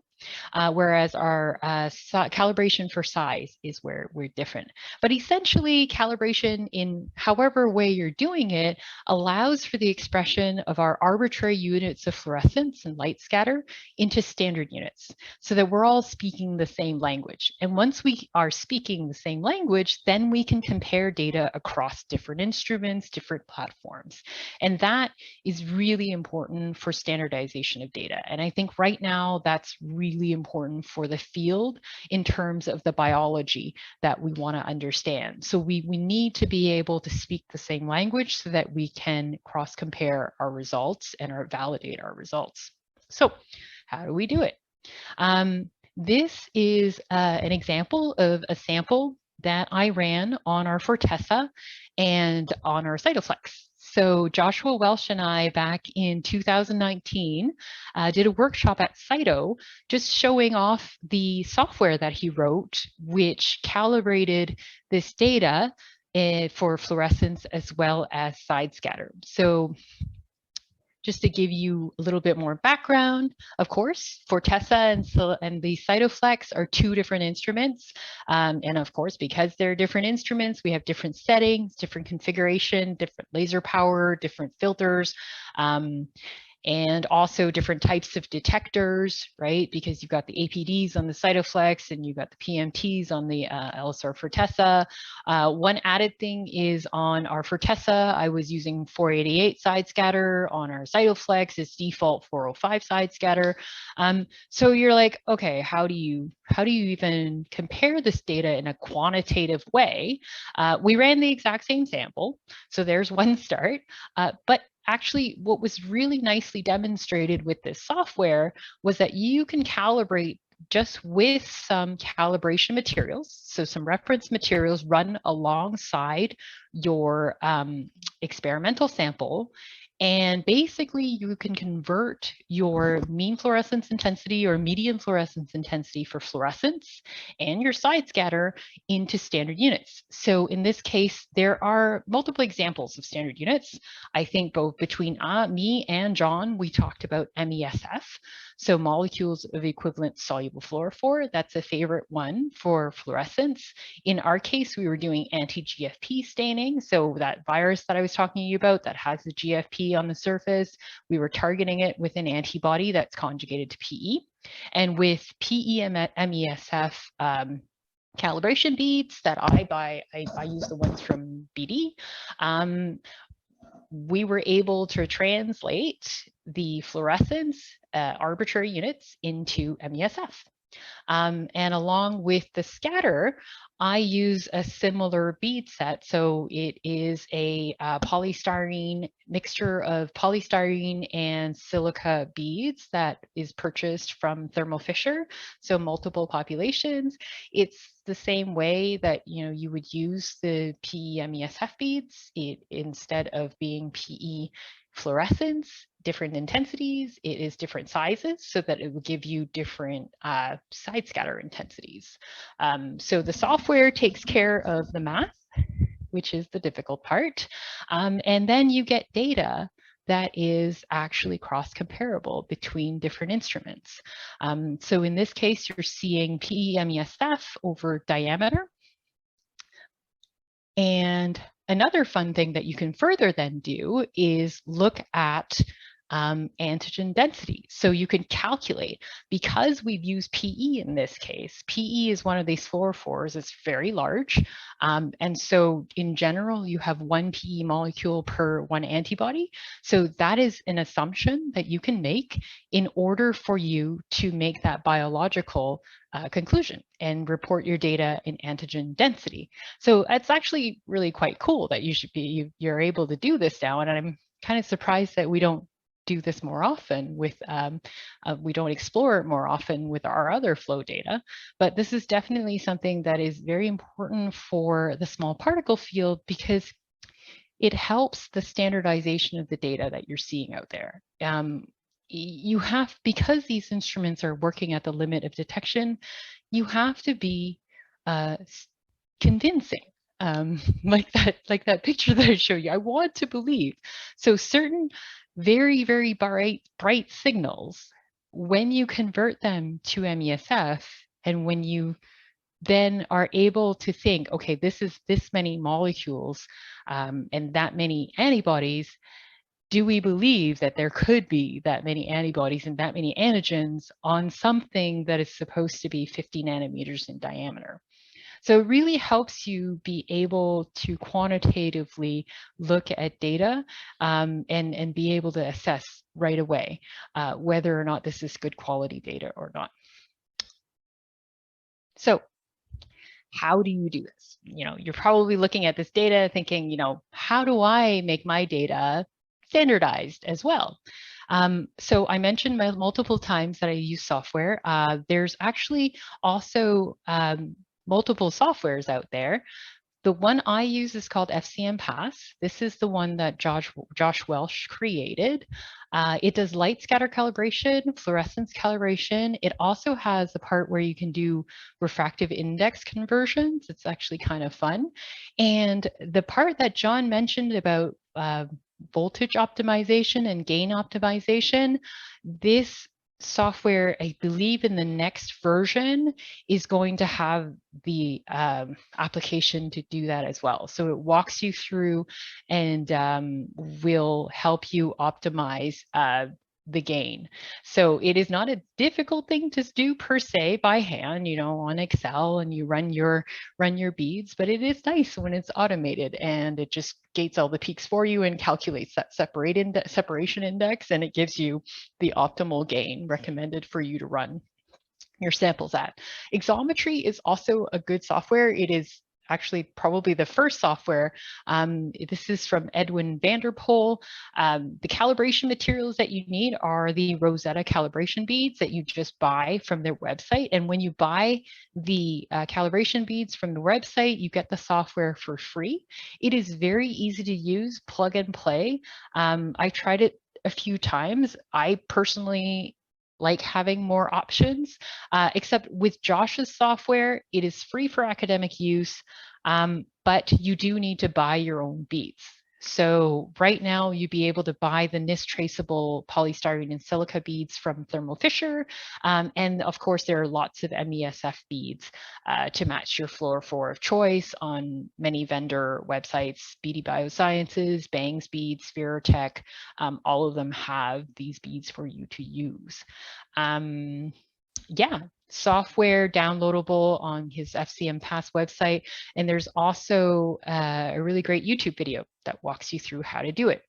S3: Whereas our calibration for size is where we're different. But essentially, calibration in however way you're doing it allows for the expression of our arbitrary units of fluorescence and light scatter into standard units so that we're all speaking the same language. And once we are speaking the same language, then we can compare data across different instruments, different platforms. And that is really important for standardization of data. And I think right now that's really important for the field in terms of the biology that we want to understand. So we need to be able to speak the same language so that we can cross-compare our results and validate our results. So how do we do it? This is an example of a sample that I ran on our Fortessa and on our Cytoflex. So Joshua Welsh and I, back in 2019, did a workshop at Cyto, just showing off the software that he wrote, which calibrated this data for fluorescence as well as side scatter. So just to give you a little bit more background, of course, Fortessa and the Cytoflex are two different instruments. And of course, because they're different instruments, we have different settings, different configuration, different laser power, different filters. And also different types of detectors, right? Because you've got the APDs on the Cytoflex and you've got the PMTs on the LSR Fortessa. One added thing is on our Fortessa, I was using 488 side scatter. On our Cytoflex, it's default 405 side scatter. So you're like, okay, how do you even compare this data in a quantitative way? We ran the exact same sample, so there's one start, but actually, what was really nicely demonstrated with this software was that you can calibrate just with some calibration materials. So some reference materials run alongside your experimental sample. And basically, you can convert your mean fluorescence intensity or median fluorescence intensity for fluorescence and your side scatter into standard units. So in this case, there are multiple examples of standard units. I think both between me and John, we talked about MESF. So molecules of equivalent soluble fluorophore, that's a favorite one for fluorescence. In our case, we were doing anti-GFP staining. So that virus that I was talking to you about that has the GFP PE on the surface. We were targeting it with an antibody that's conjugated to PE. And with PE-MESF calibration beads that I buy, I use the ones from BD. We were able to translate the fluorescence arbitrary units into MESF. And along with the scatter, I use a similar bead set. So it is a polystyrene mixture of polystyrene and silica beads that is purchased from Thermo Fisher. So multiple populations. It's the same way that you would use the PE MESF beads. Instead of being PE fluorescence, different intensities, it is different sizes so that it will give you different side scatter intensities. So the software takes care of the math, which is the difficult part. And then you get data that is actually cross-comparable between different instruments. So in this case, you're seeing PE-MESF over diameter. And another fun thing that you can further then do is look at antigen density. So you can calculate, because we've used PE in this case, PE is one of these fluorophores, it's very large. And so in general, you have one PE molecule per one antibody. So that is an assumption that you can make in order for you to make that biological conclusion and report your data in antigen density. So it's actually really quite cool that you're able to do this now. And I'm kind of surprised that we don't do this more often with, we don't explore it more often with our other flow data, but this is definitely something that is very important for the small particle field because it helps the standardization of the data that you're seeing out there. You have, because these instruments are working at the limit of detection, you have to be convincing. Like that picture that I showed you, I want to believe. So certain very, very bright signals, when you convert them to MESF, and when you then are able to think, okay, this is this many molecules and that many antibodies, do we believe that there could be that many antibodies and that many antigens on something that is supposed to be 50 nanometers in diameter? So it really helps you be able to quantitatively look at data and be able to assess right away whether or not this is good quality data or not. So how do you do this? You're probably looking at this data thinking, how do I make my data standardized as well? So I mentioned multiple times that I use software. There's actually also multiple softwares out there. The one I use is called FCM Pass. This is the one that Josh Welsh created. It does light scatter calibration, fluorescence calibration. It also has a part where you can do refractive index conversions. It's actually kind of fun. And the part that John mentioned about voltage optimization and gain optimization, this software, I believe in the next version, is going to have the application to do that as well. So it walks you through and will help you optimize the gain. So it is not a difficult thing to do per se by hand, on Excel, and you run your beads, but it is nice when it's automated and it just gates all the peaks for you and calculates that separation index, and it gives you the optimal gain recommended for you to run your samples at. Exometry is also a good software. It is actually probably the first software. This is from Edwin Vanderpoel. The calibration materials that you need are the Rosetta calibration beads that you just buy from their website. And when you buy the calibration beads from the website, you get the software for free. It is very easy to use, plug and play. I tried it a few times. I personally like having more options, except with Josh's software, it is free for academic use, but you do need to buy your own beads. So right now you'd be able to buy the NIST traceable polystyrene and silica beads from Thermo Fisher. And of course, there are lots of MESF beads to match your fluorophore of choice on many vendor websites, BD Biosciences, Bangs Beads, Spherotech, all of them have these beads for you to use. Yeah, software downloadable on his FCM Pass website. And there's also a really great YouTube video that walks you through how to do it.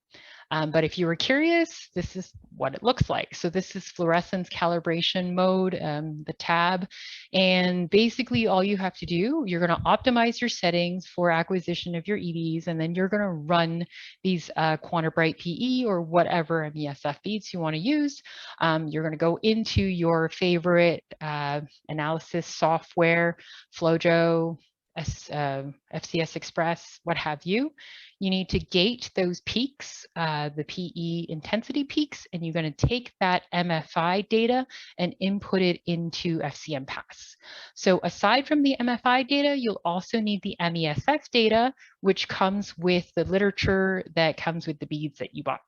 S3: But if you were curious, this is what it looks like. So this is fluorescence calibration mode, the tab. And basically all you have to do, you're going to optimize your settings for acquisition of your EVs, and then you're going to run these QuantaBrite PE or whatever MESF beads you want to use. You're going to go into your favorite analysis software, FlowJo, FCS Express, what have you. You need to gate those peaks, the PE intensity peaks, and you're going to take that MFI data and input it into FCM Pass. So aside from the MFI data, you'll also need the MESF data, which comes with the literature that comes with the beads that you bought.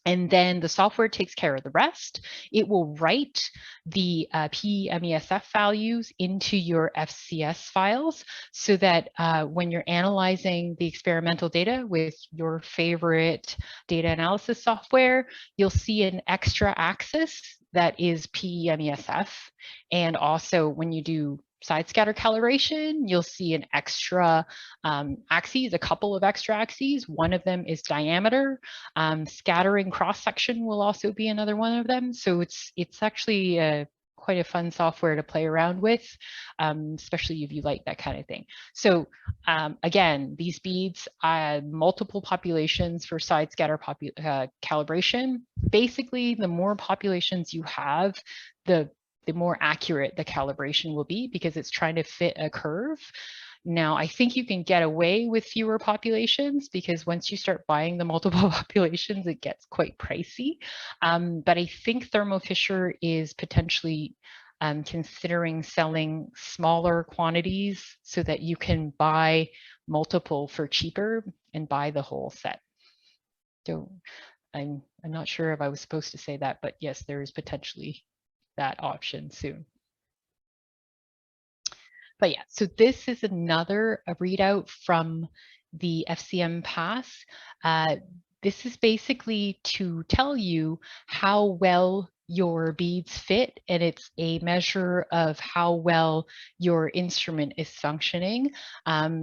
S3: And then the software takes care of the rest. It will write the PE-MESF values into your FCS files so that when you're analyzing the experimental data with your favorite data analysis software, you'll see an extra axis that is PE-MESF. And also when you do side scatter calibration, you'll see an extra axes, a couple of extra axes. One of them is diameter. Scattering cross section will also be another one of them. So it's actually quite a fun software to play around with, especially if you like that kind of thing. So again, these beads, multiple populations for side scatter calibration. Basically, the more populations you have, the more accurate the calibration will be because it's trying to fit a curve. Now, I think you can get away with fewer populations because once you start buying the multiple populations, it gets quite pricey. But I think Thermo Fisher is potentially considering selling smaller quantities so that you can buy multiple for cheaper and buy the whole set. So I'm not sure if I was supposed to say that, but yes, there is potentially that option soon. But yeah, so this is another readout from the FCM Pass. This is basically to tell you how well your beads fit, and it's a measure of how well your instrument is functioning,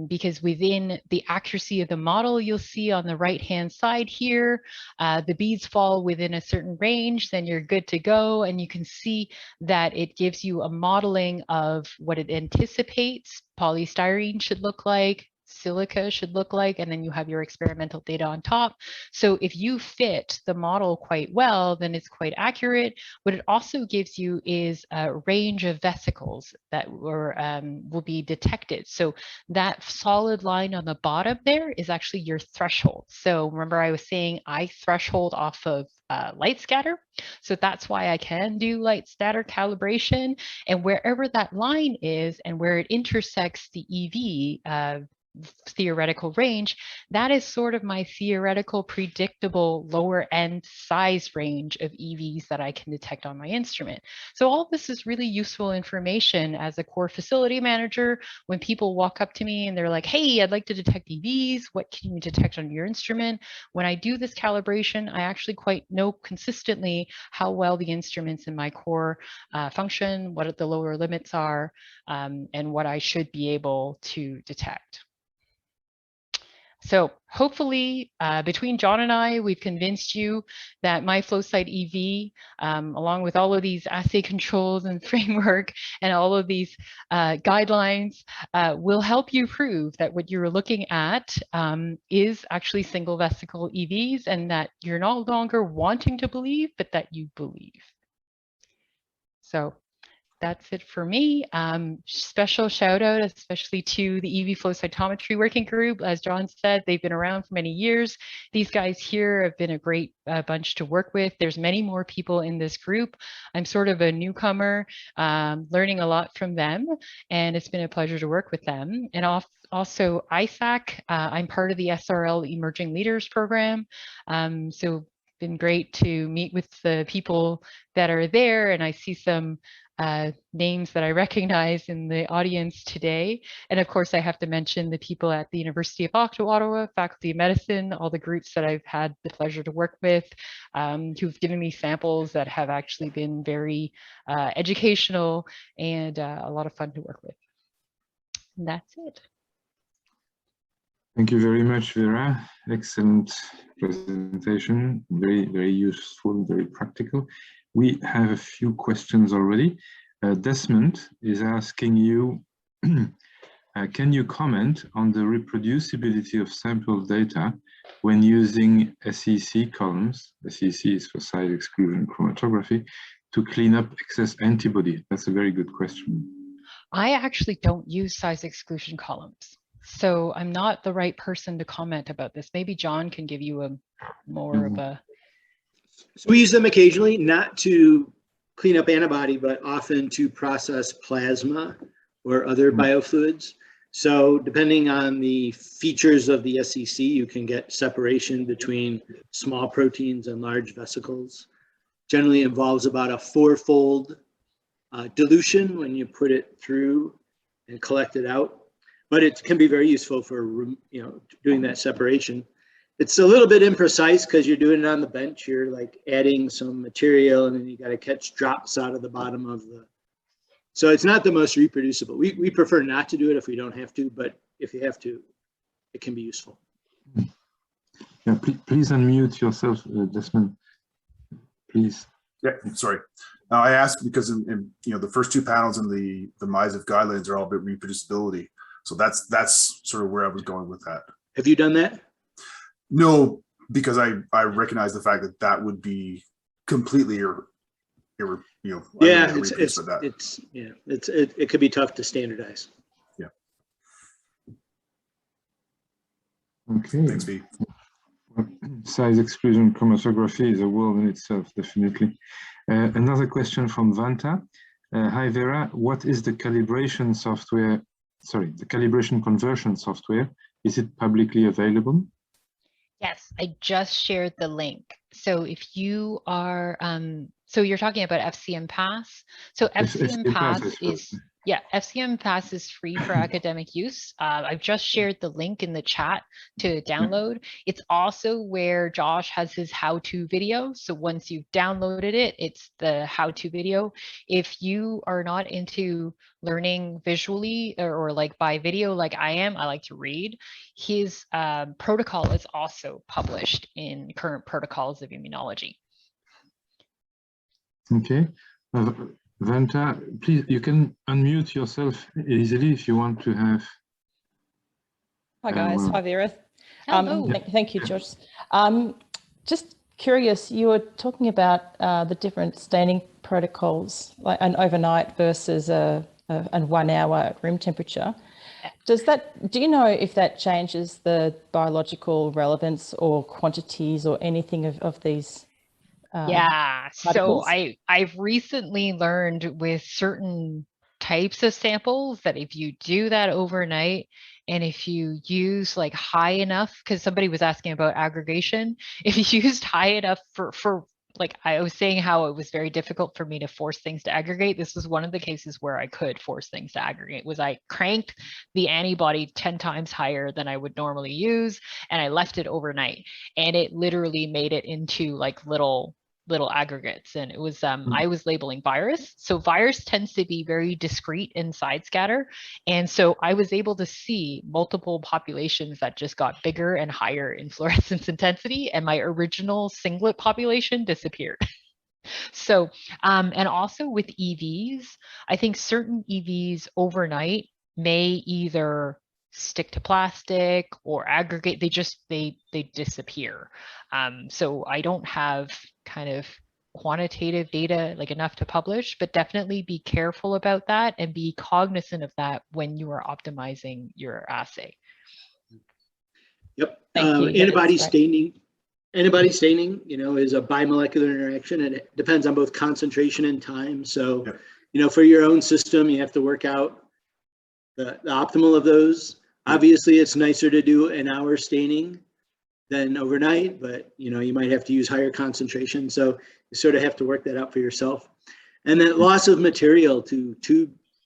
S3: because within the accuracy of the model, you'll see on the right-hand side here, the beads fall within a certain range, then you're good to go, and you can see that it gives you a modeling of what it anticipates polystyrene should look like, silica should look like, and then you have your experimental data on top. So if you fit the model quite well, then it's quite accurate. What it also gives you is a range of vesicles that will be detected. So that solid line on the bottom there is actually your threshold. So remember I was saying I threshold off of light scatter. So that's why I can do light scatter calibration, and wherever that line is and where it intersects the EV theoretical range, that is sort of my theoretical predictable lower end size range of EVs that I can detect on my instrument. So all of this is really useful information as a core facility manager. When people walk up to me and they're like, hey, I'd like to detect EVs, what can you detect on your instrument? When I do this calibration, I actually quite know consistently how well the instruments in my core function, what the lower limits are, and what I should be able to detect. So hopefully between John and I, we've convinced you that my MyFlowSight EV, along with all of these assay controls and framework and all of these guidelines, will help you prove that what you're looking at is actually single vesicle EVs, and that you're no longer wanting to believe, but that you believe. So that's it for me. Special shout out, especially to the EV flow cytometry working group. As John said, they've been around for many years. These guys here have been a great bunch to work with. There's many more people in this group. I'm sort of a newcomer, learning a lot from them, and it's been a pleasure to work with them. And also ISAC, I'm part of the SRL Emerging Leaders Program. So been great to meet with the people that are there, and I see some names that I recognize in the audience today. And of course, I have to mention the people at the University of Ottawa, Faculty of Medicine, all the groups that I've had the pleasure to work with, who've given me samples that have actually been very educational and a lot of fun to work with. And that's it.
S1: Thank you very much, Vera. Excellent presentation. Very, very useful, very practical. We have a few questions already. Desmond is asking you, can you comment on the reproducibility of sample data when using SEC columns, SEC is for size exclusion chromatography, to clean up excess antibody? That's a very good question.
S3: I actually don't use size exclusion columns, so I'm not the right person to comment about this. Maybe John can give you a more of a...
S2: So we use them occasionally, not to clean up antibody, but often to process plasma or other biofluids. So depending on the features of the SEC, you can get separation between small proteins and large vesicles. Generally involves about a 4-fold dilution when you put it through and collect it out. But it can be very useful for doing that separation. It's a little bit imprecise because you're doing it on the bench. You're like adding some material and then you got to catch drops out of the bottom of the. So it's not the most reproducible. We prefer not to do it if we don't have to, but if you have to, it can be useful.
S1: Yeah, please unmute yourself, Desmond. Please.
S4: Yeah, sorry. I asked because in the first 2 panels in the MyZif guidelines are all about reproducibility. So that's sort of where I was going with that.
S2: Have you done that?
S4: No, because I recognize the fact that that would be completely
S2: yeah, it could be tough to standardize.
S4: Yeah.
S1: Okay.
S4: Thanks, B.
S1: Size exclusion chromatography is a world in itself, definitely. Another question from Vanta. Hi Vera, what is the calibration software? Sorry, the calibration conversion software. Is it publicly available?
S3: Yes, I just shared the link. So if you are, so you're talking about FCM Pass. So FCM Pass is, yeah, FCM Pass is free for academic use. I've just shared the link in the chat to download. It's also where Josh has his how-to video. So once you've downloaded it, it's the how-to video. If you are not into learning visually or like by video like I am, I like to read. His protocol is also published in Current Protocols of Immunology.
S1: Okay. Vanta, please, you can unmute yourself easily if you want to have.
S5: Hi guys, hi Vera.
S3: Hello.
S5: Thank you, George. Just curious, you were talking about the different staining protocols, like an overnight versus a 1 hour at room temperature. Do you know if that changes the biological relevance or quantities or anything of these?
S3: Yeah,
S5: particles?
S3: so I've recently learned with certain types of samples that if you do that overnight and if you use like high enough, because somebody was asking about aggregation, if you used high enough for like I was saying how it was very difficult for me to force things to aggregate. This was one of the cases where I could force things to aggregate, was I cranked the antibody 10 times higher than I would normally use, and I left it overnight, and it literally made it into like little aggregates. And it was I was labeling virus. So virus tends to be very discrete in side scatter. And so I was able to see multiple populations that just got bigger and higher in fluorescence intensity, and my original singlet population disappeared. So, and also with EVs, I think certain EVs overnight may either stick to plastic or aggregate. They disappear. So I don't have kind of quantitative data, like enough to publish, but definitely be careful about that and be cognizant of that when you are optimizing your assay.
S2: Yep.
S5: Thank you.
S2: Antibody
S5: That's great.
S2: staining, you know, is a bimolecular interaction, and it depends on both concentration and time. So,
S4: Yep.
S2: you know, for your own system, you have to work out the optimal of those. Obviously, it's nicer to do an hour staining than overnight, but you know, you might have to use higher concentration. So you sort of have to work that out for yourself. And then loss of material to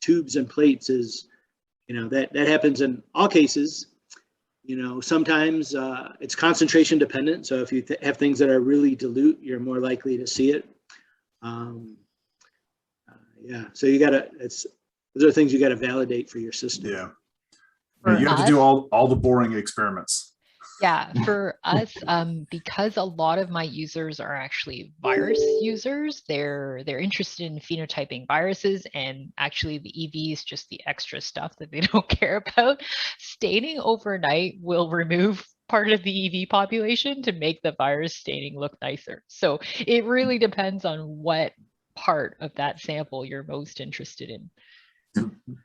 S2: tubes and plates is, you know, that happens in all cases. You know, sometimes it's concentration dependent. So if you have things that are really dilute, you're more likely to see it. Yeah, so you gotta, those are things you gotta validate for your system.
S4: Yeah.
S3: For
S4: You have to do all the boring experiments.
S3: Yeah, for us, because a lot of my users are actually virus users, they're interested in phenotyping viruses, and actually the EV is just the extra stuff that they don't care about. Staining overnight will remove part of the EV population to make the virus staining look nicer. So it really depends on what part of that sample you're most interested in.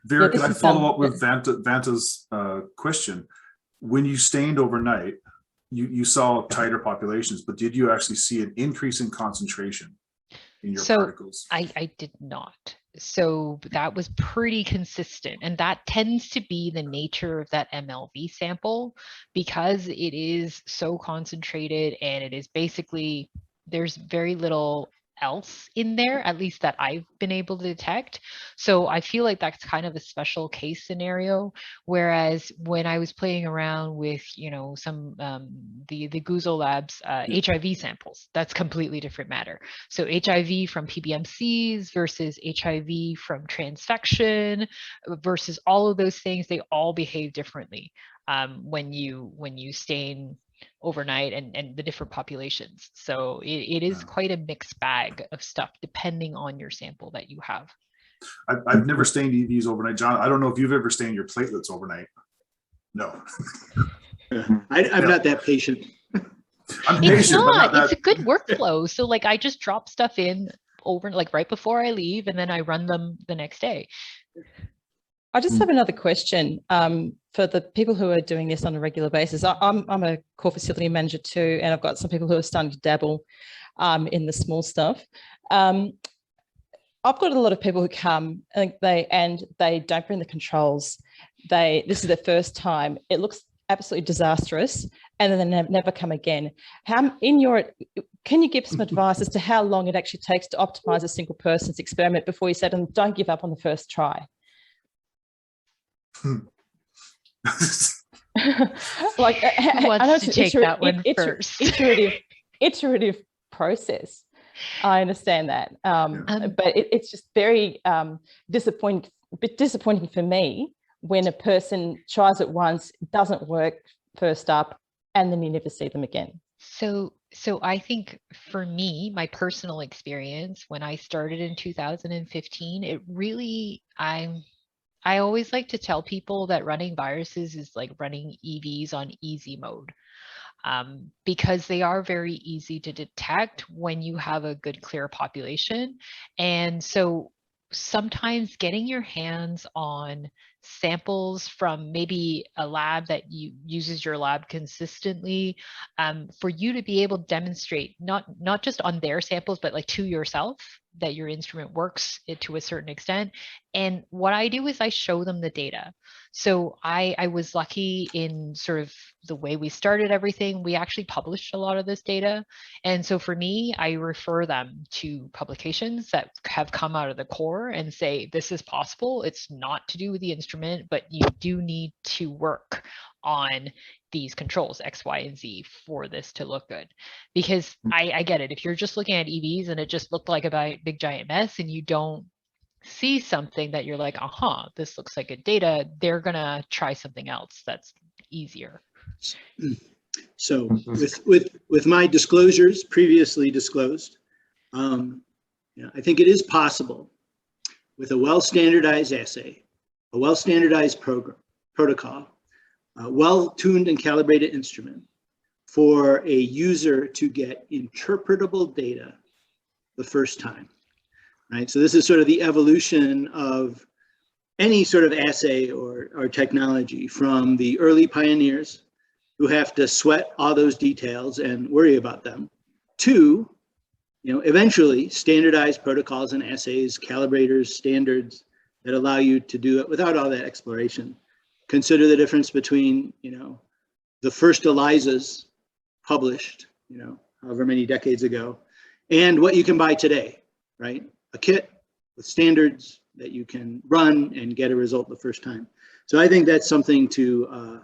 S4: Vera,
S5: Yeah,
S4: can I follow up with Vanta's question? When you stained overnight, you saw tighter populations, but did you actually see an increase in concentration in your particles?
S3: I did not. So that was pretty consistent. And that tends to be the nature of that MLV sample, because it is so concentrated and it is basically, there's very little else in there, at least that I've been able to detect. So I feel like that's kind of a special case scenario. Whereas when I was playing around with, you know, some the Guzo Labs HIV samples, that's completely different matter. So HIV from PBMCs versus HIV from transfection versus all of those things, they all behave differently when you stain overnight and the different populations. So it is quite a mixed bag of stuff depending on your sample that you have.
S4: I've never stained EVs overnight. John, I don't know if you've ever stained your platelets overnight. No.
S2: I'm not that patient.
S4: I'm
S3: It's
S4: patient, but
S3: not, it's a good workflow. So like I just drop stuff in over, like right before I leave, and then I run them the next day.
S5: I just have another question for the people who are doing this on a regular basis. I'm a core facility manager too, and I've got some people who are starting to dabble in the small stuff. I've got a lot of people who come and they don't bring the controls. This is their first time. It looks absolutely disastrous, and then they never come again. Can you give some advice as to how long it actually takes to optimize a single person's experiment before you say to them, don't give up on the first try? Like,
S3: Who wants to take that one first?
S5: Iterative process. I understand that, but it's just very disappointing for me when a person tries it once, it doesn't work first up, and then you never see them again.
S3: So I think for me, my personal experience when I started in 2015, it really, I always like to tell people that running viruses is like running EVs on easy mode, because they are very easy to detect when you have a good, clear population. And so sometimes getting your hands on samples from maybe a lab that uses your lab consistently, for you to be able to demonstrate not just on their samples, but like to yourself that your instrument works to a certain extent. And what I do is I show them the data. So I was lucky in sort of the way we started everything. We actually published a lot of this data. And so for me, I refer them to publications that have come out of the core and say, this is possible. It's not to do with the instrument, but you do need to work on these controls X, Y, and Z for this to look good. Because I get it. If you're just looking at EVs and it just looked like a big giant mess and you don't see something that you're like, this looks like good data, they're gonna try something else that's easier.
S2: So with my disclosures previously disclosed, I think it is possible with a well-standardized assay, a well-standardized protocol, a well-tuned and calibrated instrument, for a user to get interpretable data the first time, right? So this is sort of the evolution of any sort of assay or technology, from the early pioneers who have to sweat all those details and worry about them, to, eventually standardized protocols and assays, calibrators, standards that allow you to do it without all that exploration. Consider the difference between, the first ELISAs published, however many decades ago, and what you can buy today, right? A kit with standards that you can run and get a result the first time. So I think that's something to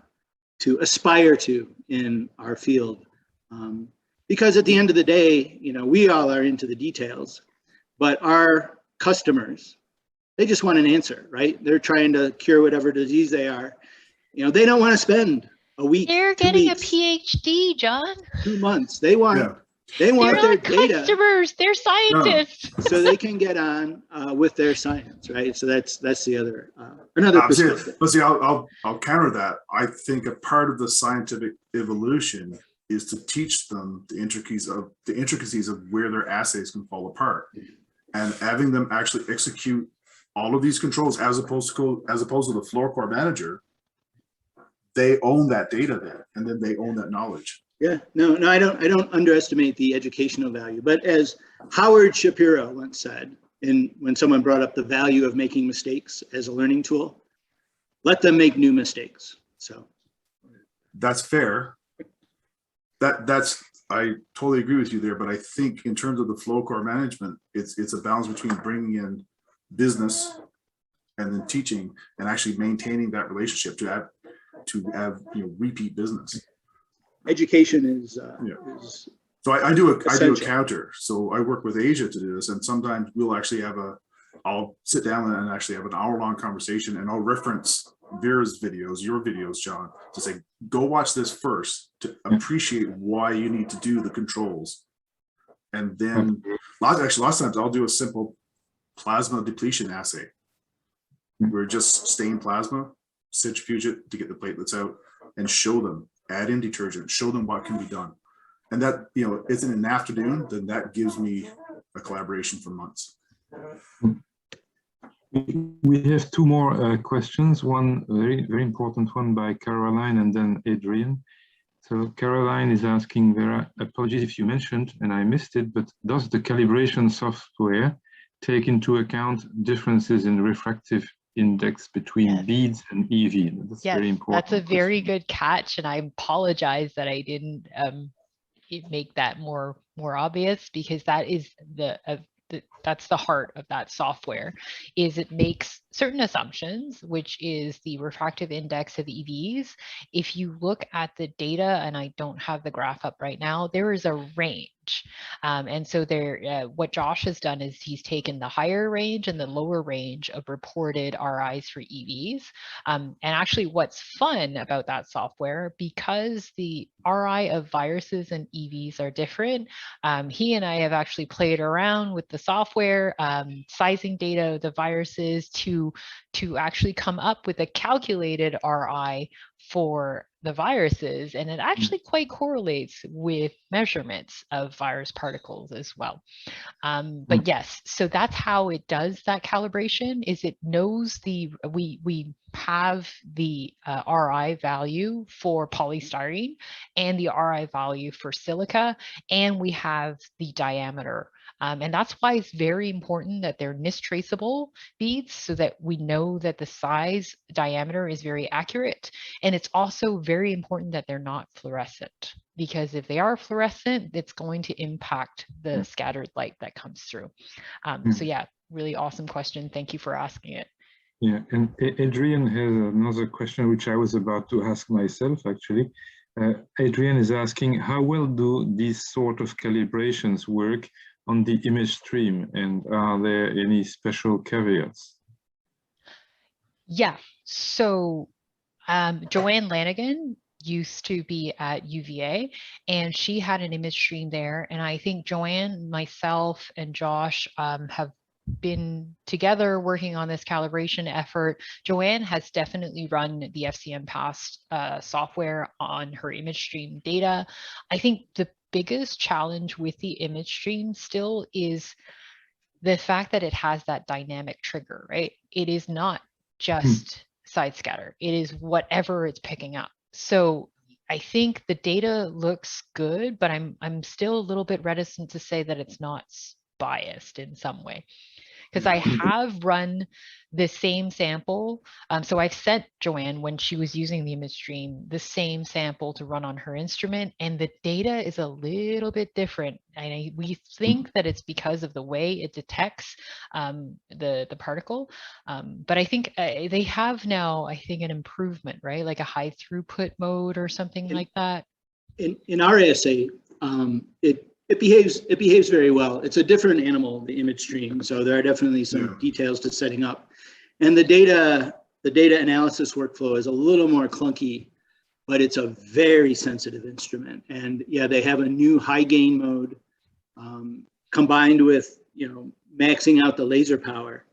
S2: aspire to in our field. Because at the end of the day, we all are into the details, but our customers, they just want an answer, right? They're trying to cure whatever disease they are. They don't want to spend a week.
S3: They're getting a PhD, John.
S2: 2 months. They want their
S3: not
S2: data.
S3: Customers, they're scientists.
S2: So they can get on with their science, right? So that's the other another perspective.
S4: But see, I'll counter that. I think a part of the scientific evolution is to teach them the intricacies of where their assays can fall apart, and having them actually execute all of these controls as opposed to the floor core manager. They own that data then, and then they own that knowledge.
S2: Yeah, no, I don't underestimate the educational value. But as Howard Shapiro once said, when someone brought up the value of making mistakes as a learning tool, let them make new mistakes. So
S4: that's fair. I totally agree with you there. But I think in terms of the flow core management, it's a balance between bringing in business and then teaching, and actually maintaining that relationship to have repeat business.
S2: Education is
S4: so I do a counter. So I work with Asia to do this, and sometimes we'll actually I'll sit down and actually have an hour-long conversation, and I'll reference Vera's videos, your videos, John, to say, go watch this first to appreciate why you need to do the controls. And then lots times I'll do a simple plasma depletion assay. We're just stain plasma, centrifuge it to get the platelets out, and show them, add in detergent, show them what can be done. And that, it's in an afternoon, then that gives me a collaboration for months.
S1: We have two more questions, one very, very important one by Caroline and then Adrian. So Caroline is asking, Vera, apologies if you mentioned and I missed it, but does the calibration software take into account differences in refractive index between beads and EV? That's very important.
S3: That's a very good catch, and I apologize that I didn't make that more obvious, because that is that's the heart of that software. Is it makes certain assumptions, which is the refractive index of EVs. If you look at the data, and I don't have the graph up right now, there is a range. And so what Josh has done is he's taken the higher range and the lower range of reported RIs for EVs. And actually what's fun about that software, because the RI of viruses and EVs are different, he and I have actually played around with the software, sizing data of the viruses to actually come up with a calculated RI for the viruses, and it actually quite correlates with measurements of virus particles as well. But yes, so that's how it does that calibration. Is it knows we have the RI value for polystyrene and the RI value for silica, and we have the diameter. And that's why it's very important that they're NIST traceable beads, so that we know that the size diameter is very accurate. And it's also very important that they're not fluorescent, because if they are fluorescent, it's going to impact the scattered light that comes through. So yeah, really awesome question. Thank you for asking it.
S1: Yeah, and Adrian has another question which I was about to ask myself, actually. Adrian is asking, how well do these sort of calibrations work on the image stream, and are there any special caveats?
S3: Yeah, so Joanne Lanigan used to be at UVA, and she had an image stream there. And I think Joanne, myself, and Josh have been together working on this calibration effort. Joanne has definitely run the FCM Past software on her image stream data. I think the biggest challenge with the image stream still is the fact that it has that dynamic trigger, right? It is not just side scatter. It is whatever it's picking up. So I think the data looks good, but I'm still a little bit reticent to say that it's not biased in some way. Because I have run the same sample. So I've sent Joanne, when she was using the image stream, the same sample to run on her instrument, and the data is a little bit different. And we think that it's because of the way it detects the particle. But I think they have now, I think, an improvement, right? Like a high throughput mode or something like that.
S2: In our assay, it behaves very well. It's a different animal, the image stream, so there are definitely some details to setting up. And the data analysis workflow is a little more clunky, but it's a very sensitive instrument. And yeah, they have a new high gain mode combined with, maxing out the laser power.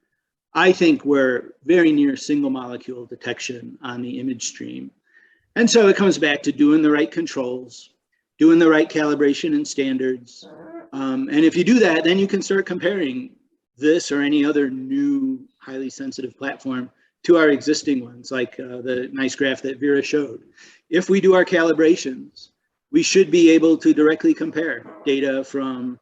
S2: I think we're very near single molecule detection on the image stream. And so it comes back to doing the right controls, doing the right calibration and standards. And if you do that, then you can start comparing this or any other new highly sensitive platform to our existing ones, like the nice graph that Vera showed. If we do our calibrations, we should be able to directly compare data from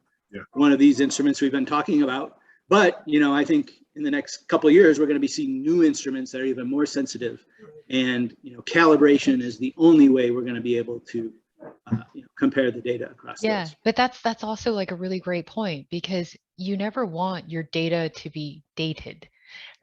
S2: one of these instruments we've been talking about. But, I think in the next couple of years, we're going to be seeing new instruments that are even more sensitive. And, calibration is the only way we're going to be able to compare the data across those.
S3: But that's also like a really great point, because you never want your data to be dated,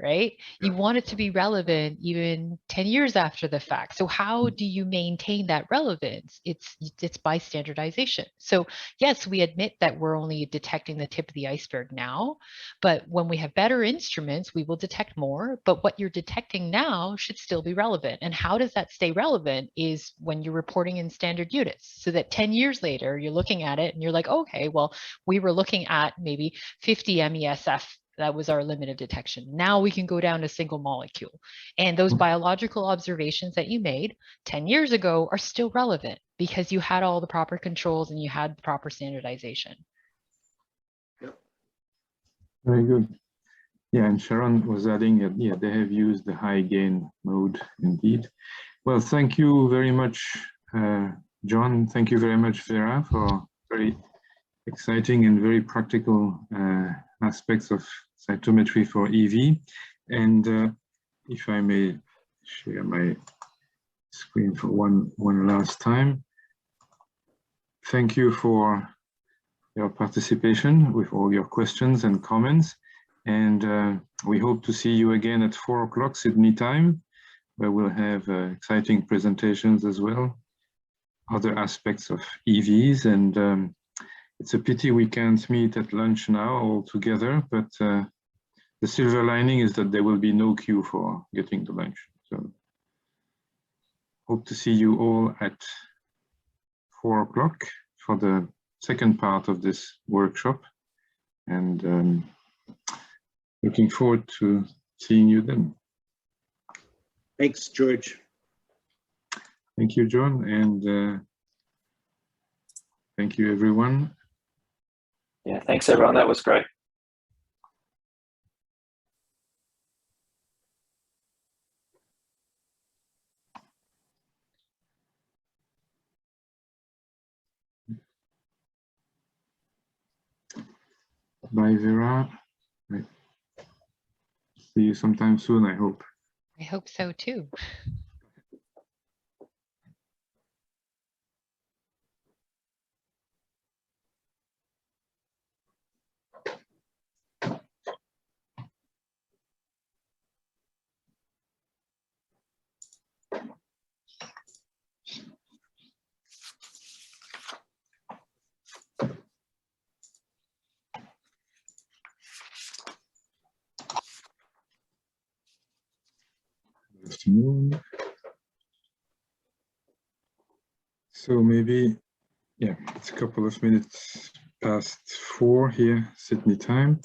S3: right? You want it to be relevant even 10 years after the fact. So how do you maintain that relevance? It's by standardization. So yes, we admit that we're only detecting the tip of the iceberg now, but when we have better instruments, we will detect more. But what you're detecting now should still be relevant. And how does that stay relevant is when you're reporting in standard units, so that 10 years later, you're looking at it and you're like, okay, well, we were looking at maybe 50 MESF. That was our limit of detection. Now we can go down to single molecule. And those biological observations that you made 10 years ago are still relevant because you had all the proper controls and you had the proper standardization.
S1: Very good. Yeah, and Sharon was adding that, they have used the high gain mode indeed. Well, thank you very much, John. Thank you very much, Vera, for very exciting and very practical aspects of cytometry for EV. And if I may share my screen for one last time. Thank you for your participation with all your questions and comments. And we hope to see you again at 4 o'clock Sydney time, where we'll have exciting presentations as well, other aspects of EVs. And it's a pity we can't meet at lunch now all together, but the silver lining is that there will be no queue for getting the lunch. So hope to see you all at 4 o'clock for the second part of this workshop. And looking forward to seeing you then.
S2: Thanks, George.
S1: Thank you, John, and thank you, everyone.
S6: Yeah, thanks, everyone. That was great.
S1: Bye, Vera. See you sometime soon, I hope.
S3: I hope so too.
S1: Good afternoon. So maybe, yeah, it's a couple of minutes past 4 here, Sydney time.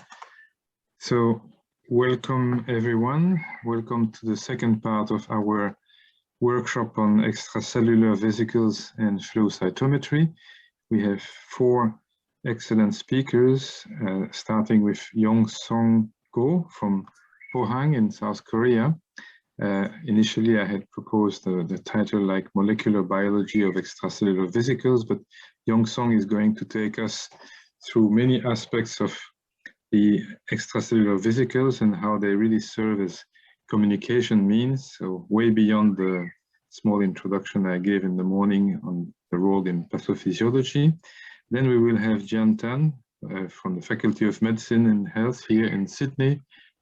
S1: So welcome everyone. Welcome to the second part of our workshop on extracellular vesicles and flow cytometry. We have 4 excellent speakers, starting with Yong-Song Go from Pohang in South Korea. Initially, I had proposed the title like Molecular Biology of Extracellular Vesicles, but Yong-Song is going to take us through many aspects of the extracellular vesicles and how they really serve as communication means, so way beyond the small introduction I gave in the morning on the role in pathophysiology. Then we will have Jian Tan from the Faculty of Medicine and Health here in Sydney,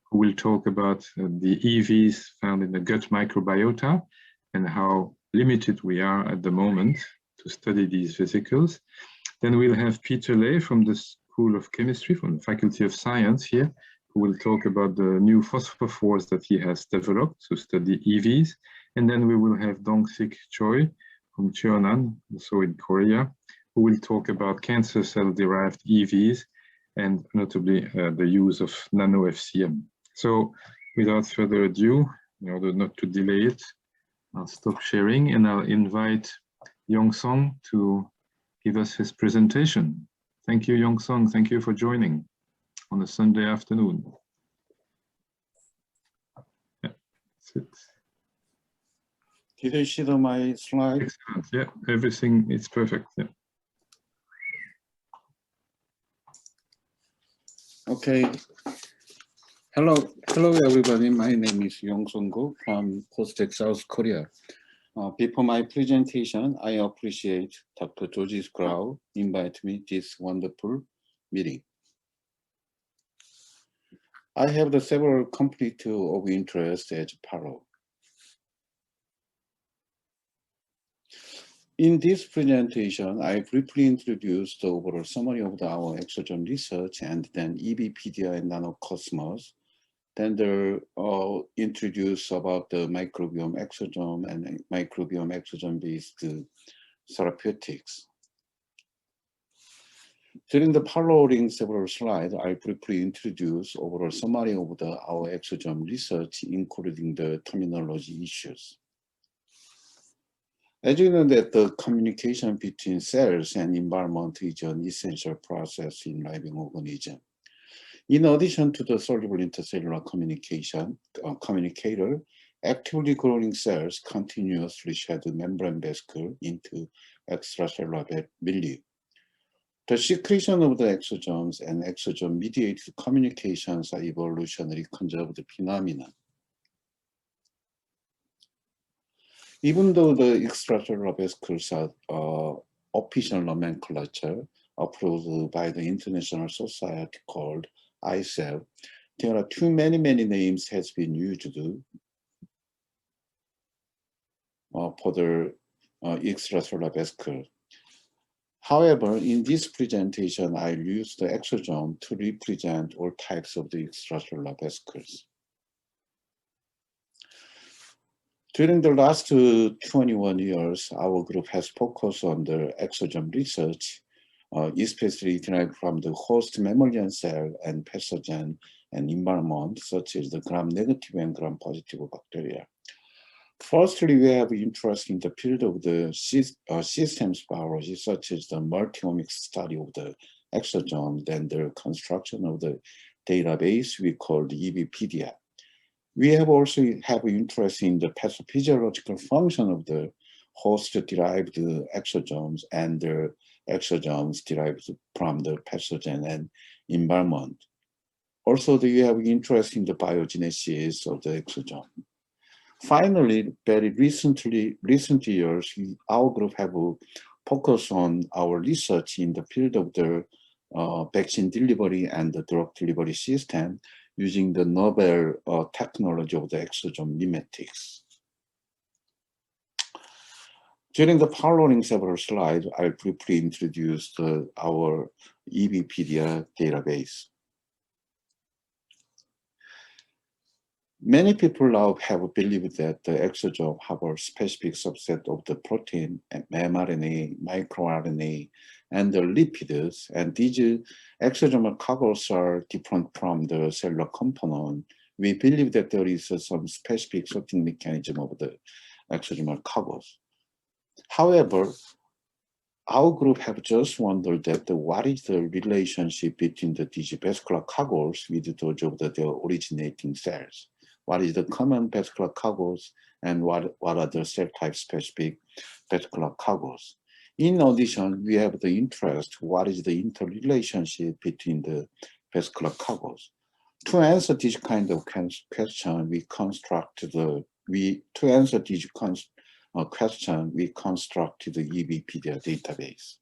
S1: who will talk about the EVs found in the gut microbiota and how limited we are at the moment to study these vesicles. Then we'll have Peter Ley from the School of Chemistry, from the Faculty of Science here, who will talk about the new phosphophores that he has developed to study EVs. And then we will have Dong-Sik Choi from Cheonan, also in Korea, who will talk about cancer cell-derived EVs and notably the use of nano-FCM. So without further ado, in order not to delay it, I'll stop sharing and I'll invite Yong-Song to give us his presentation. Thank you, Yong-Song. Thank you for joining on a Sunday afternoon. Yeah, that's it.
S7: Did you see my slide?
S1: Excellent. Yeah, everything is perfect. Yeah.
S7: Okay. Hello everybody. My name is Yong-Song Go from Postec South Korea. Before my presentation, I appreciate Dr. George Grau invite me this wonderful meeting. I have the several conflicts of interest as follows. In this presentation, I briefly introduced the overall summary of our exosome research and then EBpedia and nanocosmos. Then introduce about the microbiome exosome and microbiome exosome-based therapeutics. During the following several slides, I briefly introduce overall summary of our exosome research, including the terminology issues. As you know that the communication between cells and environment is an essential process in living organism. In addition to the soluble intercellular communicator, actively growing cells continuously shed membrane vesicle into extracellular milieu. The secretion of the exosomes and exosome-mediated communications are evolutionary conserved phenomena. Even though the extracellular vesicles are official nomenclature approved by the International Society called ICEL, there are too many names has been used for the extracellular vesicle. However, in this presentation, I use the exosome to represent all types of the extracellular vesicles. During the last 21 years, our group has focused on the exosome research, especially derived from the host mammalian cell and pathogen and environment, such as the gram-negative and gram-positive bacteria. Firstly, we have interest in the field of the systems biology, such as the multi-omics study of the exosome, then the construction of the database we call the EBpedia. We have also interest in the pathophysiological function of the host-derived exosomes and the exosomes derived from the pathogen and environment. Also, we have interest in the biogenesis of the exosome. Finally, very recent years, our group have focused on our research in the field of the vaccine delivery and the drug delivery system using the novel technology of the exosome mimetics. During the following several slides, I'll briefly introduce our EBpedia database. Many people now have believed that the exosome have a specific subset of the protein, mRNA, microRNA, and the lipids, and these exosomal cargos are different from the cellular component. We believe that there is some specific sorting mechanism of the exosomal cargos. However, our group have just wondered that what is the relationship between these vascular cargoes with those of the originating cells? What is the common vascular cargoes and what are the cell type specific vascular cargoes? In addition, we have the interest, what is the interrelationship between the vascular cargoes? To answer this kind of question, we constructed the EBpedia database.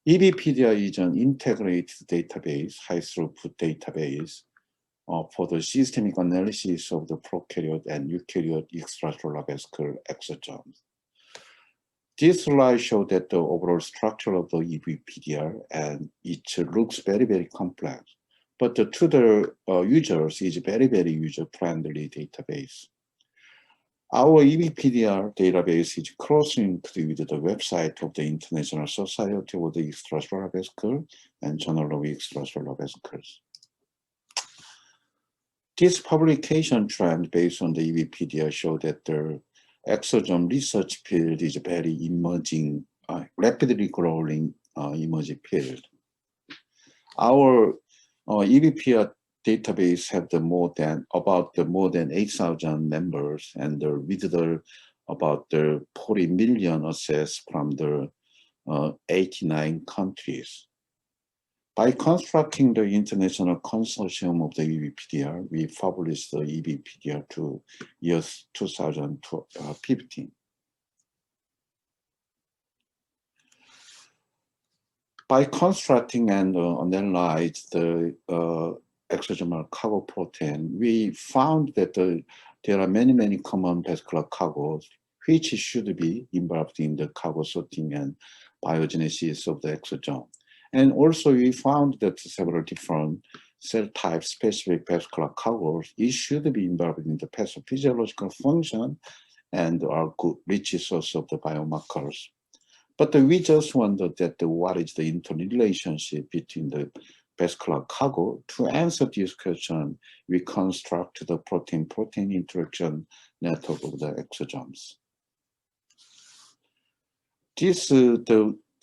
S7: EBpedia is an integrated database, high throughput database for the systemic analysis of the prokaryote and eukaryote extracellular vascular exosomes. This slide shows that the overall structure of the EBpedia, and it looks very, very complex. But to the users, is very, very user-friendly database. Our EBpedia database is cross-linked with the website of the International Society of the Extracellular Vesicles and Journal of Extracellular Vesicles. This publication trend based on the EBpedia show that the exosome research field is very emerging, rapidly growing emerging field. Our EBpedia database have more than 8,000 members and with about 40 million access from the 89 countries. By constructing the international consortium of the EBpedia, we published the EBpedia to years 2015. By constructing and analyze the exosomal cargo protein, we found that there are many common vascular cargoes which should be involved in the cargo sorting and biogenesis of the exosome. And also we found that several different cell type specific vascular cargoes should be involved in the pathophysiological function and are good rich source of the biomarkers. But we just wondered that what is the interrelationship between the vascular cargo. To answer this question, we construct the protein-protein interaction network of the exosomes.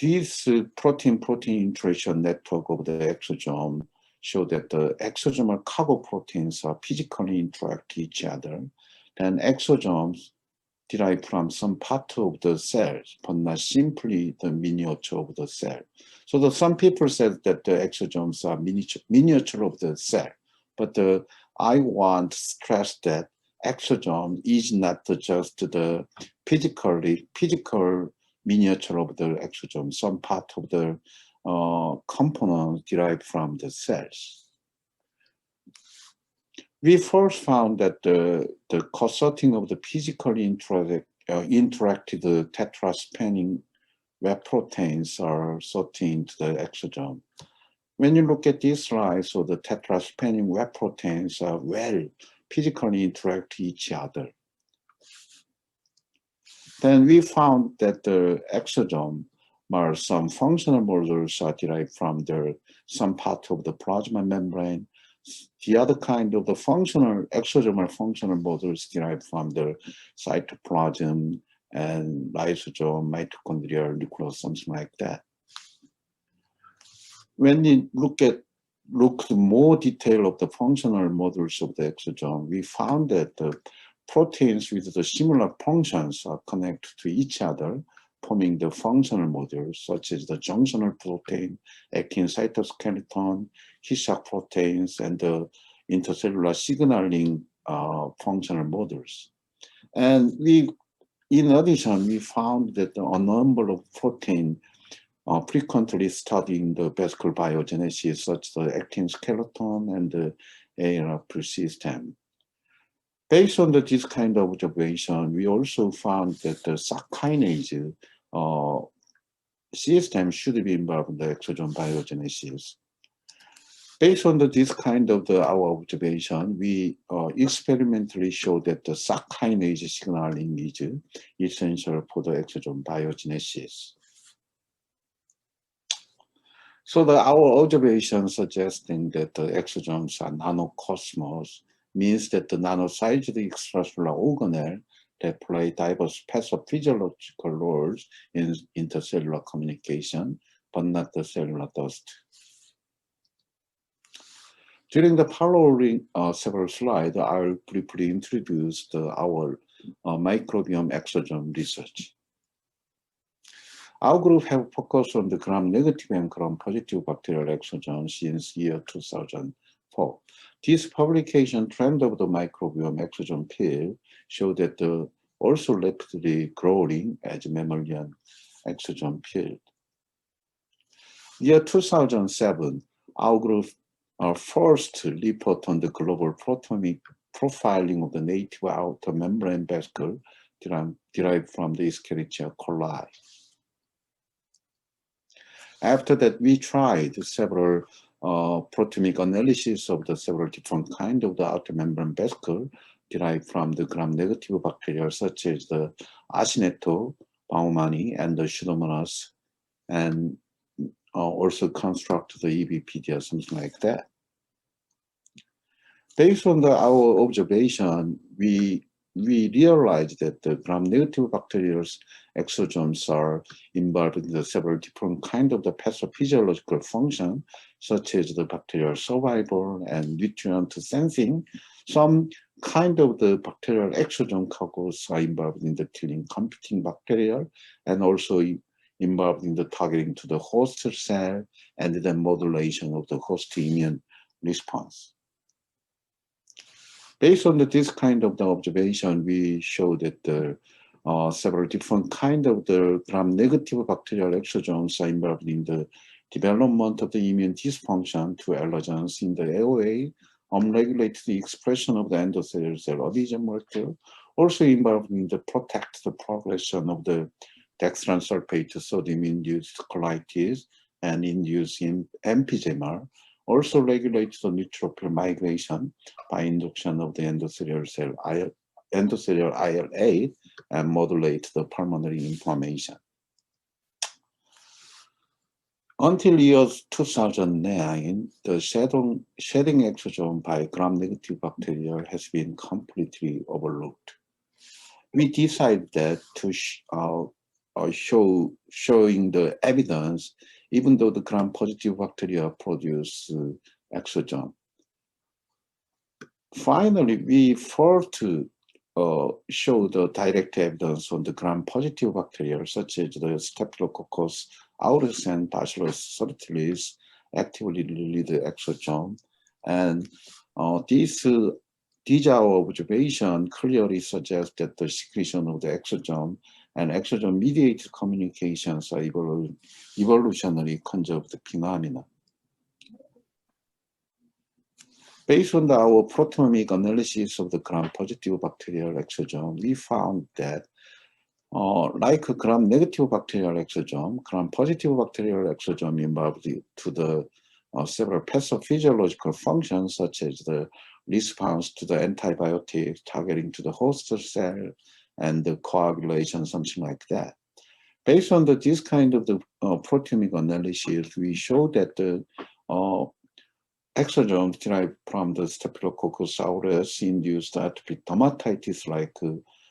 S7: This protein-protein interaction network of the exosome show that the exosomal cargo proteins are physically interact with each other. Then exosomes derived from some part of the cells, but not simply the miniature of the cell. So some people said that the exosomes are miniature of the cell, but I want to stress that exosome is not just the physical miniature of the exosome, some part of the components derived from the cells. We first found that the co-sorting of the physically interacted tetraspanning web proteins are sorted into the exosome. When you look at this slide, so the tetraspanning web proteins are well physically interact with each other. Then we found that the exosome are some functional modules are derived from some part of the plasma membrane. The other kind of the exosomal functional modules derived from the cytoplasm and lysosome, mitochondrial nucleus, something like that. When you look more detail of the functional modules of the exosome, we found that the proteins with the similar functions are connected to each other, forming the functional modules, such as the junctional protein, actin cytoskeleton, His-shock proteins, and the intercellular signaling functional modules. And in addition, we found that a number of proteins frequently studying the vascular biogenesis, such as the actin skeleton and the ARF system. Based on this kind of observation, we also found that the SAC kinase system should be involved in the exosome biogenesis. Based on this kind of our observation, we experimentally showed that the SAC kinase signaling is essential for the exosome biogenesis. So our observation suggesting that the exosomes are nanocosmos means that the nano-sized extracellular organelle that play diverse pathophysiological roles in intercellular communication, but not the cellular dust. During the following several slides, I'll briefly introduce our microbiome exosome research. Our group have focused on the gram-negative and gram-positive bacterial exosomes since year 2004. This publication, Trend of the Microbiome Exosome Field, showed that the also rapidly growing as mammalian exosome field. Year 2007, our group first report on the global proteomic profiling of the native outer membrane vesicle derived from the Escherichia coli. After that, we tried several proteomic analysis of the several different kinds of the outer membrane vesicle derived from the gram-negative bacteria, such as the Acinetto, Baumani, and the Pseudomonas, and also construct the EBPD, something like that. Based on our observation, we realized that the gram-negative bacterial exosomes are involved in the several different kinds of the pathophysiological function, such as the bacterial survival and nutrient sensing. Some kind of the bacterial exosome cargos are involved in the killing competing bacteria and also involved in the targeting to the host cell and then modulation of the host immune response. Based on this kind of the observation, we show that the several different kind of the gram-negative bacterial exosomes are involved in the development of the immune dysfunction to allergens in the airway, unregulated the expression of the endocellular cell adhesion molecule, also involved in the protect the progression of the dextran sulfate sodium-induced colitis and induced emphysema, also regulates the neutrophil migration by induction of the endocellular cell endocellular IL-8 and modulate the pulmonary inflammation. Until year 2009, the shedding exosome by gram-negative bacteria has been completely overlooked. We decided that to showing the evidence, even though the gram-positive bacteria produce exosome. Finally, we first show the direct evidence on the gram-positive bacteria, such as the Staphylococcus aureus and Bacillus subtilis actively release the exosome. And these our observation clearly suggest that the secretion of the exosome and exosome-mediated communications are evolutionary conserved phenomena. Based on our proteomic analysis of the gram-positive bacterial exosome, we found that like a gram-negative bacterial exosome, gram-positive bacterial exosome involved to the several pathophysiological functions, such as the response to the antibiotics targeting to the host cell and the coagulation, something like that. Based on this kind of the proteomic analysis, we show that the exosomes derived from the Staphylococcus aureus induced atopic dermatitis like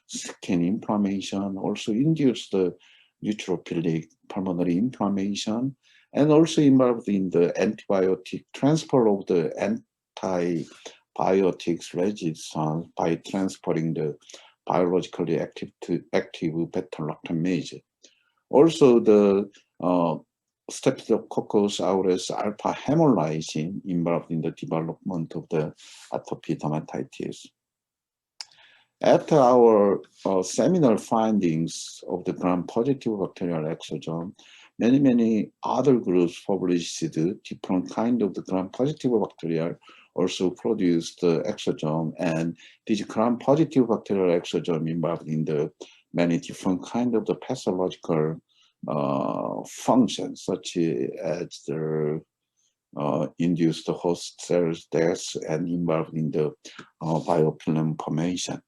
S7: skin inflammation, also induced the neutrophilic pulmonary inflammation, and also involved in the antibiotic transfer of the antibiotics resistance by transferring the biologically active beta-lactamase. Also, the Staphylococcus aureus alpha hemolysin involved in the development of the atopic dermatitis. After our seminal findings of the gram-positive bacterial exosome, many other groups published different kind of the gram-positive bacteria also produced the exosome, and these gram-positive bacterial exosome involved in the many different kind of the pathological functions, such as the induced host cells death and involved in the biofilm formation.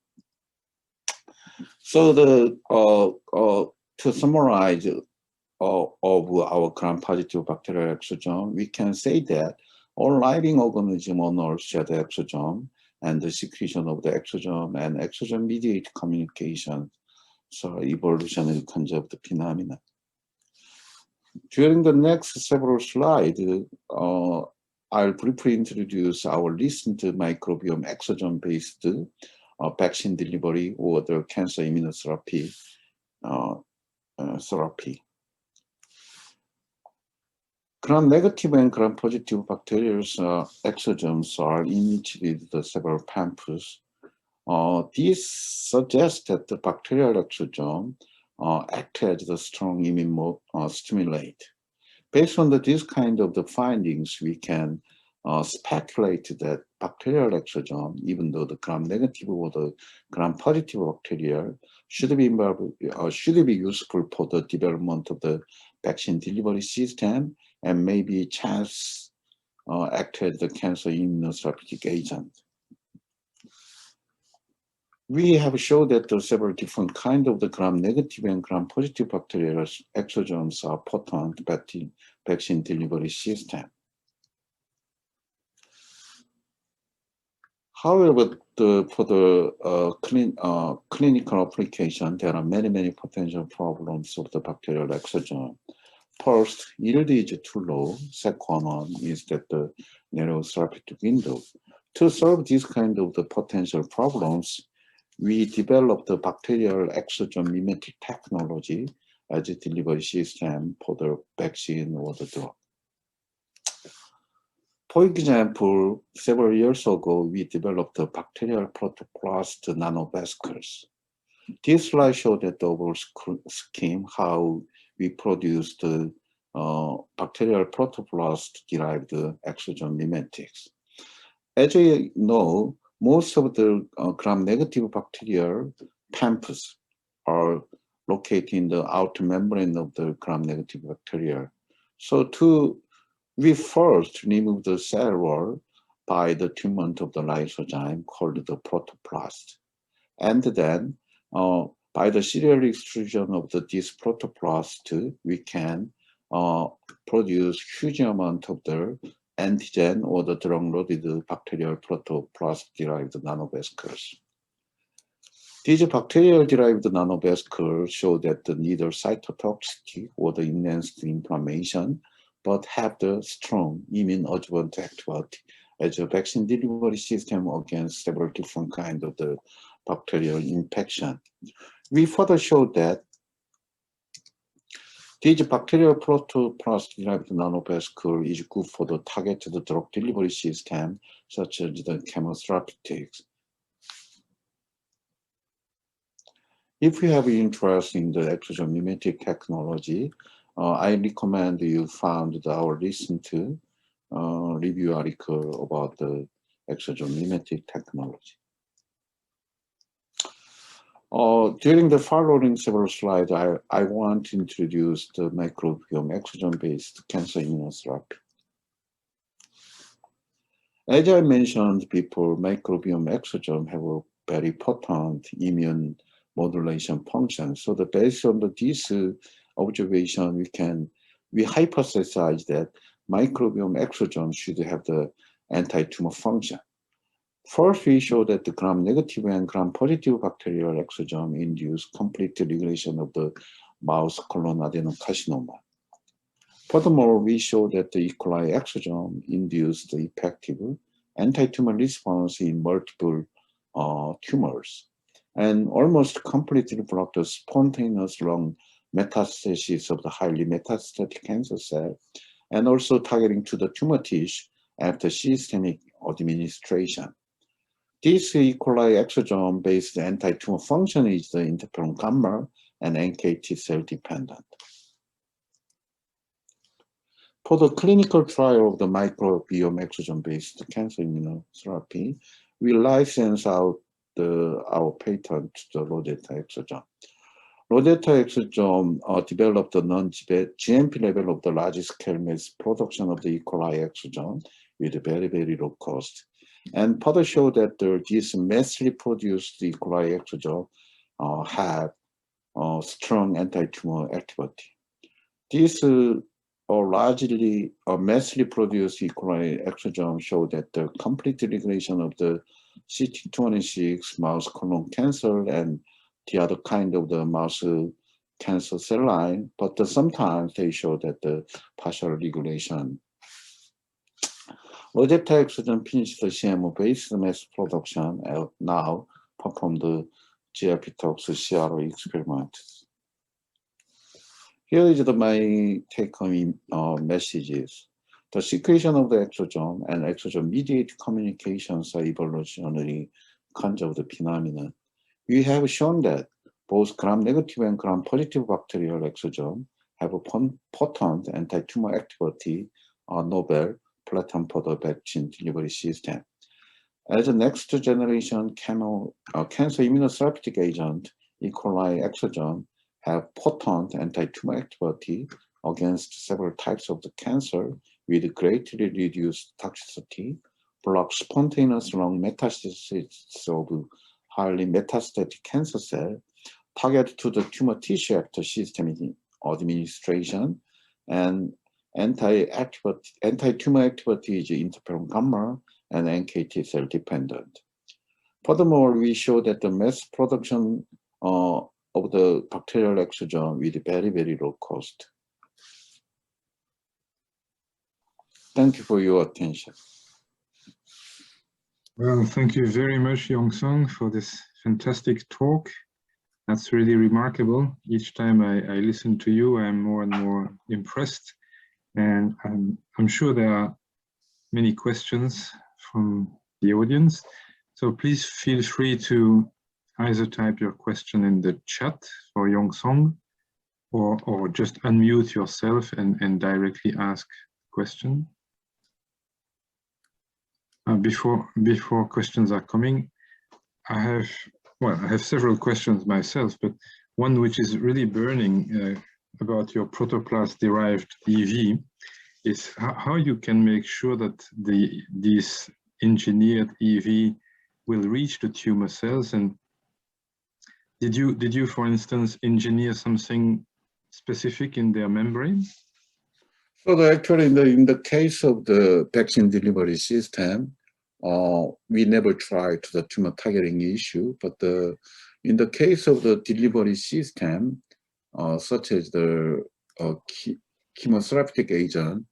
S7: So to summarize of our gram-positive bacterial exosome, we can say that all living organisms on Earth share the exosome, and the secretion of the exosome and exosome-mediated communication. So evolutionary conserved phenomena. During the next several slides, I'll briefly introduce our recent microbiome exosome-based vaccine delivery or the cancer immunotherapy therapy. Gram-negative and gram-positive bacterial exosomes are enriched with the several pamphlets. These suggest that the bacterial exosome act as the strong immune stimulate. Based on this kind of the findings, we can speculate that bacterial exosome, even though the gram-negative or the gram-positive bacteria should be useful for the development of the vaccine delivery system and maybe chance act as the cancer immunotherapeutic agent. We have shown that the several different kinds of the gram-negative and gram-positive bacterial exosomes are potent vaccine delivery system. However, for the clinical application, there are many potential problems of the bacterial exosome. First, yield is too low. Second one is that the narrow therapeutic window. To solve these kind of the potential problems, we developed the bacterial exosome mimetic technology as a delivery system for the vaccine or the drug. For example, several years ago, we developed the bacterial protoplast nanovesicles. This slide shows that the overall scheme, how we produce the bacterial protoplast-derived exosome mimetics. As you know, most of the gram-negative bacterial pamphlets are located in the outer membrane of the gram-negative bacteria. So we first remove the cell wall by the treatment of the lysozyme called the protoplast. And then by the serial extrusion of this protoplast, we can produce huge amount of the antigen or the drug-loaded bacterial protoplast-derived nanovesicles. These bacterial-derived nanovesicles show that neither cytotoxicity or the enhanced inflammation, but have the strong immune adjuvant activity as a vaccine delivery system against several different kinds of the bacterial infection. We further showed that these bacterial protoplast-derived nanovesicle is good for the targeted drug delivery system, such as the chemotherapeutics. If you have interest in the exosome mimetic technology, I recommend you found our recent review article about the exosome mimetic technology. During the following several slides, I want to introduce the microbiome exosome-based cancer immunotherapy. As I mentioned before, microbiome exosome have a very potent immune modulation function. So based on this observation, we hypothesize that microbiome exosome should have the anti-tumor function. First, we show that the gram-negative and gram-positive bacterial exosome induce complete regulation of the mouse colon adenocarcinoma. Furthermore, we show that the E. coli exosome induce the effective anti-tumor response in multiple tumors and almost completely block the spontaneous lung metastasis of the highly metastatic cancer cell, and also targeting to the tumor tissue after systemic administration. This E. coli exosome-based anti-tumor function is the interferon gamma and NKT cell dependent. For the clinical trial of the microbiome exosome-based cancer immunotherapy, we license out our patent to the Rodetta exosome. Rodetta exosome developed the non-GMP level of the large-scale mass production of the E. coli exosome with very low cost, and further show that these massively produced E. coli exosome have strong anti-tumor activity. These largely massively produced E. coli exosome show that the complete regulation of the CT26 mouse colon cancer and the other kind of the mouse cancer cell line, but sometimes they show that the partial regulation. Rosetta Exogen finished the CMO-based mass production and now performed the GLP tox CRO experiments. Here is my take-home messages. The sequestration of the exosome and exosome-mediated communications are evolutionary conserved phenomena. We have shown that both gram-negative and gram-positive bacterial exosome have a potent anti-tumor activity, novel platinum powder vaccine delivery system. As a next generation cancer immunotherapeutic agent, E. coli exosome have potent anti-tumor activity against several types of the cancer with greatly reduced toxicity, block spontaneous lung metastasis of highly metastatic cancer cell, target to the tumor tissue after systemic administration, and anti-tumor activity is interferon gamma and NKT cell dependent. Furthermore, we show that the mass production of the bacterial exosome with very, very low cost. Thank you for your attention.
S1: Well, thank you very much, Yong-Sung, for this fantastic talk. That's really remarkable. Each time I listen to you, I'm more and more impressed. And I'm sure there are many questions from the audience. So please feel free to either type your question in the chat for Yong-Sung or just unmute yourself and directly ask the question. Before questions are coming, I have several questions myself, but one which is really burning about your protoplast-derived EV is how you can make sure that these engineered EV will reach the tumor cells. And did you, for instance, engineer something specific in their membrane?
S7: So actually, in the case of the vaccine delivery system, we never tried the tumor targeting issue, but in the case of the delivery system, such as the chemotherapeutic agent,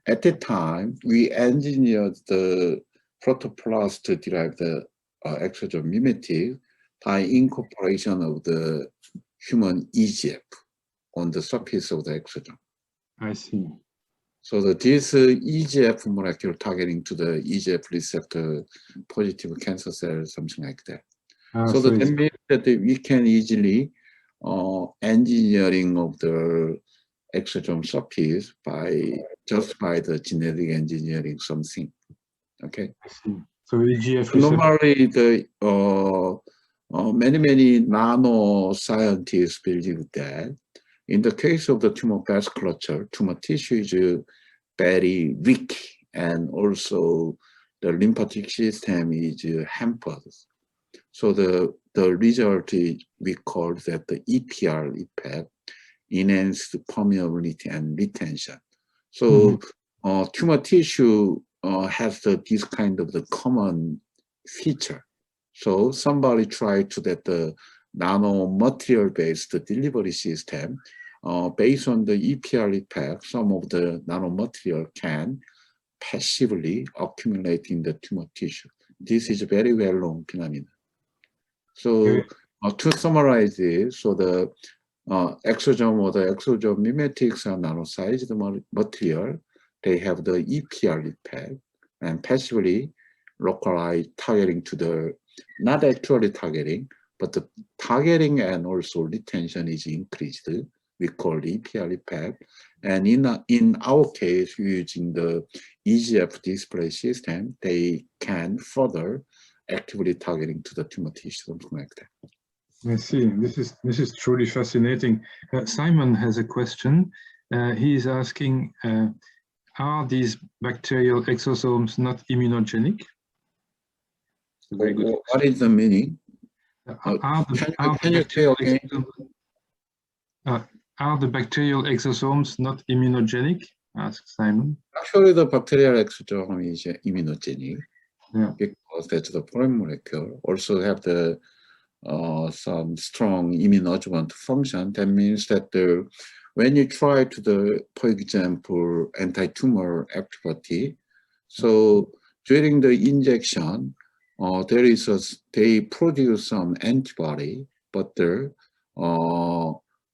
S7: at the time, we engineered the protoplast-derived exosome mimetic by incorporation of the human EGF on the surface of the exosome.
S1: I see.
S7: So that this EGF molecule targeting to the EGF receptor positive cancer cells, something like that. So that means that we can easily engineering of the exosome surface just by the genetic engineering something. Okay.
S1: I see. So EGF
S7: normally the many nano scientists believe that in the case of the tumor vasculature, tumor tissue is very weak, and also the lymphatic system is hampered. So the result is, we call that the EPR effect, enhanced permeability and retention. So tumor tissue has this kind of the common feature. So somebody tried to that the nano material based delivery system, based on the EPR effect, some of the nanomaterial can passively accumulate in the tumor tissue. This is a very well-known phenomenon. So to summarize this, so the exosome or the exosome mimetics are nano-sized material. They have the EPR effect and passively localize targeting to the, not actually targeting, but the targeting and also retention is increased. We call the EPR effect. And in our case, using the EGF display system, they can further actively targeting to the tumor tissue, something like that.
S1: I see. This is truly fascinating. Simon has a question. He is asking, are these bacterial exosomes not immunogenic? Very good.
S7: What is the meaning?
S1: Are the bacterial exosomes not immunogenic? Asks Simon.
S7: Actually, the bacterial exosome is immunogenic. because that's the foreign molecule. Also have the some strong immunoadjuvant function. That means that when you try to for example, anti-tumor activity, so during the injection, they produce some antibody, but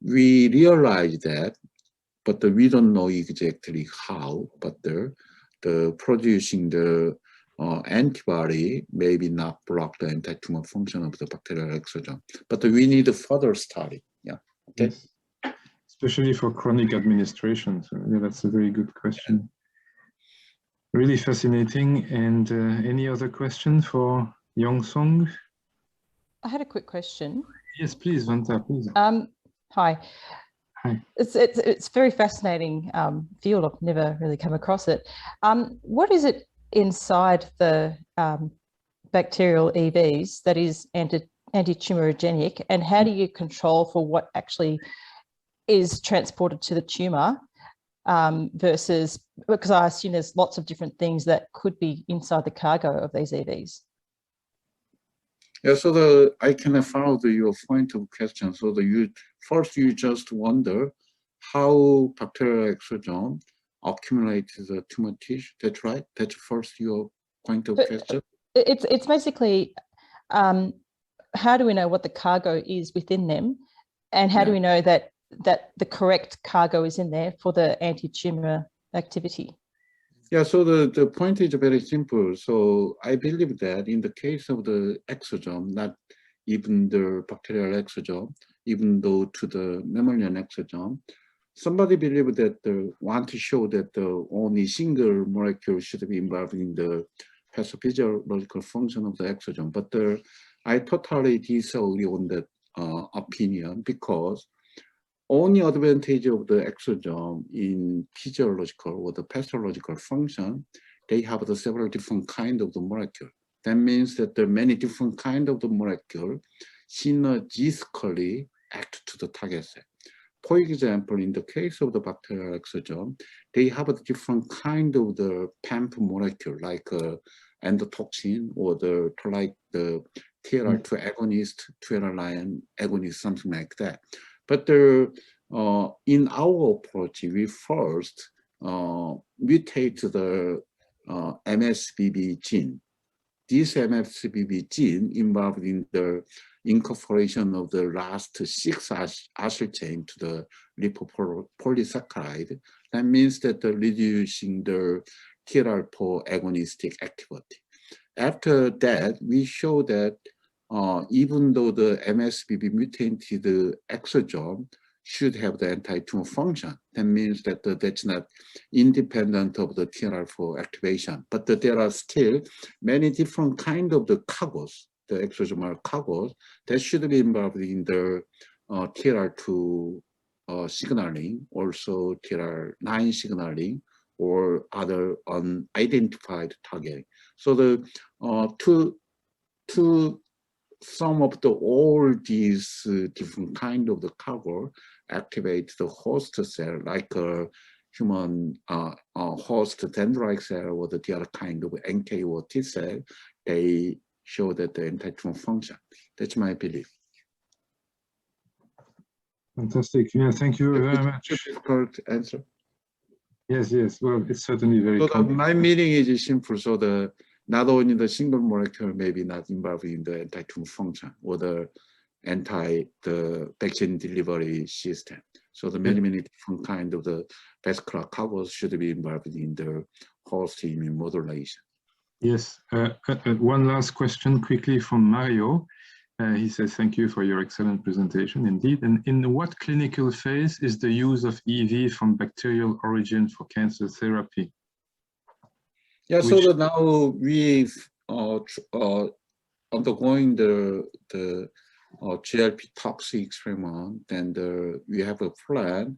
S7: we realize that, but we don't know exactly how, but the producing the antibody maybe not block the anti-tumor function of the bacterial exosome, but we need a further study. Yeah. Okay.
S1: Yes. Especially for chronic administration. So yeah, that's a very good question. Really fascinating. And any other question for Yongsong?
S5: I had a quick question.
S1: Yes, please, Vanta, please.
S5: Hi.
S1: Hi.
S5: It's very fascinating field. I've never really come across it. What is it inside the bacterial EVs that is anti-tumorigenic, and how do you control for what actually is transported to the tumor versus, because I assume there's lots of different things that could be inside the cargo of these EVs?
S7: Yeah, so I can follow your point of question. So you just wonder how bacterial exosome accumulates the tumor tissue. That's right. That's first your point of question.
S5: It's basically how do we know what the cargo is within them, and how do we know that the correct cargo is in there for the anti-tumor activity?
S7: Yeah, so the point is very simple. So I believe that in the case of the exosome, not even the bacterial exosome, even though to the mammalian exosome, somebody believe that want to show that the only single molecule should be involved in the pathophysiological function of the exosome. But I totally disagree on that opinion, because only advantage of the exosome in physiological or the pathological function, they have the several different kind of the molecule. That means that the many different kind of the molecule synergistically act to the target cell. For example, in the case of the bacterial exosome, they have a different kind of the PAMP molecule, like endotoxin or the TLR2 agonist, 12-line agonist, something like that. But in our approach, we first mutate the MSBB gene. This MSBB gene involved in the incorporation of the last 6 acyl chain to the lipopolysaccharide. That means that reducing the TLR4 agonistic activity. After that, we show that even though the MSBB mutated exosome should have the anti-tumor function, that means that that's not independent of the TLR4 activation. But there are still many different kind of the cargos, the exosomal cargos, that should be involved in the TLR2 signaling, also TLR9 signaling, or other unidentified target. So the to some of all these different kind of the cargo activate the host cell, like a human host dendritic cell or the other kind of NK or T cell. They show that the anti-tumor function. That's my belief.
S1: Fantastic. Yeah, thank you very much.
S7: Difficult answer.
S1: Yes, yes. Well, it's certainly very
S7: so my meaning is simple. So not only the single molecule may be not involved in the anti-tumor function or the vaccine delivery system. So the many different kind of the vascular cargos should be involved in the host immune modulation.
S1: Yes. One last question quickly from Mario. He says, thank you for your excellent presentation indeed. And in what clinical phase is the use of EV from bacterial origin for cancer therapy?
S7: Yeah, so now we've undergoing the GLP tox experiment, and we have a plan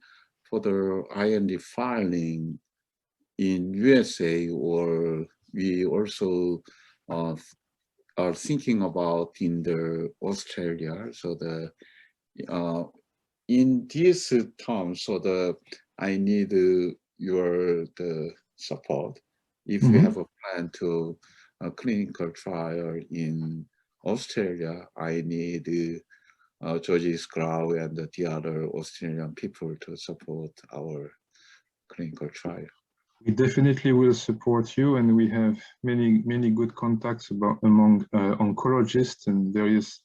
S7: for the IND filing in USA, or we also are thinking about in the Australia. So in this term, so I need your support. If you have a plan to clinical trial in Australia, I need George Grau and the other Australian people to support our clinical trial.
S1: We definitely will support you, and we have many good contacts among oncologists and various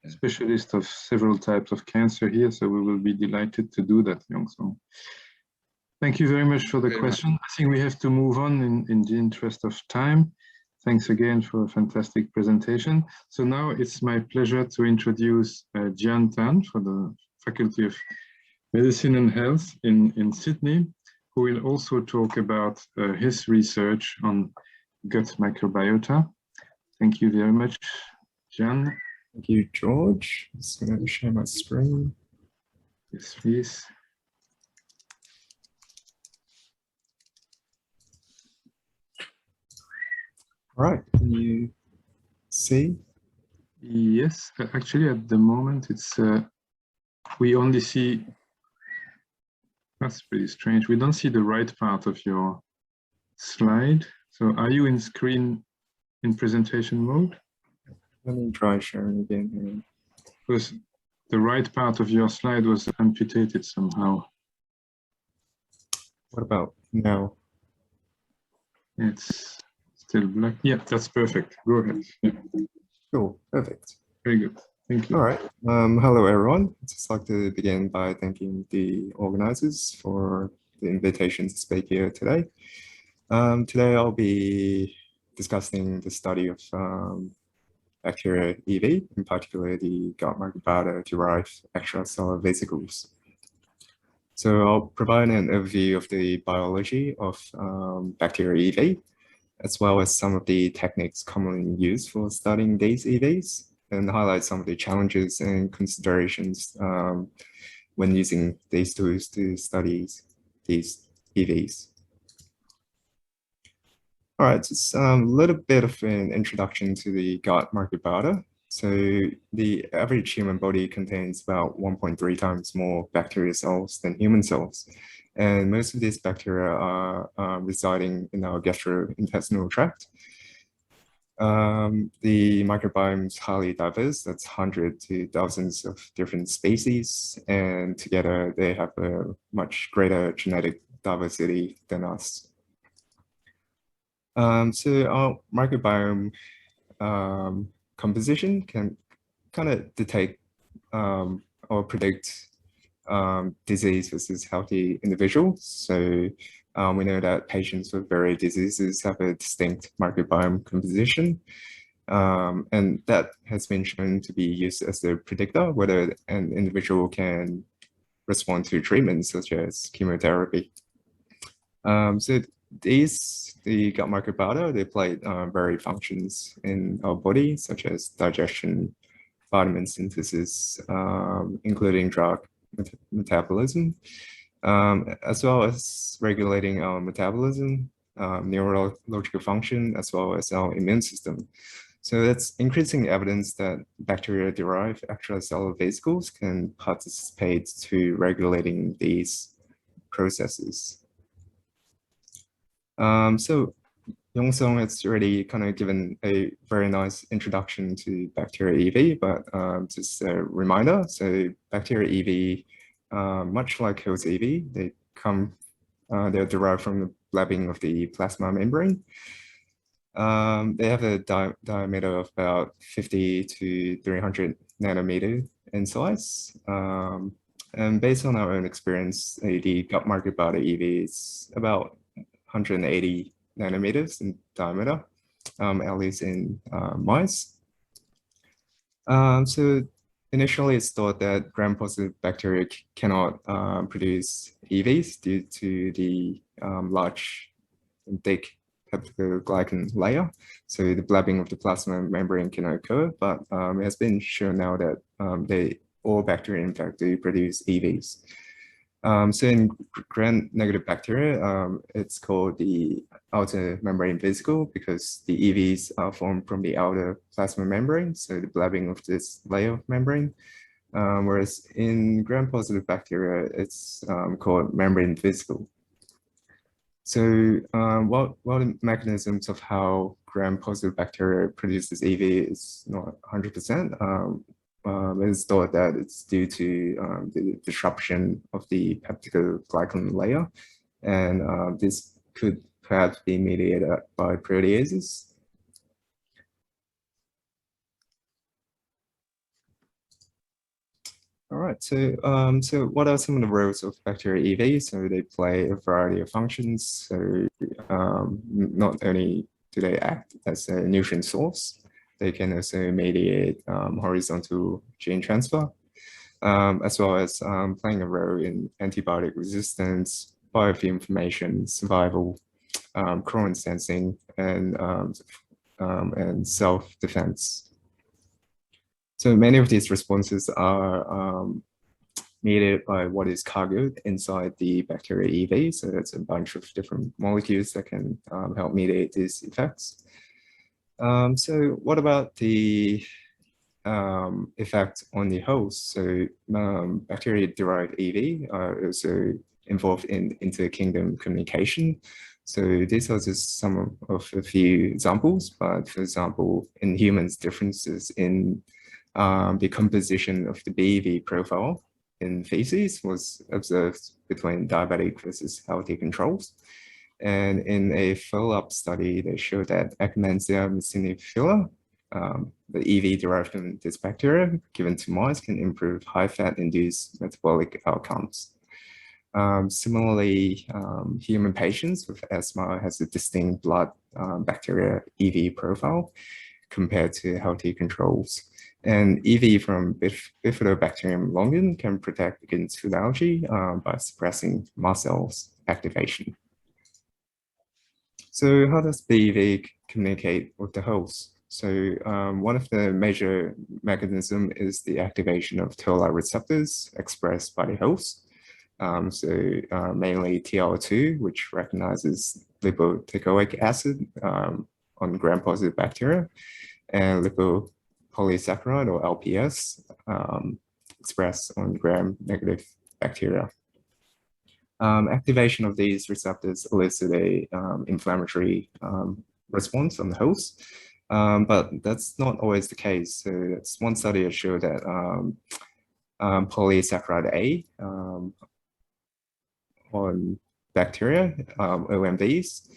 S1: specialists of several types of cancer here. So we will be delighted to do that, Yongsong. Thank you very much for the question. I think we have to move on in the interest of time. Thanks again for a fantastic presentation. So now it's my pleasure to introduce Jian Tan for the Faculty of Medicine and Health in Sydney, who will also talk about his research on gut microbiota. Thank you very much, Jian.
S8: Thank you, George. I'm just going to share my screen.
S1: Yes, please.
S8: All right, can you see?
S1: Yes, actually at the moment it's, we only see, that's pretty strange. We don't see the right part of your slide. So are you in presentation mode?
S8: Let me try sharing again here.
S1: Because the right part of your slide was amputated somehow.
S8: What about now?
S1: It's still black. Yeah, that's perfect. Go ahead. Yeah.
S8: Cool, perfect.
S1: Very good. Thank you.
S8: All right. Hello, everyone. I'd just like to begin by thanking the organizers for the invitation to speak here today. Today, I'll be discussing the study of bacteria EV, in particular the gut microbiota-derived extracellular vesicles. So I'll provide an overview of the biology of bacteria EV, as well as some of the techniques commonly used for studying these EVs, and highlight some of the challenges and considerations when using these tools to study these EVs. All right, just a little bit of an introduction to the gut microbiota. So the average human body contains about 1.3 times more bacterial cells than human cells. And most of these bacteria are residing in our gastrointestinal tract. The microbiome is highly diverse. That's hundreds to thousands of different species. And together they have a much greater genetic diversity than us. So our microbiome composition can kind of detect or predict disease versus healthy individuals. So we know that patients with various diseases have a distinct microbiome composition. And that has been shown to be used as a predictor whether an individual can respond to treatments such as chemotherapy. So the gut microbiota, they play various functions in our body, such as digestion, vitamin synthesis, including drug metabolism, as well as regulating our metabolism, neurological function, as well as our immune system. So that's increasing evidence that bacteria-derived extracellular vesicles can participate to regulating these processes. So Yongsong has already kind of given a very nice introduction to bacteria EV, but just a reminder, so bacteria EV, much like host EV, they're derived from the blabbing of the plasma membrane. They have a diameter of about 50 to 300 nanometer in size. And based on our own experience, the gut microbiota EV is about 180 nanometers in diameter, at least in mice. So initially it's thought that gram-positive bacteria cannot produce EVs due to the large and thick peptidoglycan layer. So the blabbing of the plasma membrane can occur, but it has been shown now that all bacteria in fact do produce EVs. So in gram-negative bacteria, it's called the outer membrane vesicle because the EVs are formed from the outer plasma membrane, so the blabbing of this layer of membrane. Whereas in gram-positive bacteria, it's called membrane vesicle. So while the mechanisms of how gram-positive bacteria produces EV is not 100%, it is thought that it's due to the disruption of the peptidoglycan layer, and this could perhaps be mediated by proteases. All right, so what are some of the roles of bacteria EV? So they play a variety of functions. So not only do they act as a nutrient source, they can also mediate horizontal gene transfer, as well as playing a role in antibiotic resistance, biofilm formation, survival, chlorine sensing, and self-defense. So many of these responses are mediated by what is cargoed inside the bacteria EV. So that's a bunch of different molecules that can help mediate these effects. So what about the effect on the host? So bacteria-derived EV are also involved in inter-kingdom communication. So these are just some of a few examples, but for example, in humans, differences in the composition of the BEV profile in feces was observed between diabetic versus healthy controls. And in a follow-up study, they showed that Akkermansia muciniphila, the EV derived from this bacteria, given to mice, can improve high-fat-induced metabolic outcomes. Similarly, human patients with asthma has a distinct blood bacteria EV profile compared to healthy controls. And EV from Bifidobacterium longum can protect against food allergy by suppressing mast cells activation. So how does BEV communicate with the host? So one of the major mechanisms is the activation of toll-like receptors expressed by the host. Mainly TLR2, which recognizes lipoteichoic acid on gram-positive bacteria, and lipopolysaccharide or LPS expressed on gram-negative bacteria. Activation of these receptors elicit a inflammatory response on the host, but that's not always the case. So that's one study that showed that polysaccharide A on bacteria, OMVs,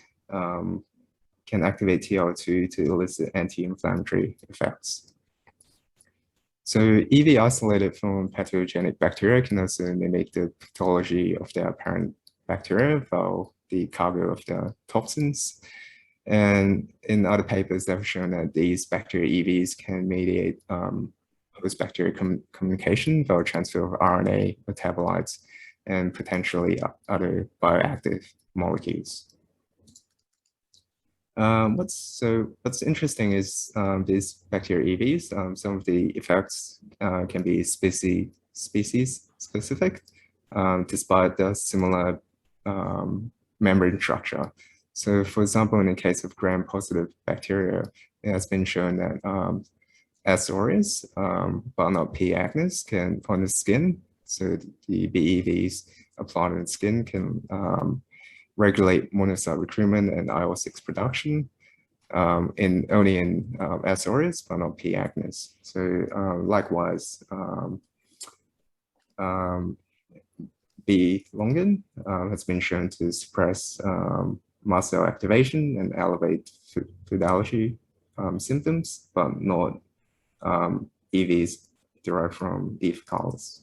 S8: can activate TLR2 to elicit anti-inflammatory effects. So EV isolated from pathogenic bacteria can also mimic the pathology of their parent bacteria while the cargo of the toxins. And in other papers, they've shown that these bacteria EVs can mediate host bacteria communication via transfer of RNA metabolites and potentially other bioactive molecules. What's interesting is these bacteria EVs, some of the effects can be species specific, despite the similar membrane structure. So for example, in the case of gram-positive bacteria, it has been shown that S. aureus, but not P. acnes, can on the skin. So the BEVs applied on the skin can regulate monocyte recruitment and IL-6 production only in S. aureus, but not P. acnes. So likewise, B. longum has been shown to suppress mast cell activation and elevate food allergy symptoms, but not EVs derived from E. faecalis.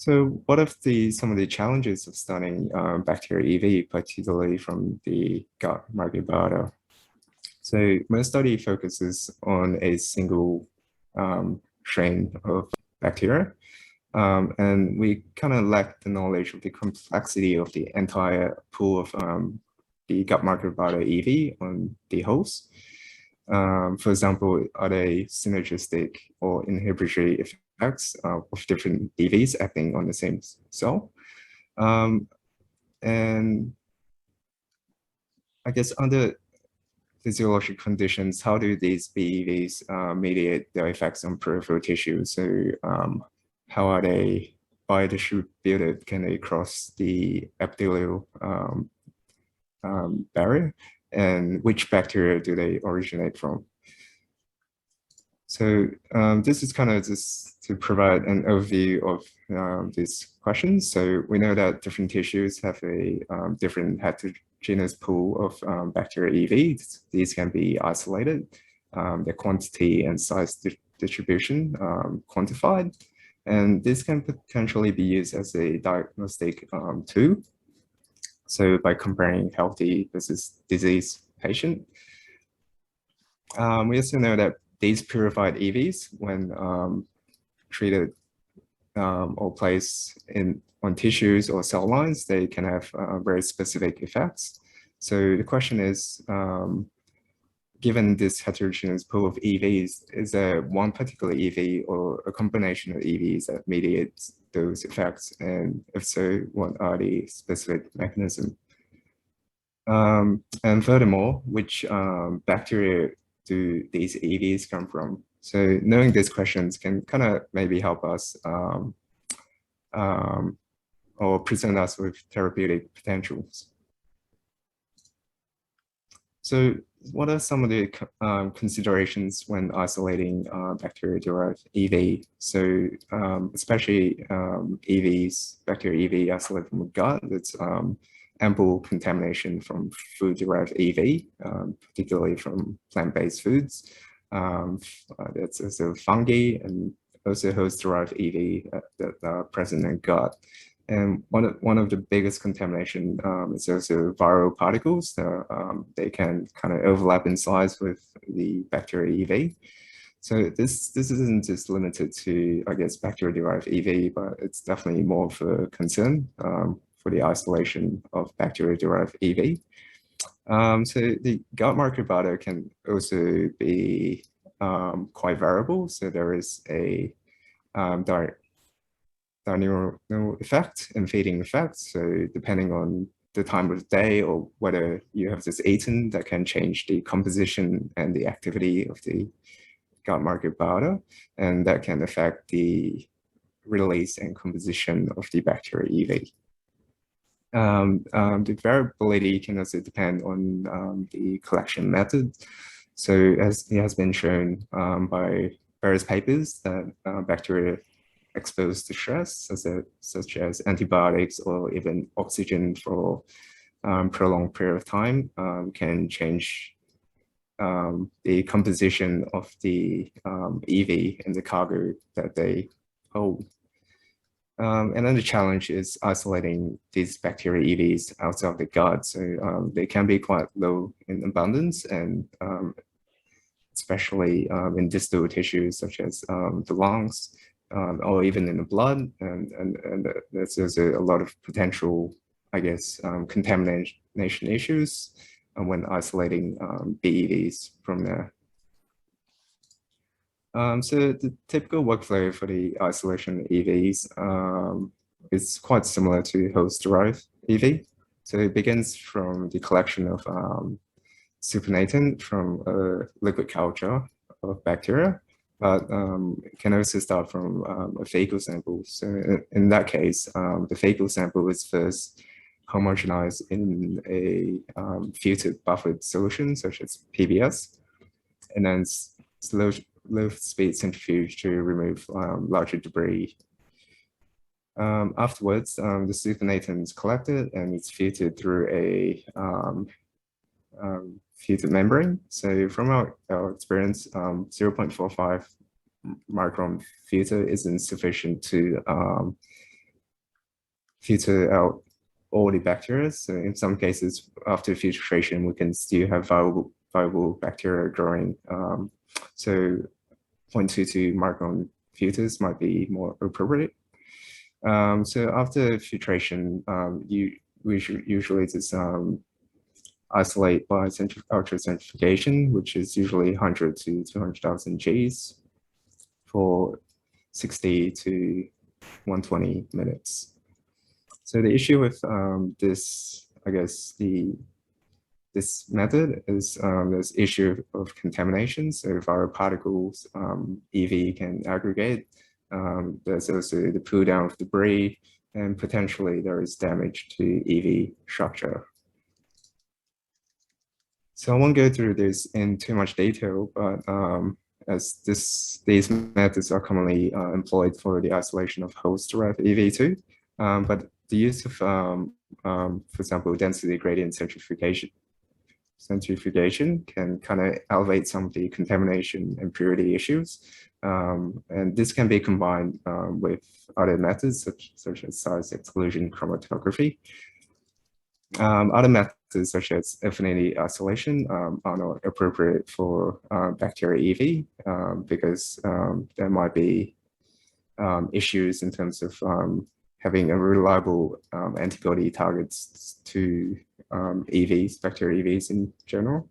S8: So what are some of the challenges of studying bacteria EV, particularly from the gut microbiota? So most study focuses on a single strain of bacteria, and we kind of lack the knowledge of the complexity of the entire pool of the gut microbiota EV on the host. For example, are they synergistic or inhibitory effects of different EVs acting on the same cell? And I guess under physiologic conditions, how do these BEVs mediate their effects on peripheral tissue? So how are they biodistributed can they cross the epithelial barrier, and which bacteria do they originate from? So this is kind of just to provide an overview of these questions. So we know that different tissues have a different heterogeneous pool of bacteria EVs. These can be isolated, their quantity and size distribution quantified, and this can potentially be used as a diagnostic tool. So by comparing healthy versus diseased patient. We also know that these purified EVs, when treated or placed on tissues or cell lines, they can have very specific effects. So the question is, given this heterogeneous pool of EVs, is there one particular EV or a combination of EVs that mediates those effects? And if so, what are the specific mechanisms? And furthermore, which bacteria do these EVs come from? So knowing these questions can kind of maybe help us or present us with therapeutic potentials. So what are some of the considerations when isolating bacteria-derived EV? So especially EVs, bacteria EV isolated from the gut, that's ample contamination from food-derived EV, particularly from plant-based foods. That's also fungi and also host-derived EV that are present in gut. And one of the biggest contamination is also viral particles. They can kind of overlap in size with the bacteria EV. So this isn't just limited to, I guess, bacteria-derived EV, but it's definitely more of a concern for the isolation of bacteria-derived EV. So the gut microbiota can also be quite variable. So there is a diurnal effect and feeding effect. So depending on the time of day or whether you have just eaten, that can change the composition and the activity of the gut microbiota, and that can affect the release and composition of the bacteria EV. The variability can also depend on the collection method. So as it has been shown by various papers that bacteria exposed to stress, such as antibiotics or even oxygen for prolonged period of time, can change the composition of the EV and the cargo that they hold. And then the challenge is isolating these bacteria EVs outside of the gut. So they can be quite low in abundance, and especially in distal tissues such as the lungs, or even in the blood. And there's a lot of potential, I guess, contamination issues when isolating BEVs from there. So the typical workflow for the isolation of EVs is quite similar to host-derived EV. So it begins from the collection of supernatant from a liquid culture of bacteria, but it can also start from a fecal sample. So in that case, the fecal sample is first homogenized in a filtered buffered solution, such as PBS, and then low-speed centrifuge to remove larger debris. Afterwards, the supernatant is collected and it's filtered through a filtered membrane. So from our experience, 0.45 micron filter isn't sufficient to filter out all the bacteria. So in some cases, after filtration, we can still have viable bacteria growing. So 0.22 micron filters might be more appropriate. So after filtration, we should usually just isolate by ultracentrifugation, which is usually 100 to 200,000 Gs for 60 to 120 minutes. So the issue with this, I guess, this method is this issue of contamination. So viral particles, EV can aggregate There's also the pull down of debris, and potentially there is damage to EV structure. So I won't go through this in too much detail, but as these methods are commonly employed for the isolation of host-derived EV2, but the use of, for example, density gradient centrifugation can kind of elevate some of the contamination and purity issues. And this can be combined with other methods such as size exclusion chromatography. Other methods such as affinity isolation are not appropriate for bacteria EV because there might be issues in terms of having a reliable antibody targets to EVs, bacteria EVs in general.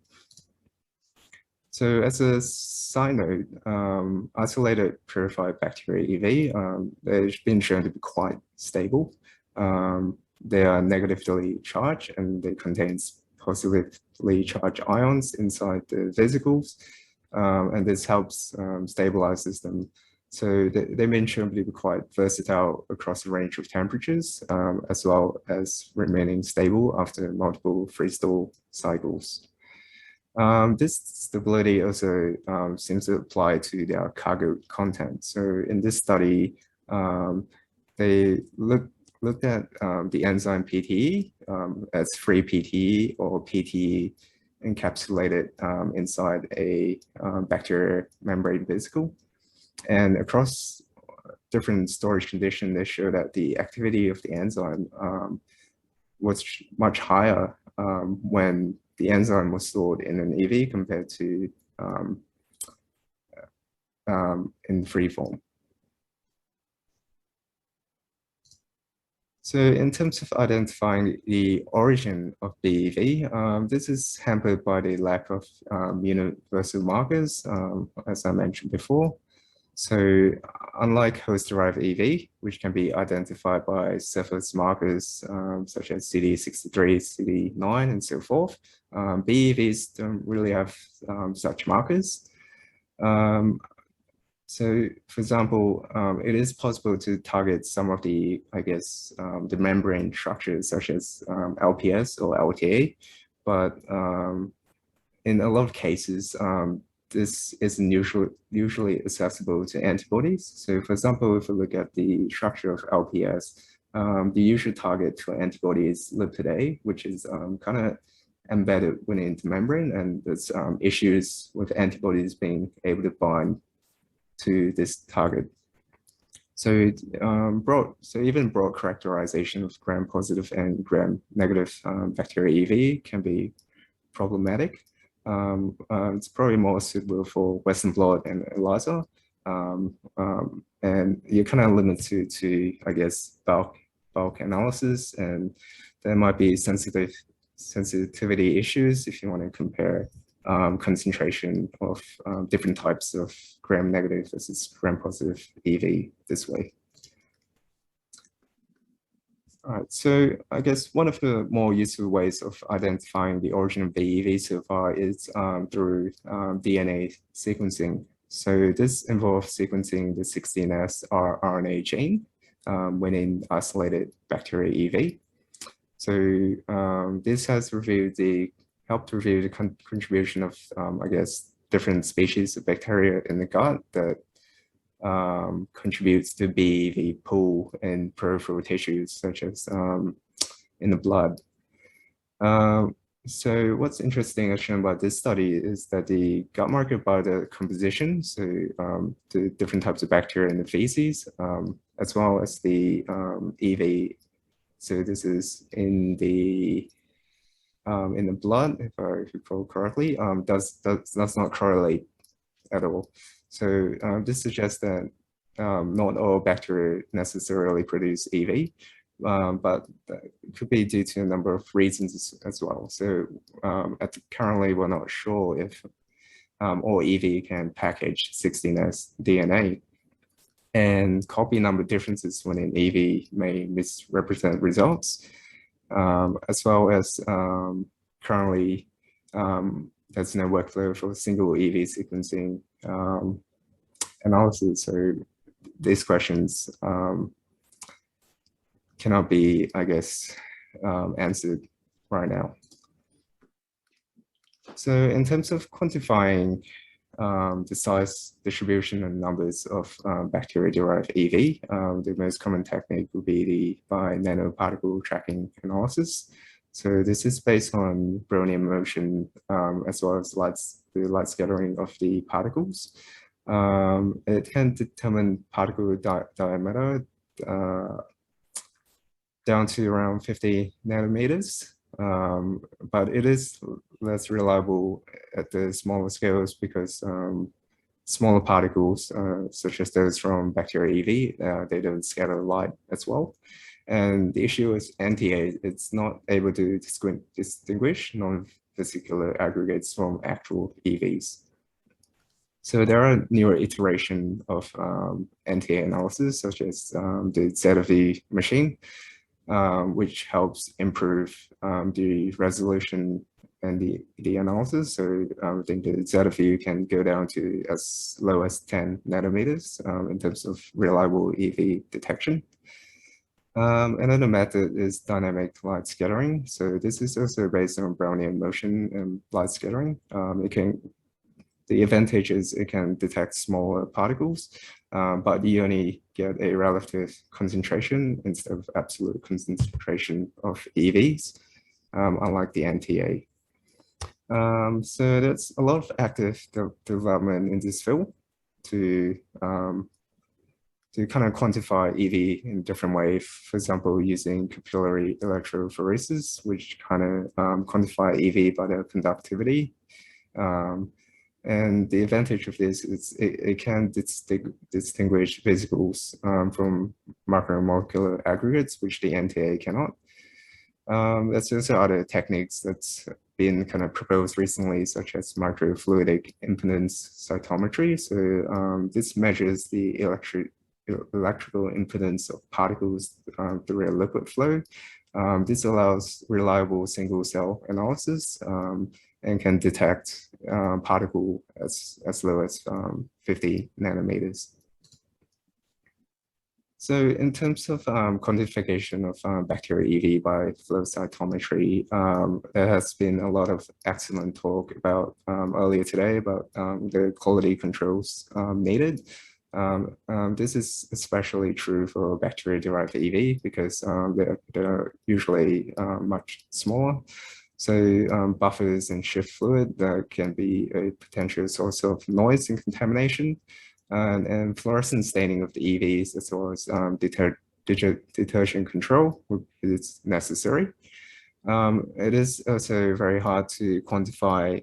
S8: So as a side note, isolated purified bacteria EV, they've been shown to be quite stable. They are negatively charged and they contain positively charged ions inside the vesicles. And this helps stabilize them. So they've been shown to be quite versatile across a range of temperatures, as well as remaining stable after multiple freeze-thaw cycles. This stability also seems to apply to their cargo content. So in this study, they looked at the enzyme PTE as free PTE or PTE encapsulated inside a bacteria membrane vesicle. And across different storage conditions, they show that the activity of the enzyme was much higher when the enzyme was stored in an EV compared to in free form. So in terms of identifying the origin of BEV, this is hampered by the lack of universal markers, as I mentioned before. So unlike host-derived EV, which can be identified by surface markers such as CD63, CD9, and so forth, BEVs don't really have such markers. So, for example, it is possible to target some of the, I guess, the membrane structures such as LPS or LTA, but in a lot of cases, this isn't usually accessible to antibodies. So, for example, if we look at the structure of LPS, the usual target for antibodies lipid A, which is kind of embedded within the membrane, and there's issues with antibodies being able to bind to this target. So even broad characterization of gram-positive and gram-negative bacteria EV can be problematic. It's probably more suitable for Western blot and ELISA, and you're kind of limited to I guess bulk analysis, and there might be sensitivity issues if you want to compare concentration of different types of gram-negative versus gram-positive EV this way. All right, so I guess one of the more useful ways of identifying the origin of BEV so far is through DNA sequencing. So this involves sequencing the 16S rRNA chain within isolated bacteria EV. So this has helped reveal the contribution of, I guess, different species of bacteria in the gut that contributes to BEV pool in peripheral tissues, such as in the blood. So what's interesting as shown by this study is that the gut marker by the composition, so the different types of bacteria in the feces, as well as the EV. So this is in the blood, if I recall correctly, does not correlate at all. So this suggests that not all bacteria necessarily produce EV, but it could be due to a number of reasons as well. So currently, we're not sure if all EV can package 16S DNA. And copy number differences within EV may misrepresent results, as well as currently there's no workflow for single EV sequencing analysis. So these questions cannot be, I guess, answered right now. So in terms of quantifying the size, distribution, and numbers of bacteria-derived EV, the most common technique would be the by nanoparticle tracking analysis. So this is based on Brownian motion as well as the light scattering of the particles. It can determine particle diameter down to around 50 nanometers, but it is less reliable at the smaller scales because smaller particles, such as those from bacteria EV, they don't scatter light as well. And the issue is NTA, it's not able to distinguish non-vesicular aggregates from actual EVs. So there are newer iteration of NTA analysis, such as the ZV machine, which helps improve the resolution and the analysis. So I think the ZV can go down to as low as 10 nanometers in terms of reliable EV detection. Another method is dynamic light scattering. So this is also based on Brownian motion and light scattering. The advantage is it can detect smaller particles, but you only get a relative concentration instead of absolute concentration of EVs, unlike the NTA. So there's a lot of active development in this field to kind of quantify EV in different ways. For example, using capillary electrophoresis, which kind of quantify EV by their conductivity. And the advantage of this is it can distinguish vesicles from macromolecular aggregates, which the NTA cannot. There's also other techniques that's been kind of proposed recently, such as microfluidic impedance cytometry. So this measures the electrical impedance of particles through a liquid flow. This allows reliable single cell analysis and can detect particle as low as 50 nanometers. So in terms of quantification of bacteria EV by flow cytometry, there has been a lot of excellent talk about earlier today about the quality controls needed. This is especially true for bacteria-derived EV because they're usually much smaller. So buffers and shift fluid can be a potential source of noise and contamination. And fluorescent staining of the EVs as well as detergent control is necessary. It is also very hard to quantify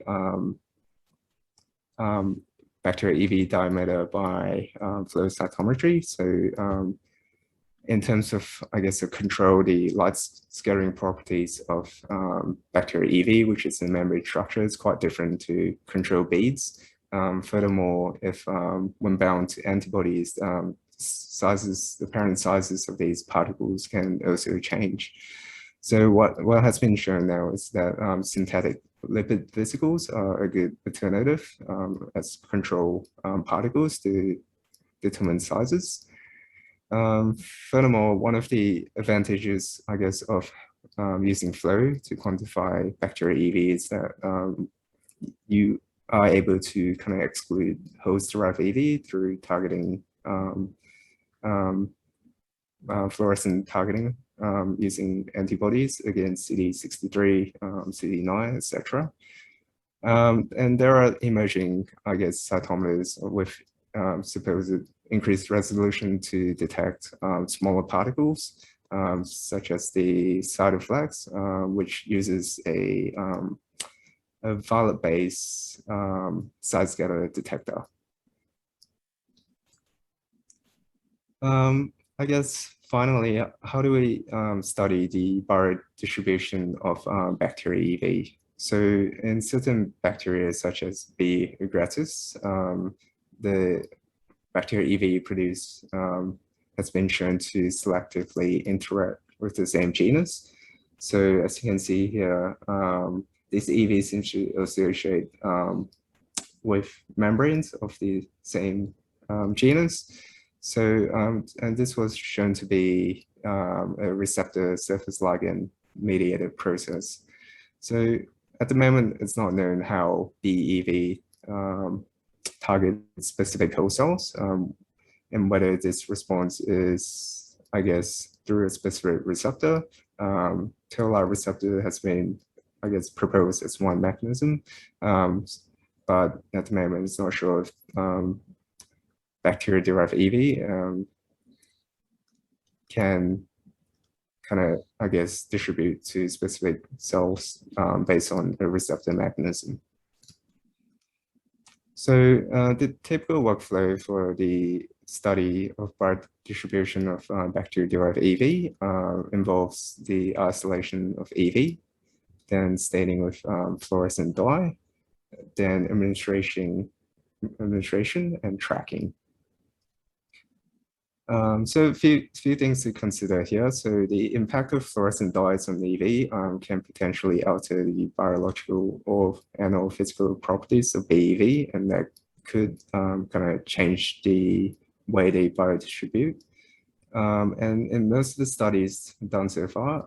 S8: bacteria EV diameter by flow cytometry. So in terms of, I guess, to control the light scattering properties of bacteria EV, which is a membrane structure, is quite different to control beads. Furthermore, if when bound to antibodies, the parent sizes of these particles can also change. So what has been shown now is that synthetic lipid vesicles are a good alternative as control particles to determine sizes. Furthermore, one of the advantages, I guess, of using flow to quantify bacteria EV is that you are able to kind of exclude host-derived EV through targeting fluorescent targeting using antibodies against CD63, CD9, etc. And there are emerging, I guess, cytometers with supposed increased resolution to detect smaller particles, such as the Cytoflex, which uses a violet-based side scatter detector. I guess finally, how do we study the biodistribution of bacteria EV? So in certain bacteria, such as B. agratus, the bacteria EV produced has been shown to selectively interact with the same genus. So as you can see here, these EVs seem to associate with membranes of the same genus. And this was shown to be a receptor surface ligand mediated process. So at the moment, it's not known how BEV target specific host cells, and whether this response is, I guess, through a specific receptor. Tail-like receptor has been, I guess, proposed as one mechanism, but at the moment, it's not sure if bacteria-derived EV can kind of, I guess, distribute to specific cells based on a receptor mechanism. So the typical workflow for the study of biodistribution of bacteria-derived EV involves the isolation of EV, then staining with fluorescent dye, then administration and tracking. So a few things to consider here. So the impact of fluorescent dyes on EV can potentially alter the biological or physical properties of BEV, and that could kind of change the way they biodistribute. And in most of the studies done so far,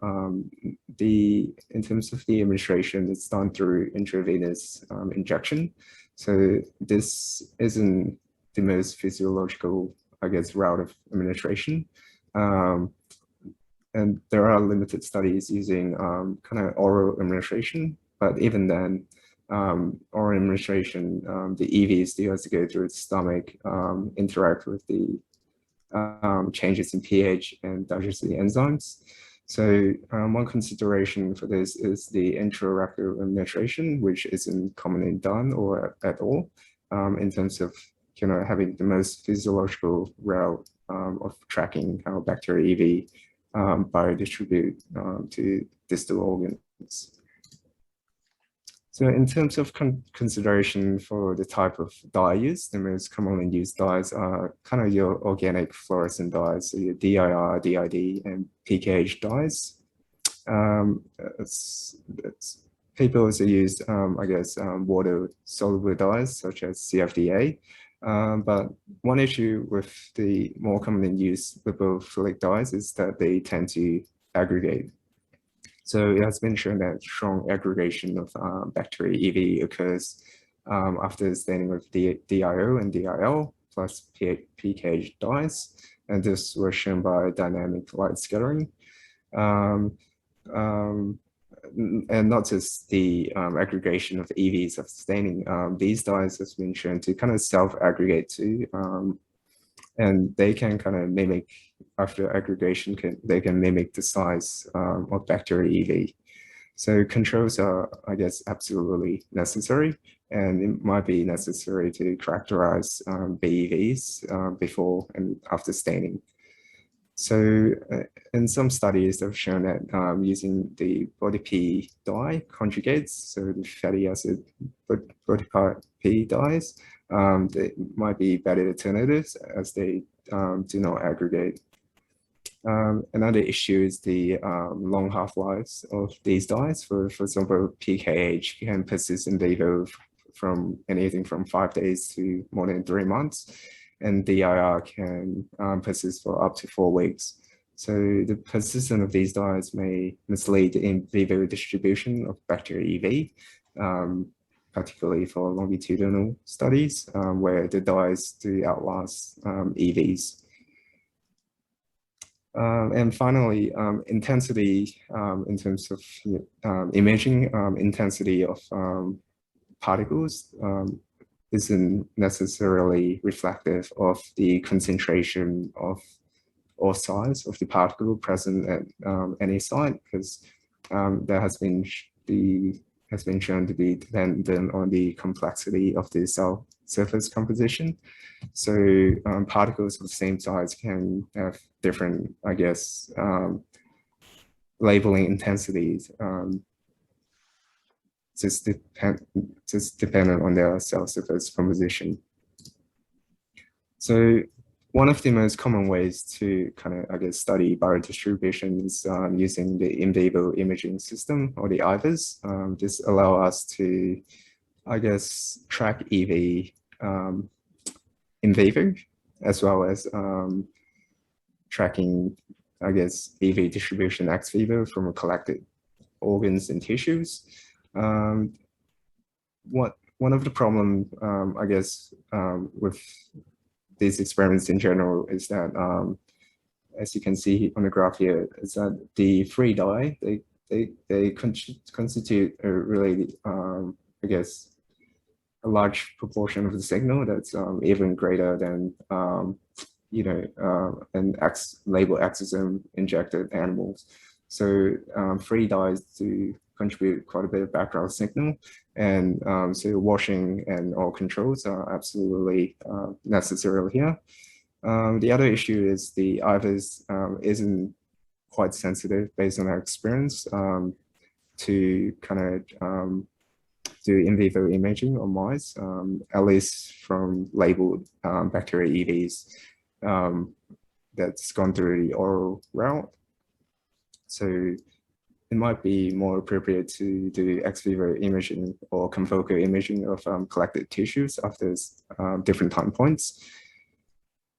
S8: in terms of the administration, it's done through intravenous injection. So this isn't the most physiological, I guess, route of administration. And there are limited studies using kind of oral administration, but even then, oral administration, the EV still has to go through its stomach, interact with the changes in pH and digestive enzymes. So one consideration for this is the intrarectal administration, which isn't commonly done or at all in terms of having the most physiological route of tracking how bacteria EV biodistribute to distal organs. So in terms of consideration for the type of dye used, the most commonly used dyes are kind of your organic fluorescent dyes, so your DIR, DID, and PKH dyes. People also use, I guess, water-soluble dyes such as CFDA. But one issue with the more commonly used lipophilic dyes is that they tend to aggregate. So it has been shown that strong aggregation of bacteria EV occurs after staining with DIO and DIL plus PKH dyes, and this was shown by dynamic light scattering. And not just the aggregation of EVs of staining. These dyes has been shown to kind of self-aggregate too, and they can kind of mimic, after aggregation, they can mimic the size of bacteria EV. So controls are, I guess, absolutely necessary, and it might be necessary to characterize BEVs before and after staining. So in some studies, they've shown that using the body P dye conjugates, so the fatty acid body P dyes, they might be better alternatives as they do not aggregate. Another issue is the long half-lives of these dyes. For example, PKH can persist in vivo from anything from 5 days to more than 3 months, and DIR can persist for up to 4 weeks. So the persistence of these dyes may mislead the in vivo distribution of bacteria EV, particularly for longitudinal studies where the dyes do outlast EVs. And finally, intensity in terms of imaging, intensity of particles isn't necessarily reflective of the concentration of or size of the particle present at any site, because that has been shown to be dependent on the complexity of the cell surface composition. So particles of the same size can have different, I guess, labeling intensities, just dependent on their cell surface composition. So one of the most common ways to kind of, I guess, study biodistribution is using the in vivo imaging system, or the IVIS. This allows us to, I guess, track EV in vivo as well as tracking, I guess, EV distribution ex vivo from collected organs and tissues. One of the problems, I guess, with these experiments in general is that, as you can see on the graph here, is that the free dye, they constitute a really, I guess, a large proportion of the signal that's even greater than, you know, an labeled exosome injected animals. So free dyes do contribute quite a bit of background signal, and so washing and all controls are absolutely necessary here. The other issue is the IVIS isn't quite sensitive based on our experience to kind of do in vivo imaging on mice, at least from labeled bacteria EVs that's gone through the oral route. So it might be more appropriate to do ex vivo imaging or confocal imaging of collected tissues after different time points.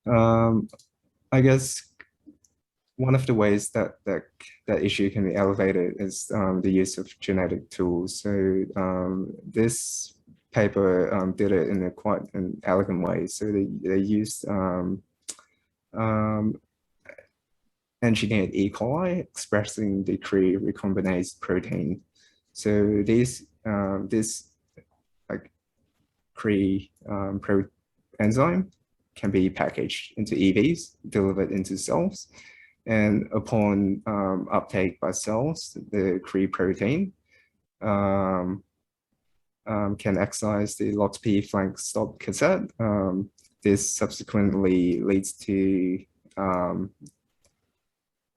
S8: I guess one of the ways that issue can be elevated is the use of genetic tools. So this paper did it in a quite an elegant way. So they used engineered E. coli expressing the Cre recombinase protein. So this like Cre enzyme can be packaged into EVs, delivered into cells, and upon uptake by cells, the Cre protein can excise the LOXP flank stop cassette. This subsequently leads to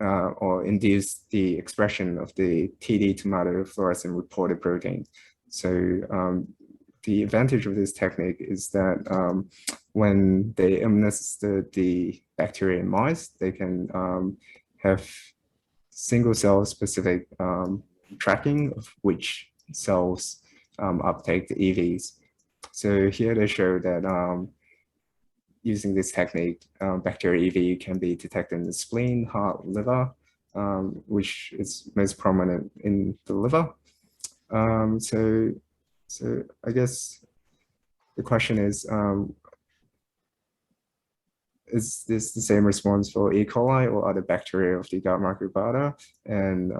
S8: or induce the expression of the TD tomato fluorescent reporter protein. So the advantage of this technique is that when they administer the bacteria in mice, they can have single cell specific tracking of which cells uptake the EVs. So here they show that using this technique, bacteria EV can be detected in the spleen, heart, liver, which is most prominent in the liver. So I guess the question is this the same response for E. coli or other bacteria of the gut microbiota? And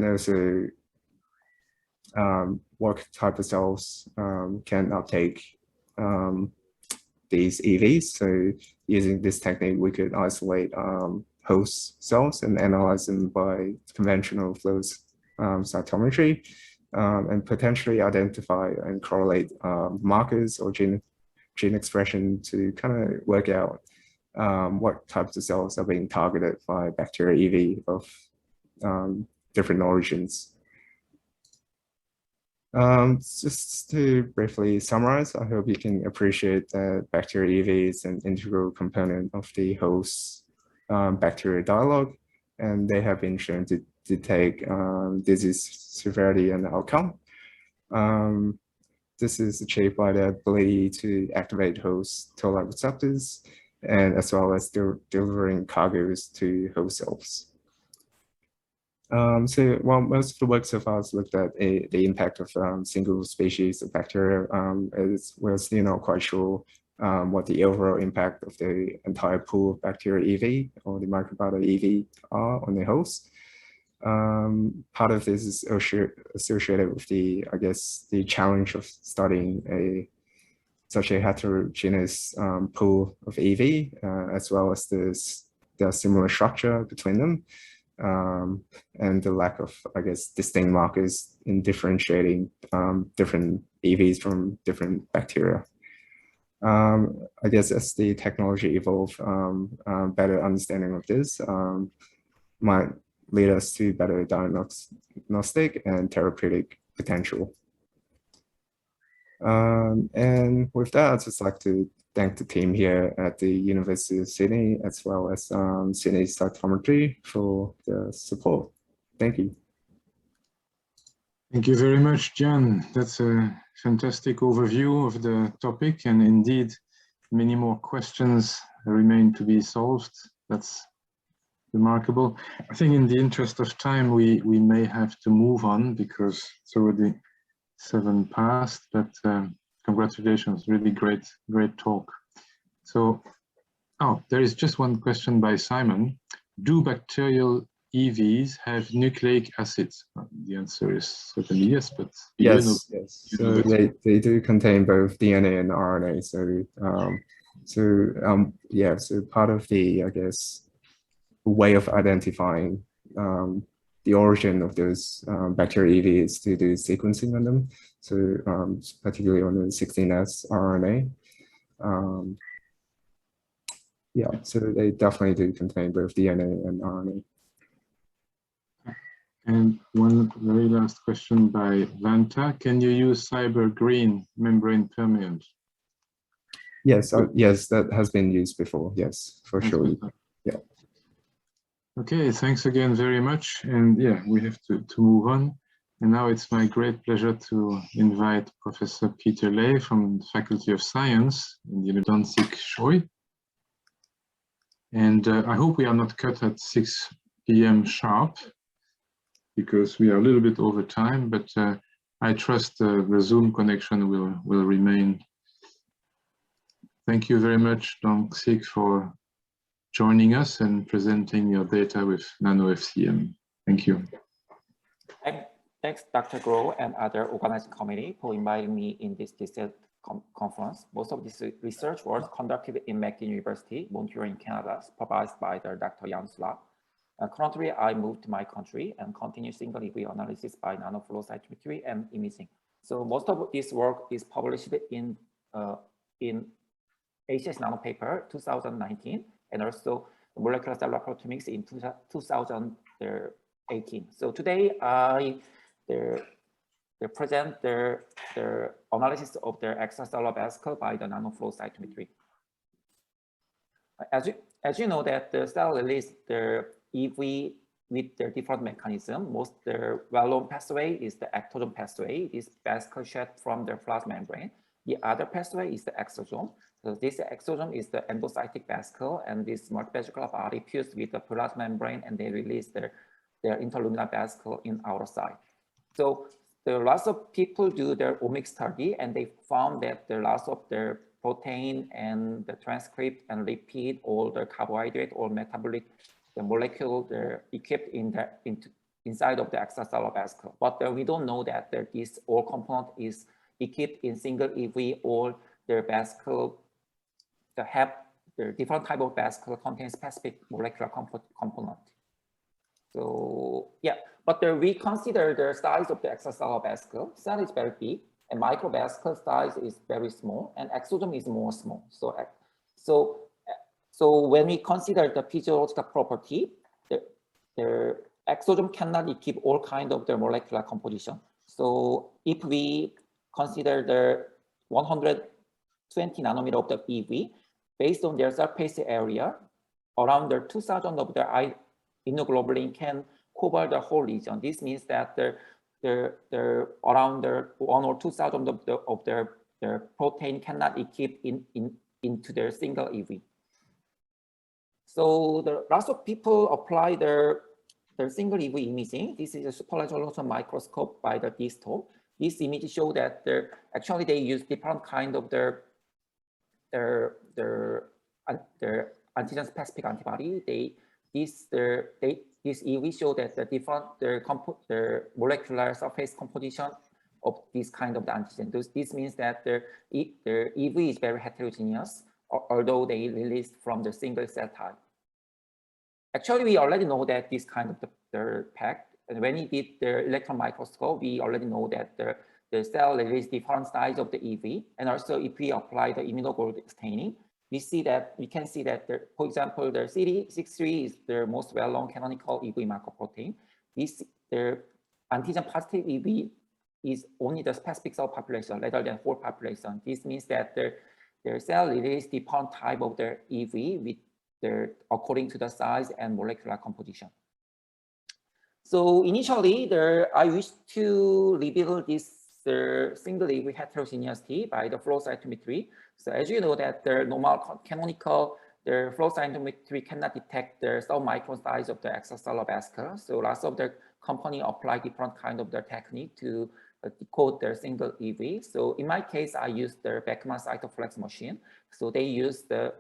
S8: also what type of cells can uptake these EVs? So using this technique, we could isolate host cells and analyze them by conventional flow cytometry, and potentially identify and correlate markers or gene expression to kind of work out what types of cells are being targeted by bacteria EV of different origins. Just to briefly summarize, I hope you can appreciate that bacteria EV is an integral component of the host bacteria dialogue, and they have been shown to detect disease severity and outcome. This is achieved by the ability to activate host toll-like receptors, and as well as delivering cargoes to host cells. So while most of the work so far has looked at the impact of single species of bacteria, we're still not quite sure what the overall impact of the entire pool of bacteria EV or the microbiota EV are on the host. Part of this is associated with the, I guess, the challenge of studying such a heterogeneous pool of EV, as well as the similar structure between them. And the lack of, I guess, distinct markers in differentiating different EVs from different bacteria. I guess as the technology evolves, better understanding of this might lead us to better diagnostic and therapeutic potential. And with that, I'd just like to thank the team here at the University of Sydney, as well as Sydney Cytometry for the support. Thank you.
S1: Thank you very much, Jan. That's a fantastic overview of the topic, and indeed, many more questions remain to be solved. That's remarkable. I think in the interest of time, we may have to move on because it's already 7 past, but congratulations, really great talk. So, there is just one question by Simon. Do bacterial EVs have nucleic acids? The answer is certainly yes, but
S8: yes.
S1: So
S8: they do contain both DNA and RNA. So part of the, I guess, way of identifying the origin of those bacterial EVs is to do sequencing on them. So particularly on the 16S RNA. So they definitely do contain both DNA and RNA.
S1: And one very last question by Vanta. Can you use cyber green membrane permeant?
S8: Yes, yes, that has been used before. Yes, for sure. Yeah.
S1: Okay, thanks again very much. And yeah, we have to move on. And now it's my great pleasure to invite Professor Peter Ley from the Faculty of Science in the University Choi. And I hope we are not cut at 6 p.m. sharp, because we are a little bit over time, but I trust the Zoom connection will remain. Thank you very much, Dong Sik, for joining us and presenting your data with NanoFCM. Thank you.
S9: Thanks, Dr. Groh and other organizing committee for inviting me in this conference. Most of this research was conducted in McGill University, Montreal in Canada, supervised by Dr. Jan Slak. Currently, I moved to my country and continue single EV analysis by nanoflow cytometry and imaging. So most of this work is published in ACS Nano paper 2019, and also molecular cellular proteomics in 2018. So today I present the analysis of the extracellular vesicle by the nanoflow cytometry. As you know that the cell release the EV with their different mechanism. Most the well-known pathway is the ectoderm pathway. This vesicle shed from the plasma membrane. The other pathway is the exosome. So this exosome is the endocytic vesicle, and this multivesicular body fused with the plasma membrane, and they release their interluminal vesicle in outer side. So there are lots of people do their omics study, and they found that there are lots of their protein and the transcript and lipid, all the carbohydrate or metabolic, the molecule they're equipped inside of the extracellular vesicle. But we don't know that this all component is equipped in single EV, or their vesicle, the different type of vesicle contains specific molecular component. So yeah, but we consider the size of the extracellular vesicle. Cell is very big, and microvesicle size is very small, and exosome is more small. So when we consider the physiological property, the exosome cannot keep all kind of the molecular composition. So if we consider the 120 nanometer of the EV, based on their surface area, around the 2,000 of the immunoglobulin can cover the whole region. This means that around the 1 or 2,000 of their protein cannot keep into their single EV. So lots of people apply their single EV imaging. This is a super resolution microscope by the DISTO. This image show that actually they use different kind of their antigen specific antibody. This EV show that the different their molecular surface composition of this kind of the antigen. This means that their EV is very heterogeneous, although they released from the single cell type. Actually, we already know that this kind of the pack, and when we did the electron microscope, we already know that the cell release different size of the EV, and also if we apply the immunoglobulin staining, we can see that for example, the CD63 is the most well-known canonical EV marker protein. The antigen positive EV is only the specific cell population rather than whole population. This means that their cell release different type of their EV with according to the size and molecular composition. So initially, I wish to reveal this the single EV heterogeneity by the flow cytometry. So as you know that the normal canonical the flow cytometry cannot detect the sub-micron size of the extracellular vesicle. So lots of the company apply different kind of the technique to decode their single EV. So in my case, I use the Beckman cytoflex machine. So they use the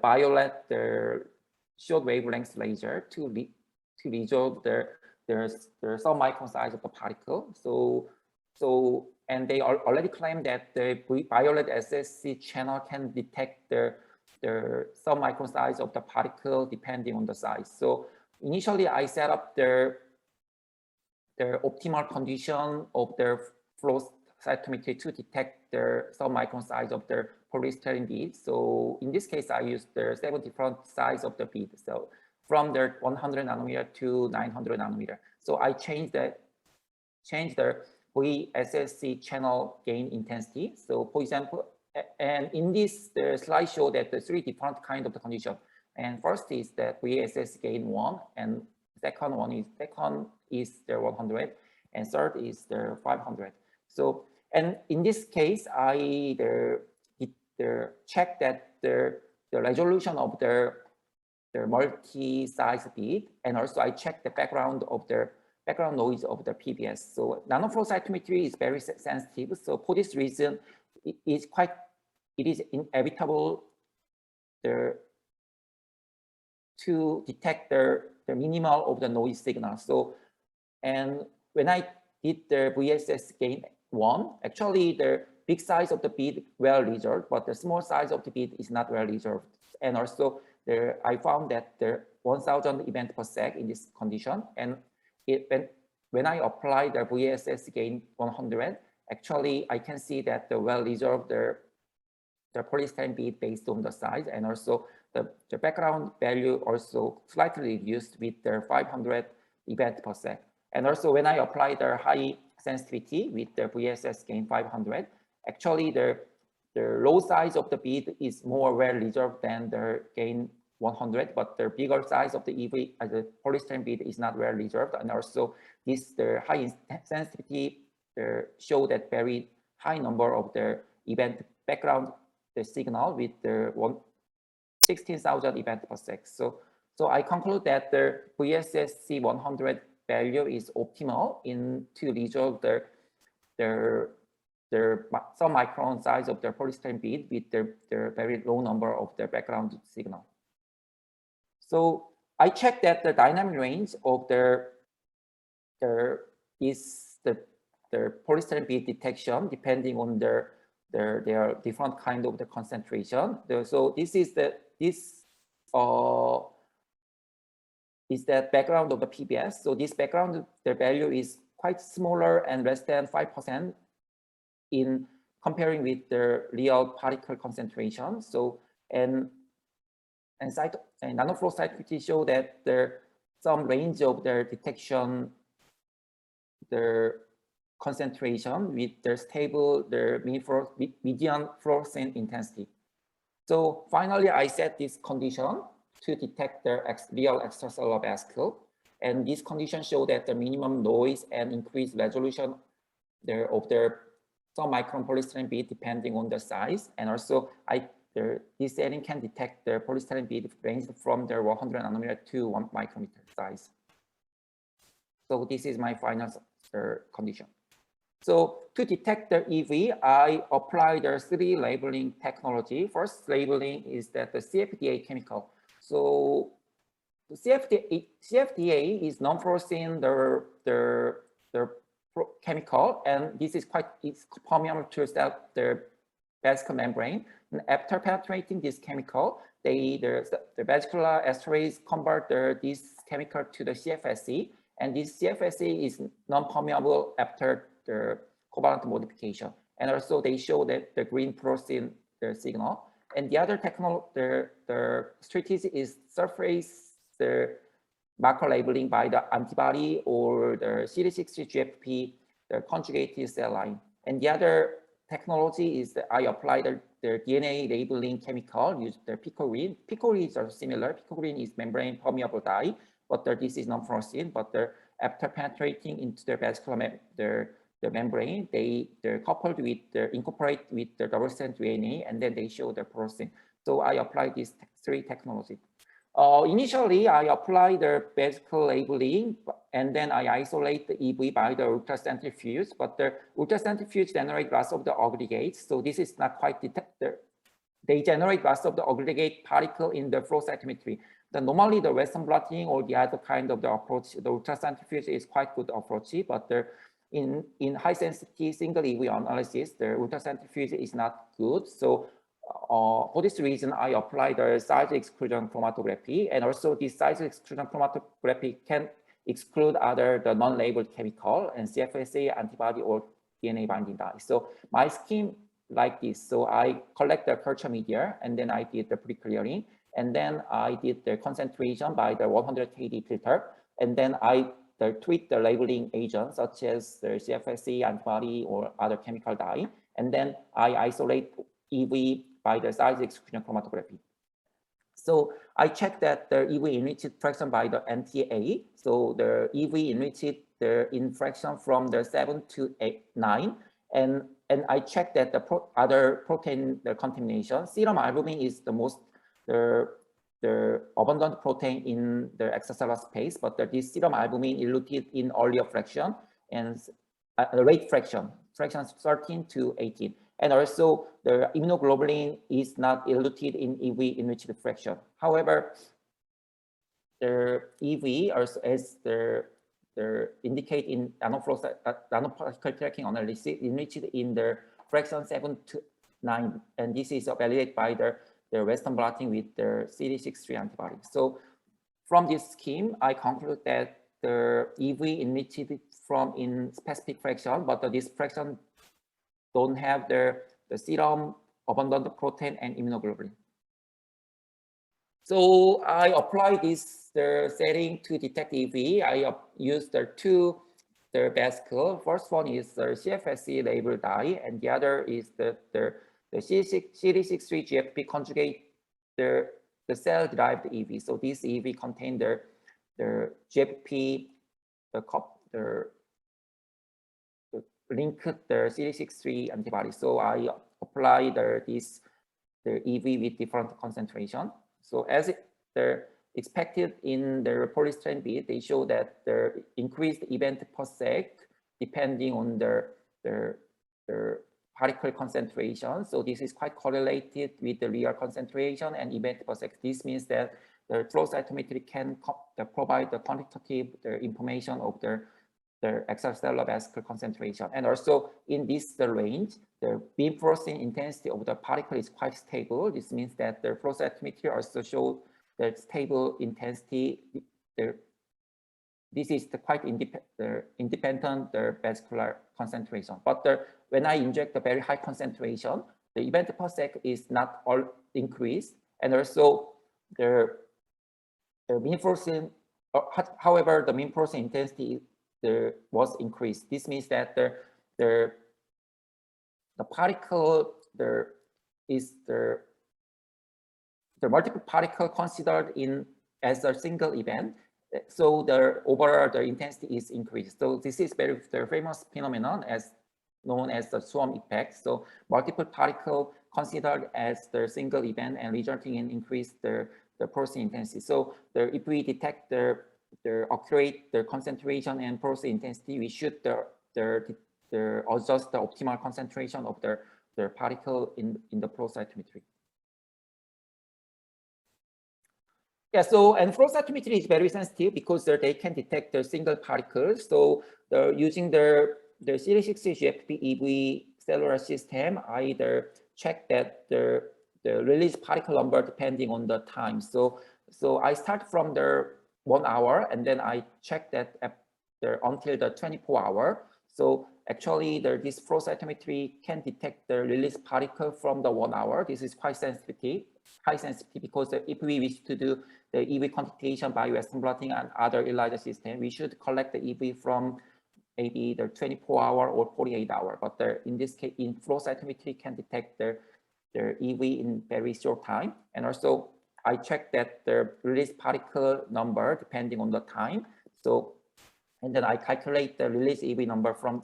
S9: violet, the short wavelength laser to resolve their sub-micron size of the particle. And they already claim that the violet SSC channel can detect the sub-micron size of the particle depending on the size. So initially I set up their optimal condition of their flow cytometry to detect the sub-micron size of their polystyrene bead. So in this case, I used the 7 different size of the bead. So from the 100 nanometer to 900 nanometer. So I changed the VSSC channel gain intensity. So for example, and in this the slide show that the 3 different kind of the condition. And first is that VSS gain 1, and second is the 100, and third is the 500. So, and in this case, I check that the resolution of the multi-size bead, and also I check the background noise of the PBS. So nanoflow cytometry is very sensitive. So for this reason, it is inevitable to detect the minimal of the noise signal. So, and when I did the VSS gain 1, actually the big size of the bead well resolved, but the small size of the bead is not well resolved. And also I found that the 1000 event per sec in this condition. And when I apply the VSS gain 100, actually I can see that the well resolved the polystyrene bead based on the size, and also the background value also slightly reduced with the 500 event per sec. And also when I apply the high sensitivity with the VSS gain 500, actually the low size of the bead is more well resolved than the gain 100, but the bigger size of the EV, the polystyrene bead is not well resolved. And also the high sensitivity show that very high number of the event background the signal with the 16,000 event per sec. So I conclude that the VSSC 100 value is optimal to resolve the sub-micron size of the polystyrene bead with the very low number of the background signal. So I checked that the dynamic range of the polystyrene bead detection depending on their different kind of the concentration. So this is the background of the PBS. So this background, the value is quite smaller and less than 5% in comparing with the real particle concentration. So and nanoflow cytometry show that some range of their detection, the concentration with the stable, median fluorescent intensity. So finally, I set this condition to detect the real extracellular vesicle. And this condition show that the minimum noise and increased resolution of the sub-micron polystyrene bead depending on the size. And also this setting can detect the polystyrene bead ranged from the 100 nanometer to 1 micrometer size. So this is my final condition. So to detect the EV, I apply the 3 labeling technology. First labeling is that the CFDA chemical. So the CFDA is non-fluorescent the chemical, and this is it's permeable to the vesicle membrane. And after penetrating this chemical, the vesicular esterase convert this chemical to the CFSE, and this CFSE is non-permeable after the covalent modification. And also they show that the green fluorescent signal. And the other the strategy is surface the marker labeling by the antibody or the CD60 GFP, the conjugated cell line. And the other technology is that I apply the DNA labeling chemical, use the picoline. Picolines are similar. Picoline is membrane permeable dye, but this is non-fluorescent. But after penetrating into the vesicular the membrane, they're coupled with, incorporate with the double-strand DNA, and then they show the processing. So I applied these three technologies. Initially, I apply the vesicle labeling, and then I isolate the EV by the ultracentrifuge, but the ultracentrifuge generate lots of the aggregates. So this is not quite detected. They generate lots of the aggregate particle in the flow cytometry. Normally the Western blotting or the other kind of the approach, the ultracentrifuge is quite good approach, but in high sensitivity single EV analysis, the ultracentrifuge is not good. So for this reason, I apply the size exclusion chromatography, and also this size exclusion chromatography can exclude the non-labeled chemical and CFSA antibody or DNA binding dye. So my scheme like this. So I collect the culture media, and then I did the pre-clearing, and then I did the concentration by the 100 KD filter, and then I treat the labeling agents such as the CFSA antibody or other chemical dye, and then I isolate EV by the size exclusion chromatography. So I check that the EV enriched fraction by the NTA. So the EV enriched in fraction from the 7 to 9, and I check that the other protein contamination. Serum albumin is the most the abundant protein in the extracellular space, but this serum albumin eluted in earlier fraction and rate fractions 13 to 18. And also the immunoglobulin is not eluted in EV enriched fraction. However, the EV, as the indicate in nanoparticle tracking analysis, enriched in the fraction 7 to 9, and this is validated by the Western blotting with the CD63 antibody. So from this scheme, I conclude that the EV enriched from in specific fraction, but this fraction don't have the serum abundant protein and immunoglobulin. So I apply this setting to detect EV. I use the Vesicles. First one is the CFSC label dye, and the other is the CD63 GFP conjugate the cell-derived EV. So this EV contain the GFP, the linked the CD63 antibody. So I apply the EV with different concentration. So as expected in the polystrand bead, they show that the increased event per sec depending on the particle concentration. So this is quite correlated with the real concentration and event per sec. This means that the flow cytometry can provide the quantitative information of the extracellular vesicle concentration. And also in this range, the beam processing intensity of the particle is quite stable. This means that the flow cytometry also shows the stable intensity. This is the quite independent vesicular concentration. But when I inject a very high concentration, the event per sec is not all increased, and also the mean processing. However, the mean processing intensity was increased. This means that the particle is the multiple particle considered as a single event. So the overall intensity is increased. So this is very famous phenomenon as known as the swarm effect. So multiple particle considered as the single event and resulting in increased the processing intensity. So if we detect the accurate concentration and processing intensity, we should adjust the optimal concentration of the particle in the flow cytometry. Yeah, so and flow cytometry is very sensitive because they can detect the single particles. So using the CD60 GFP EV cellular system, I check that the release particle number depending on the time. So I start from the 1 hour, and then I check that until the 24 hour. So actually, this flow cytometry can detect the release particle from the 1 hour. This is quite sensitive, high sensitivity, because if we wish to do the EV quantitation by Western blotting and other ELISA system, we should collect the EV from maybe the 24 hour or 48 hour. But in this case, in flow cytometry can detect the EV in very short time. And also I check that the release particle number depending on the time. So, and then I calculate the release EV number from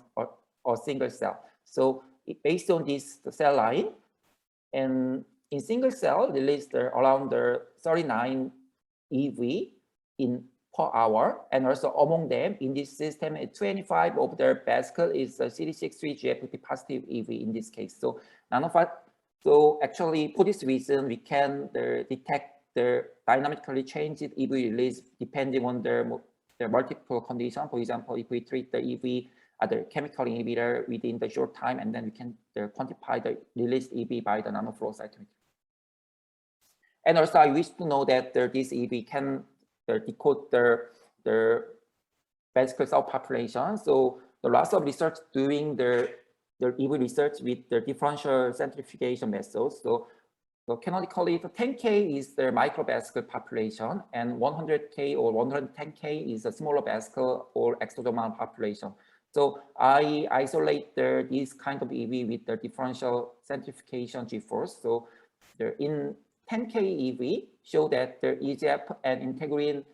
S9: or single cell. So based on this cell line, and in single cell release around the 39 EV per hour, and also among them in this system, 25 of their Vesicles is CD63 GFP positive EV in this case. So so actually for this reason, we can detect the dynamically changed EV release depending on their multiple conditions. For example, if we treat the EV other chemical inhibitor within the short time, and then we can quantify the released EV by the nanoflow cytometry. And also, I wish to know that this EV can decode the Vesicle cell population. So the lots of research doing the EV research with the differential centrifugation methods. So canonically, the 10K is the microvesicle population, and 100K or 110K is a smaller vesicle or exosomal population. So I isolate this kind of EV with the differential centrifugation G-force. So in 10K EV show that the EGF and integrin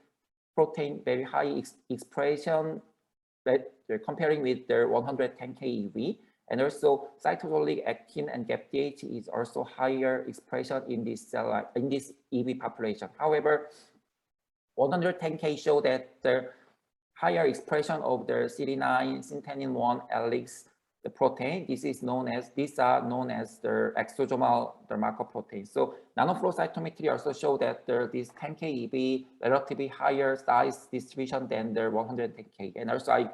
S9: protein very high expression, but comparing with the 110K EV. And also cytosolic actin and GAPDH is also higher expression in this cell in this EV population. However, 110K show that the higher expression of the CD9 synthenin 1 allix the protein. These are known as the exosomal marker protein. So nanoflow cytometry also show that this 10K EV relatively higher size distribution than the 110K. And also I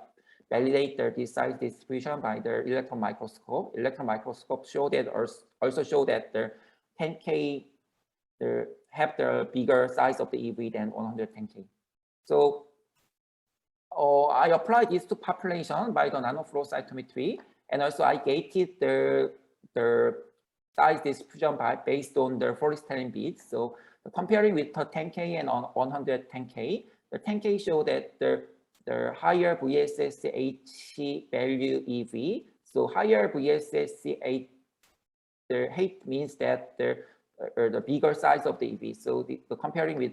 S9: validate this size distribution by the electron microscope. Electron microscope also show that the 10K have the bigger size of the EV than 110K. So I applied this to population by the nanoflow cytometry, and also I gated the size distribution based on the follistatin beads. So comparing with the 10K and 110K, the 10K show that the higher VSSH value EV. So higher VSSH, the height means that the bigger size of the EV. So comparing with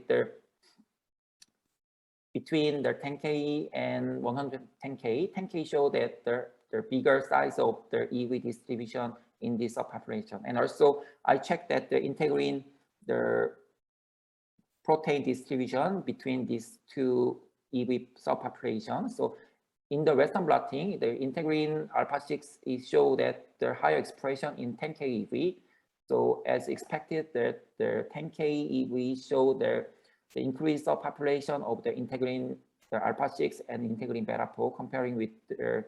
S9: between the 10K and 110K, 10K show that the bigger size of the EV distribution in this subpopulation. And also I checked that the integrin, the protein distribution between these two EV subpopulations. So in the Western blotting, the integrin alpha 6 is show that the higher expression in 10K EV. So as expected, the 10K EV show the increase of population of the integrin, the alpha 6 and integrin beta 4 comparing with the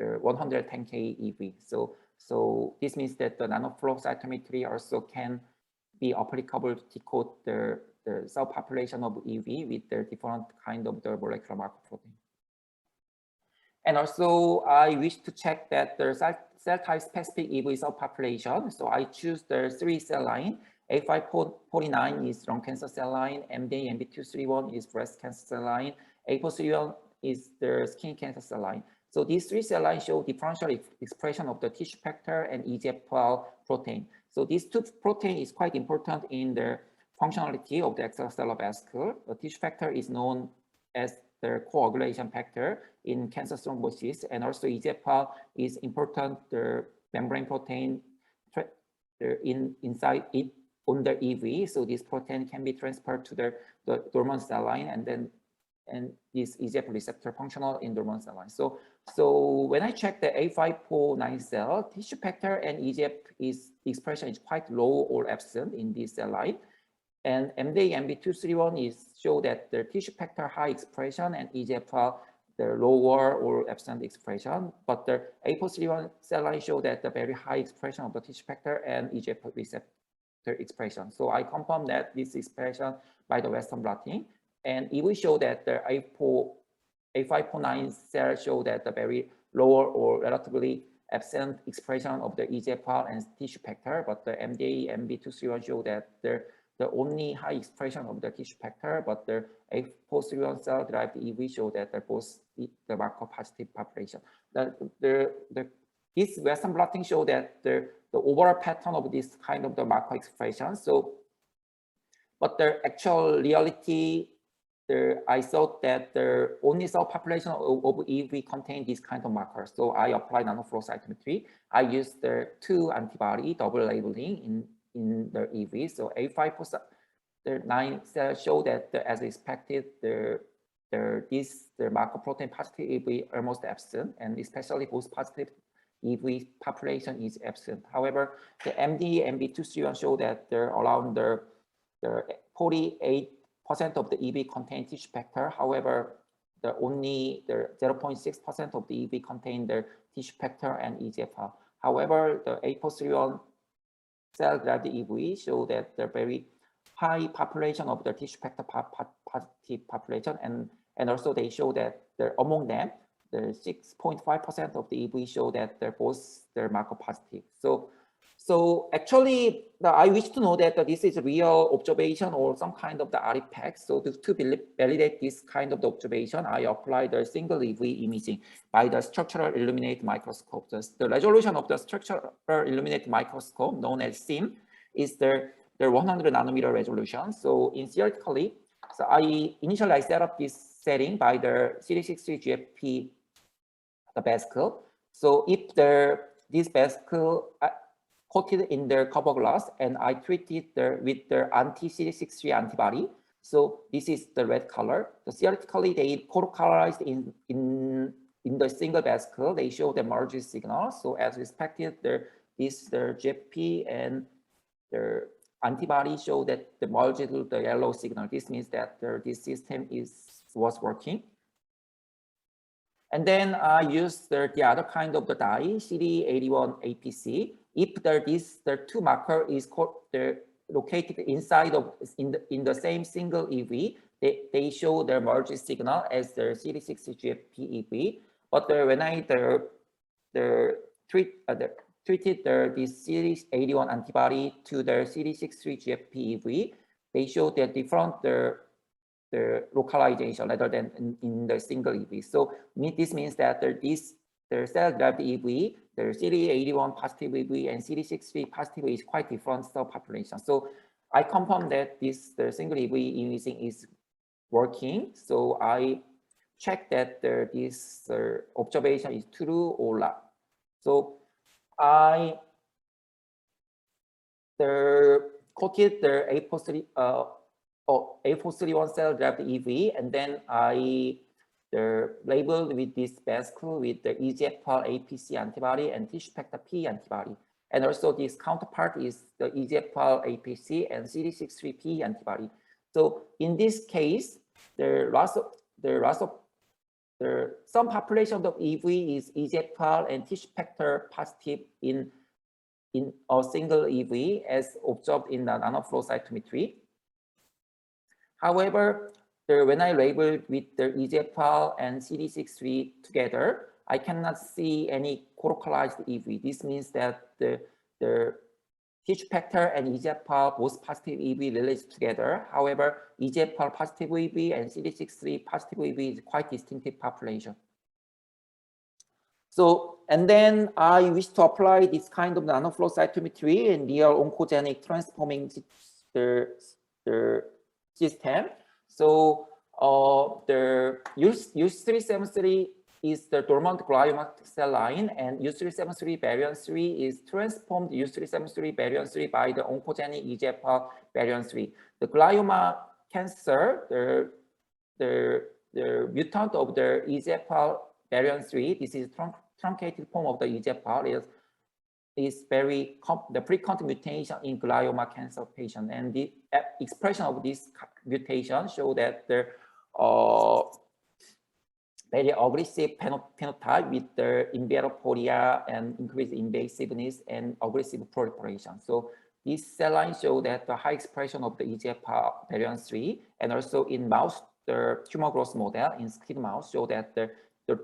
S9: 110K EV. So this means that the nanoflow cytometry also can be applicable to decode the subpopulation of EV with the different kind of the molecular marker protein. And also I wish to check that the cell type specific EV subpopulation. So I choose the 3 cell line. A549 is lung cancer cell line, MD MB231 is breast cancer cell line, A431 is the skin cancer cell line. So these 3 cell lines show differential expression of the tissue factor and EGFR protein. So these 2 protein is quite important in the functionality of the extracellular vesicle. The tissue factor is known as the coagulation factor in cancer thrombosis, and also EGFR is important the membrane protein inside it on the EV. So this protein can be transferred to the dormant cell line, and this EGFR receptor functional in dormant cell line. So when I check the A549 cell, tissue factor and EGF expression is quite low or absent in this cell line. And MD MB231 is show that the tissue factor high expression and EGFR the lower or absent expression, but the A431 cell line show that the very high expression of the tissue factor and EGFR receptor expression. So I confirm that this expression by the Western blotting, and it will show that the A549 cell show that the very lower or relatively absent expression of the EGFR and tissue factor, but the MD MB231 show that the only high expression of the tissue factor, but the A431 cell derived EV show that they're both the marker positive population. This Western blotting show that the overall pattern of this kind of the marker expression. So, but the actual reality I thought that the only cell population of EV contain this kind of markers. So I applied nanoflow cytometry. I used the 2 antibody double labeling in the EV. So 85%, the 9 cells show that as expected, the marker protein positive EV almost absent, and especially both positive EV population is absent. However, the MD MB231 show that they're around the 48% of the EV contain tissue factor. However, only the 0.6% of the EV contain the tissue factor and EGFR. However, the A431 cell-derived EV show that the very high population of the tissue factor positive population, and also they show that among them, the 6.5% of the EV show that they're both marker positive. So actually, I wish to know that this is a real observation or some kind of the artifact. So to validate this kind of the observation, I applied the single EV imaging by the structural illuminated microscope. The resolution of the structural illuminated microscope, known as SIM, is the 100 nanometer resolution. So theoretically, initially I set up this setting by the CD63 GFP, the Vesicle. So if this Vesicle coated in the cover glass, and I treated with the anti-CD63 antibody. So this is the red color. So theoretically, they colorized in the single Vesicle. They show the merge signal. So as expected, the GFP and the antibody show that the merge to the yellow signal. This means that this system was working. And then I used the other kind of the dye, CD81 APC. If the 2 marker is located inside of in the same single EV, they show the merge signal as the CD60 GFP EV. But when I treated this CD81 antibody to the CD63 GFP EV, they show the different the localization rather than in the single EV. So this means that the cell-derived EV, the CD81 positive EV and CD63 positive is quite different cell population. So I confirm that the single EV imaging is working. So I check that this observation is true or not. So I coated the A431 cell-derived EV, and then I labeled with this Vesicle with the EGFR APC antibody and tissue factor P antibody. And also this counterpart is the EGFR APC and CD63P antibody. So in this case, some population of EV is EGFR and tissue factor positive in a single EV as observed in the nanoflow cytometry. However, when I labeled with the EGFR and CD63 together, I cannot see any colocalized EV. This means that the tissue factor and EGFR both positive EV related together. However, EGFR positive EV and CD63 positive EV is quite distinctive population. So, and then I wish to apply this kind of nanoflow cytometry in near oncogenic transforming the system. So the U373 is the dormant glioma cell line, and U373 variant 3 is transformed U373 variant 3 by the oncogenic EGFR variant 3. The glioma cancer, the mutant of the EGFR variant 3, this is truncated form of the EGFR, is very the frequent mutation in glioma cancer patient, and the expression of this mutation show that the very aggressive phenotype with the invadopodia and increased invasiveness and aggressive proliferation. So this cell line show that the high expression of the EGFR variant 3, and also in mouse, the tumor growth model in skin mouse show that the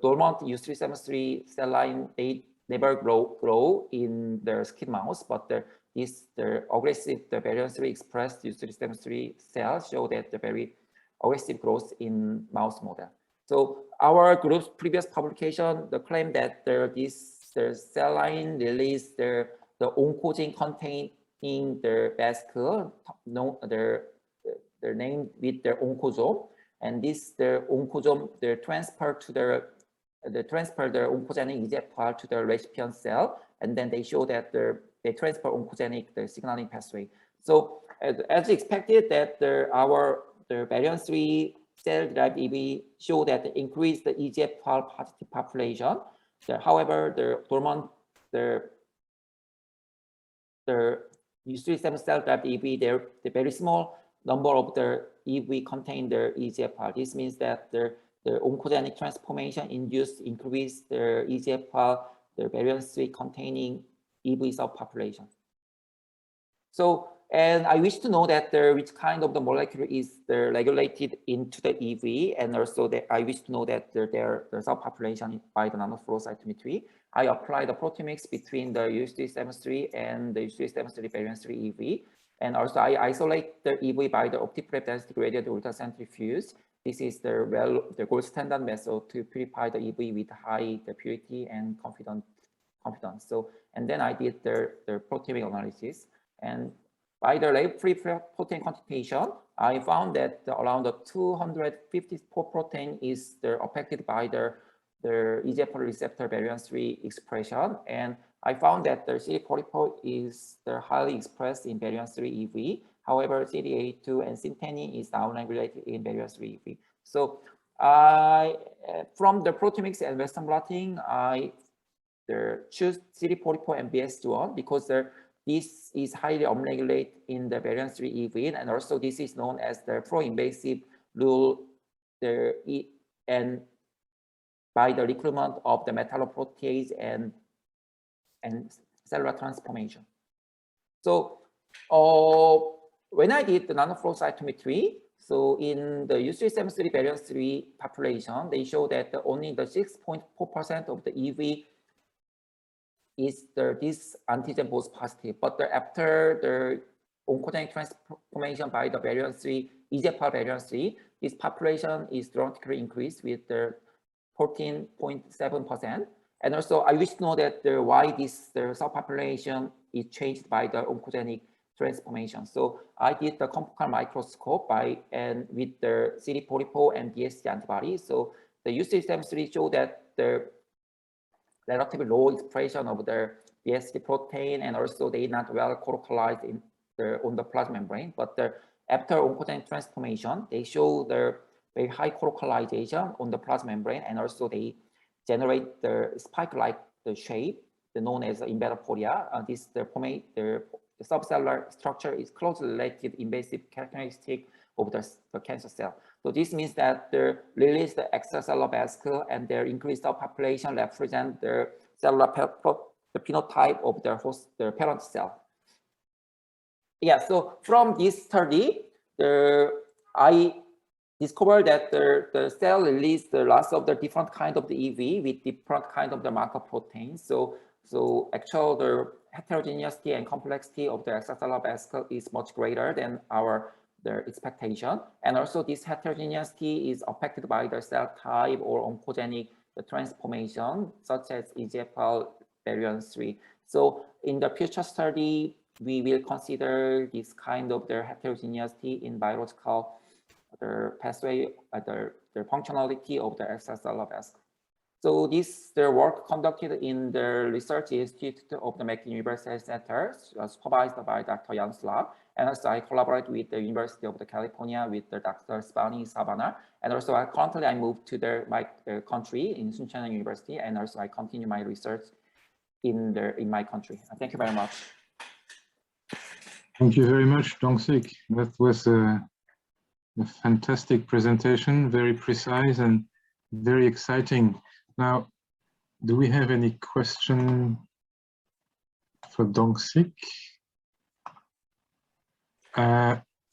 S9: dormant U373 cell line, they never grow in the skin mouse, but the aggressive variant 3 expressed U373 cells show that the very aggressive growth in mouse model. So our group's previous publication, the claim that the cell line release the oncogene containing the Vesicle, the name with the oncosome, and this the oncosome, the transfer the oncogenic EGFR to the recipient cell, and then they show that they transfer oncogenic the signaling pathway. So as expected, that the variant 3 cell-derived EV show that they increase the EGFR positive population. However, the dormant the U3 cell-derived EV, the very small number of the EV contain the EGFR. This means that the oncogenic transformation induced increase the EGFR, the variant 3 containing EV subpopulation. So, and I wish to know that which kind of the molecule is regulated into the EV, and also that I wish to know that their subpopulation by the nanoflow cytometry. I apply the proteomics between the U373 and the U373 variant 3 EV, and also I isolate the EV by the optiprep density gradient ultracentrifuge. This is the gold standard method to purify the EV with high purity and confidence. So, and then I did the proteomic analysis, and by the lab-free protein quantitation, I found that around 254 protein is affected by the EGFR receptor variant 3 expression, and I found that the CD44 is highly expressed in variant 3 EV. However, CD82 and syntenine is downregulated in variant 3 EV. So from the proteomics and Western blotting, I choose CD44 and BS1 because this is highly upregulated in the variant 3 EV, and also this is known as the pro-invasive rule, and by the recruitment of the metalloprotease and cellular transformation. So when I did the nanoflow cytometry, so in the U373 variant 3 population, they show that only the 6.4% of the EV is this antigen both positive, but after the oncogenic transformation by the variant 3, EGFR variant 3, this population is dramatically increased with the 14.7%. And also, I wish to know that why the subpopulation is changed by the oncogenic transformation. So I did the confocal microscope and with the CD44 and DSC antibody. So the U373 show that the relatively low expression of the BSC protein, and also they not well colocalized on the plasma membrane. But after oncogenic transformation, they show the very high colocalization on the plasma membrane, and also they generate the spike-like shape, known as invertophoria. The subcellular structure is closely related invasive characteristic of the cancer cell. So this means that the released extracellular vesicle and their increased population represent the cellular phenotype of the host, the parent cell. Yeah, so from this study, I discovered that the cell released lots of the different kind of the EV with different kind of the marker proteins. So actual the heterogeneity and complexity of the extracellular vesicle is much greater than the expectation, and also this heterogeneity is affected by the cell type or oncogenic transformation, such as EGFR variant 3. So in the future study, we will consider this kind of the heterogeneity in biological pathway, the functionality of the extracellular vesicle. So the work conducted in the Research Institute of the McGill University Center, supervised by Dr. Jan's lab, and also I collaborate with the University of California with the Dr. Spani Savana, and also currently I moved to my country in Suncheon University, and also I continue my research in my country. Thank you very much.
S1: Thank you very much, Dong-Sik. That was a fantastic presentation, very precise and very exciting. Now, do we have any question for Dong-Sik?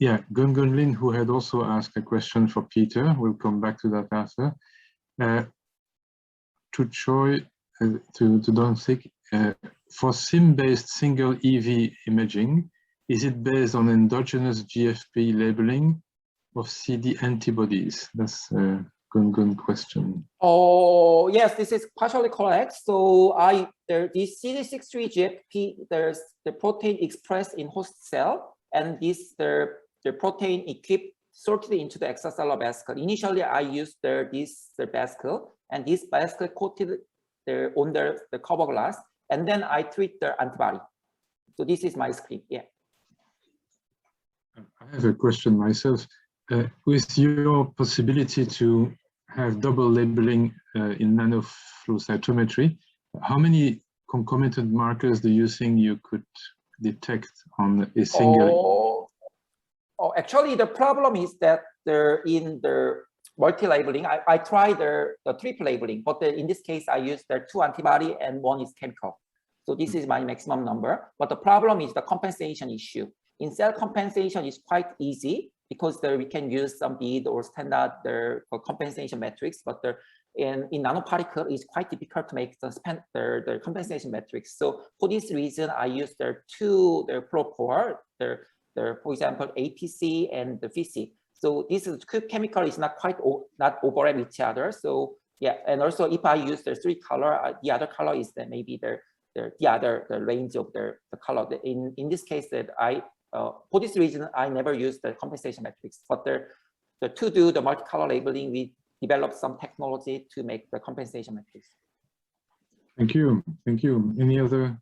S1: Yeah, Gun Lin, who had also asked a question for Peter. We'll come back to that after. To Choi, to Dong-Sik, for SIM-based single EV imaging, is it based on endogenous GFP labeling of CD antibodies? That's a Gun question.
S9: Oh, yes, this is partially correct. So this CD63 GFP, the protein expressed in host cell, and the protein equipped sorted into the extracellular vesicle. Initially, I used this vesicle, and this vesicle coated on the cover glass, and then I treat the antibody. So this is my screen. Yeah.
S1: I have a question myself. With your possibility to have double labeling in nanoflow cytometry, how many concomitant markers do you think you could detect on a single?
S9: Oh, actually, the problem is that in the multi-labeling, I tried the triple labeling, but in this case, I used the 2 antibody and 1 is chemical. So this is my maximum number. But the problem is the compensation issue. In cell compensation, is quite easy because we can use some bead or standard compensation metrics. But in nanoparticle, it's quite difficult to make the compensation metrics. So for this reason, I use the 2 proper, for example, APC and the VC. So this chemical is not quite overlap each other. So yeah, and also if I use the 3 color, the other color is maybe the range of the color. In this case, that for this reason, I never use the compensation metrics. But to do the multicolor labeling, we developed some technology to make the compensation metrics.
S1: Thank you. Thank you. Any other?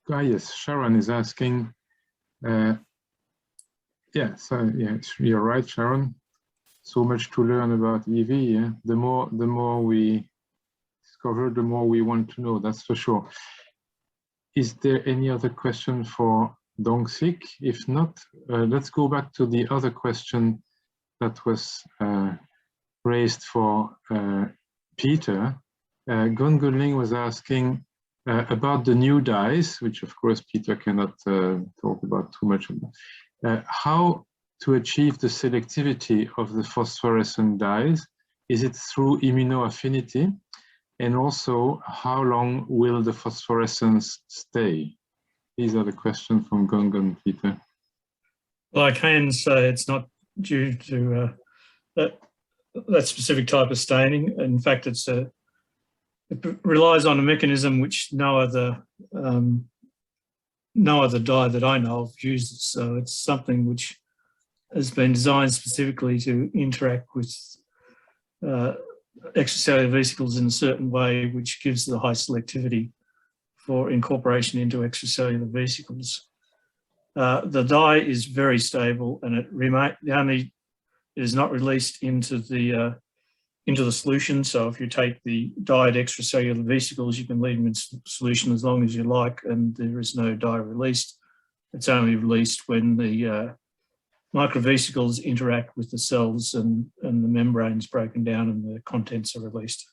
S1: Yes, Sharon is asking. Yeah, so yeah, you're right, Sharon. So much to learn about EV. Yeah, the more we discover, the more we want to know. That's for sure. Is there any other question for Dong-Sik? If not, let's go back to the other question that was raised for Peter. Gungunling was asking about the new dyes, which of course Peter cannot talk about too much about. How to achieve the selectivity of the phosphorescent dyes? Is it through immunoaffinity? And also, how long will the phosphorescence stay? These are the questions from Gungun, Peter.
S10: Well, I can say it's not due to that specific type of staining. In fact, it relies on a mechanism which no other dye that I know of uses. So it's something which has been designed specifically to interact with extracellular vesicles in a certain way, which gives the high selectivity for incorporation into extracellular vesicles. The dye is very stable, and it is not released into the solution. So if you take the dyed extracellular vesicles, you can leave them in solution as long as you like, and there is no dye released. It's only released when the microvesicles interact with the cells and the membrane is broken down and the contents are released.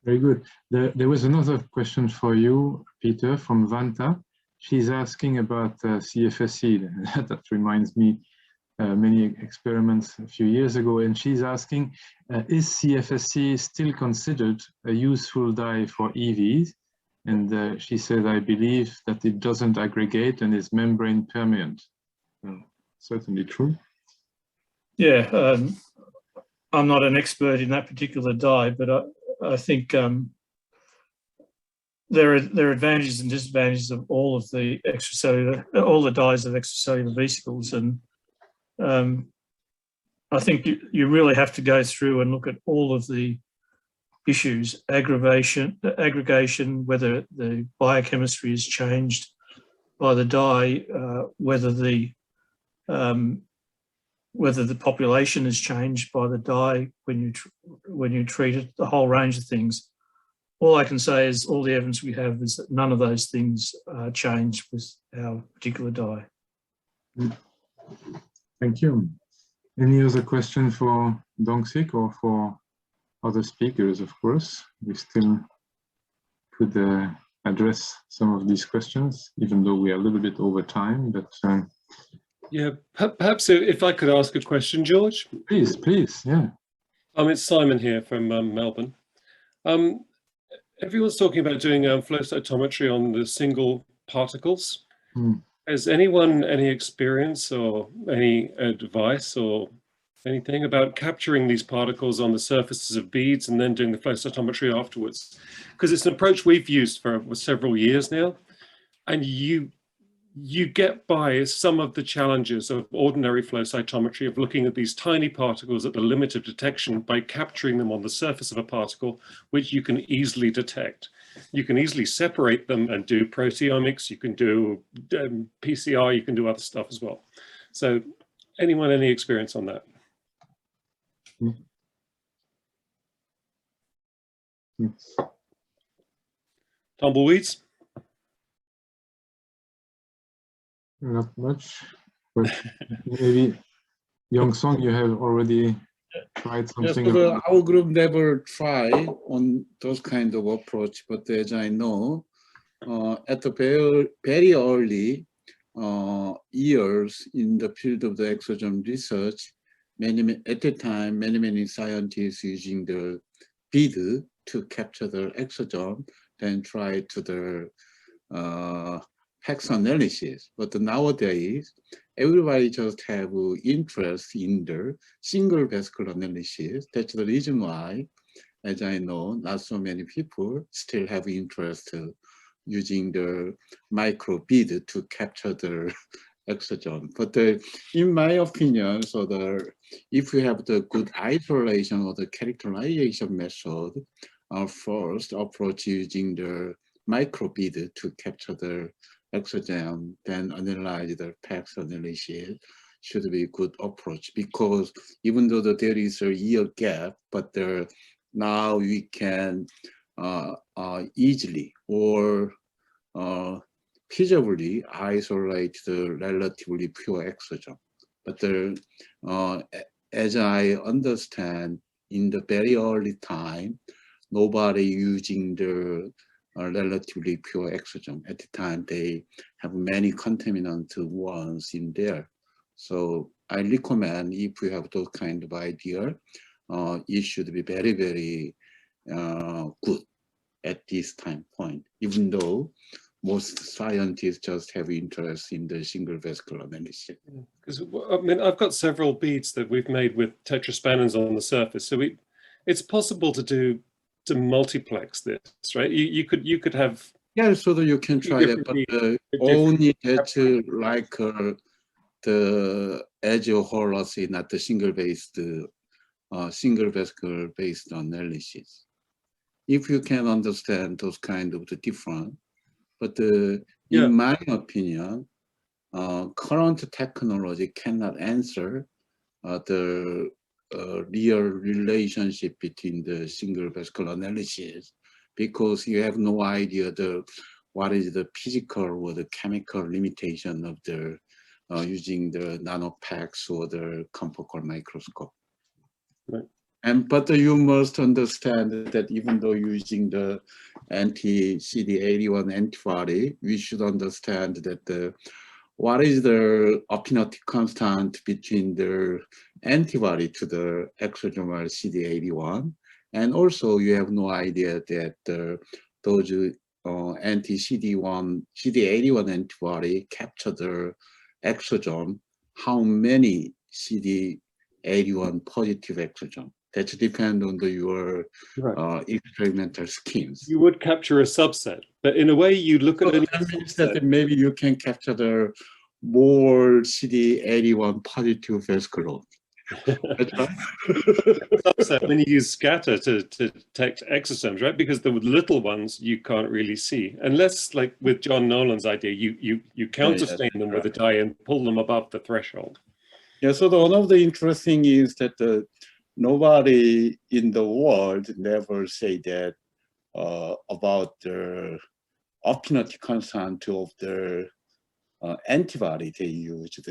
S1: Very good. There was another question for you, Peter, from Vanta. She's asking about CFSE. That reminds me many experiments a few years ago, and she's asking, is CFSE still considered a useful dye for EVs? And she said, I believe that it doesn't aggregate and is membrane permeant. Certainly true.
S10: Yeah, I'm not an expert in that particular dye, but I think there are advantages and disadvantages of all of the all the dyes of extracellular vesicles, and I think you really have to go through and look at all of the issues: aggregation, whether the biochemistry is changed by the dye, whether the population is changed by the dye when you treat it, the whole range of things. All I can say is all the evidence we have is that none of those things change with our particular dye.
S1: Thank you. Any other question for Dong-Sik or for other speakers, of course? We still could address some of these questions, even though we are a little bit over time, but
S11: yeah, perhaps if I could ask a question, George.
S1: Please, yeah.
S11: It's Simon here from Melbourne. Everyone's talking about doing flow cytometry on the single particles. Has anyone any experience or any advice or anything about capturing these particles on the surfaces of beads and then doing the flow cytometry afterwards? Because it's an approach we've used for several years now, and you you get by some of the challenges of ordinary flow cytometry, of looking at these tiny particles at the limit of detection by capturing them on the surface of a particle, which you can easily detect. You can easily separate them and do proteomics, you can do PCR, you can do other stuff as well. So anyone, any experience on that? Tumbleweeds?
S1: Not much, but maybe Young Song, you have already tried
S7: Yes,
S1: something.
S7: so our group never try on those kind of approach, but as I know, at the very early years in the field of the exosome research, at the time, many scientists using the bead to capture the exosome, then try to the hex analysis. But nowadays, everybody just have interest in the single vesicle analysis. That's the reason why, as I know, not so many people still have interest using the micro bead to capture the exosome. But in my opinion, so if you have the good isolation or the characterization method, first approach using the micro bead to capture the exosome, then analyze the PAX analysis should be a good approach, because even though there is a year gap, but now we can easily or feasibly isolate the relatively pure exosome. But as I understand, in the very early time, nobody using the relatively pure exosome. At the time, they have many contaminant ones in there. So I recommend, if you have those kind of idea, it should be very good at this time point, even though most scientists just have interest in the single vesicle analysis.
S11: Because I mean, I've got several beads that we've made with tetraspanons on the surface, so it's possible to multiplex this, right? You could have,
S7: yeah, so that you can try that, but only that like the edge of horology, not the single vesicle based analysis. If you can understand those kind of the different, but in my opinion, current technology cannot answer the real relationship between the single vesicle analysis, because you have no idea what is the physical or the chemical limitation of the using the nanopax or the confocal microscope.
S11: Right.
S7: But you must understand that even though using the anti-CD81 antibody, we should understand that what is the affinity constant between the antibody to the exosomal CD81, and also you have no idea that those anti-CD81 antibody capture the exosome, how many CD81 positive exosome. That depends on your experimental schemes.
S11: you would capture a subset, but in a way you look at it.
S7: That means that maybe you can capture the more CD81 positive vesicle. That's right.
S11: Subset when you use scatter to detect exosomes, right? Because the little ones you can't really see, unless, like with John Nolan's idea, you counterstain them with a dye and pull them above the threshold.
S7: Yeah. So one of the interesting is that nobody in the world never say that about the affinity constant of the antibody they used.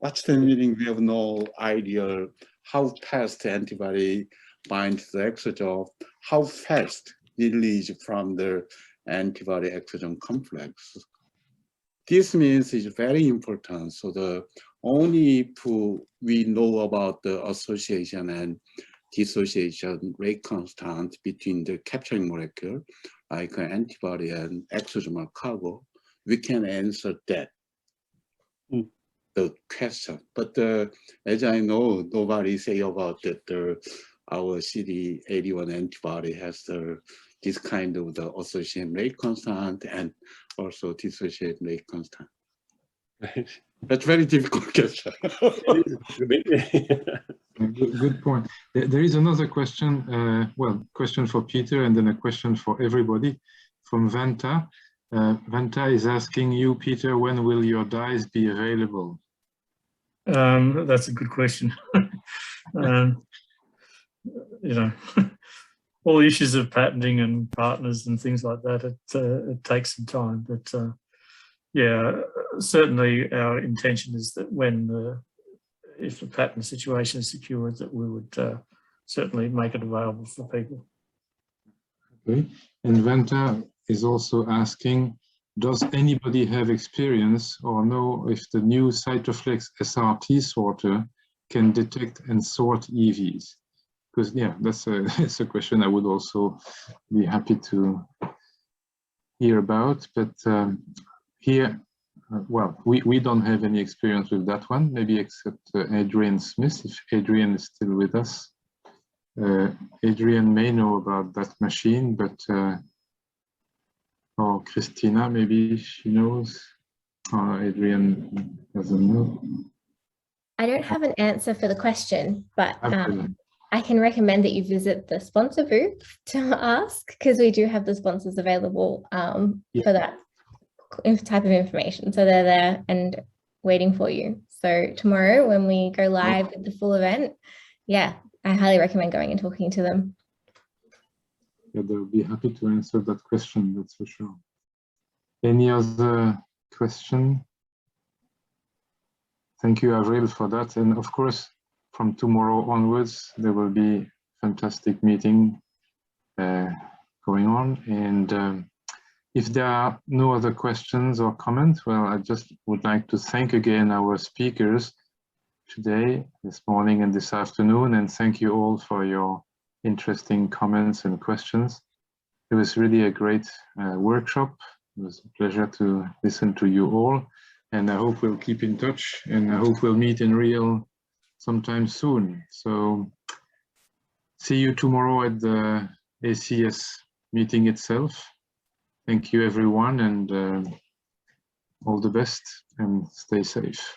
S7: What's the meaning? We have no idea how fast the antibody binds the exosome, how fast it releases from the antibody exosome complex. This means it's very important. So only if we know about the association and dissociation rate constant between the capturing molecule, like an antibody and exosomal cargo, we can answer that. The question, but as I know, nobody say about that our CD81 antibody has this kind of the association rate constant, and also dissociate rate constant? That's very difficult question.
S1: Good point. There is another question, question for Peter and then a question for everybody from Vanta. Vanta is asking you, Peter, when will your dyes be available?
S10: That's a good question. You know, all the issues of patenting and partners and things like that, it takes some time. But yeah, certainly our intention is that when if the patent situation is secured, that we would certainly make it available for people.
S1: Okay, and Vanta is also asking, does anybody have experience or know if the new Cytoflex SRT sorter can detect and sort EVs? Because yeah, that's a question I would also be happy to hear about. But here, well, we don't have any experience with that one, maybe except Adrian Smith, if Adrian is still with us. Adrian may know about that machine, but or Christina, maybe she knows. Adrian doesn't know.
S12: I don't have an answer for the question, but I can recommend that you visit the sponsor booth to ask, because we do have the sponsors available for that type of information. So they're there and waiting for you. So tomorrow when we go live with the full event, yeah, I highly recommend going and talking to them.
S1: Yeah, they'll be happy to answer that question, that's for sure. Any other question? Thank you, Avril, for that. And of course, from tomorrow onwards, there will be fantastic meeting going on. And if there are no other questions or comments, well, I just would like to thank again our speakers today, this morning and this afternoon, and thank you all for your interesting comments and questions. It was really a great workshop. It was a pleasure to listen to you all, and I hope we'll keep in touch, and I hope we'll meet in real sometime soon. So see you tomorrow at the ACS meeting itself. Thank you, everyone, and all the best, and stay safe.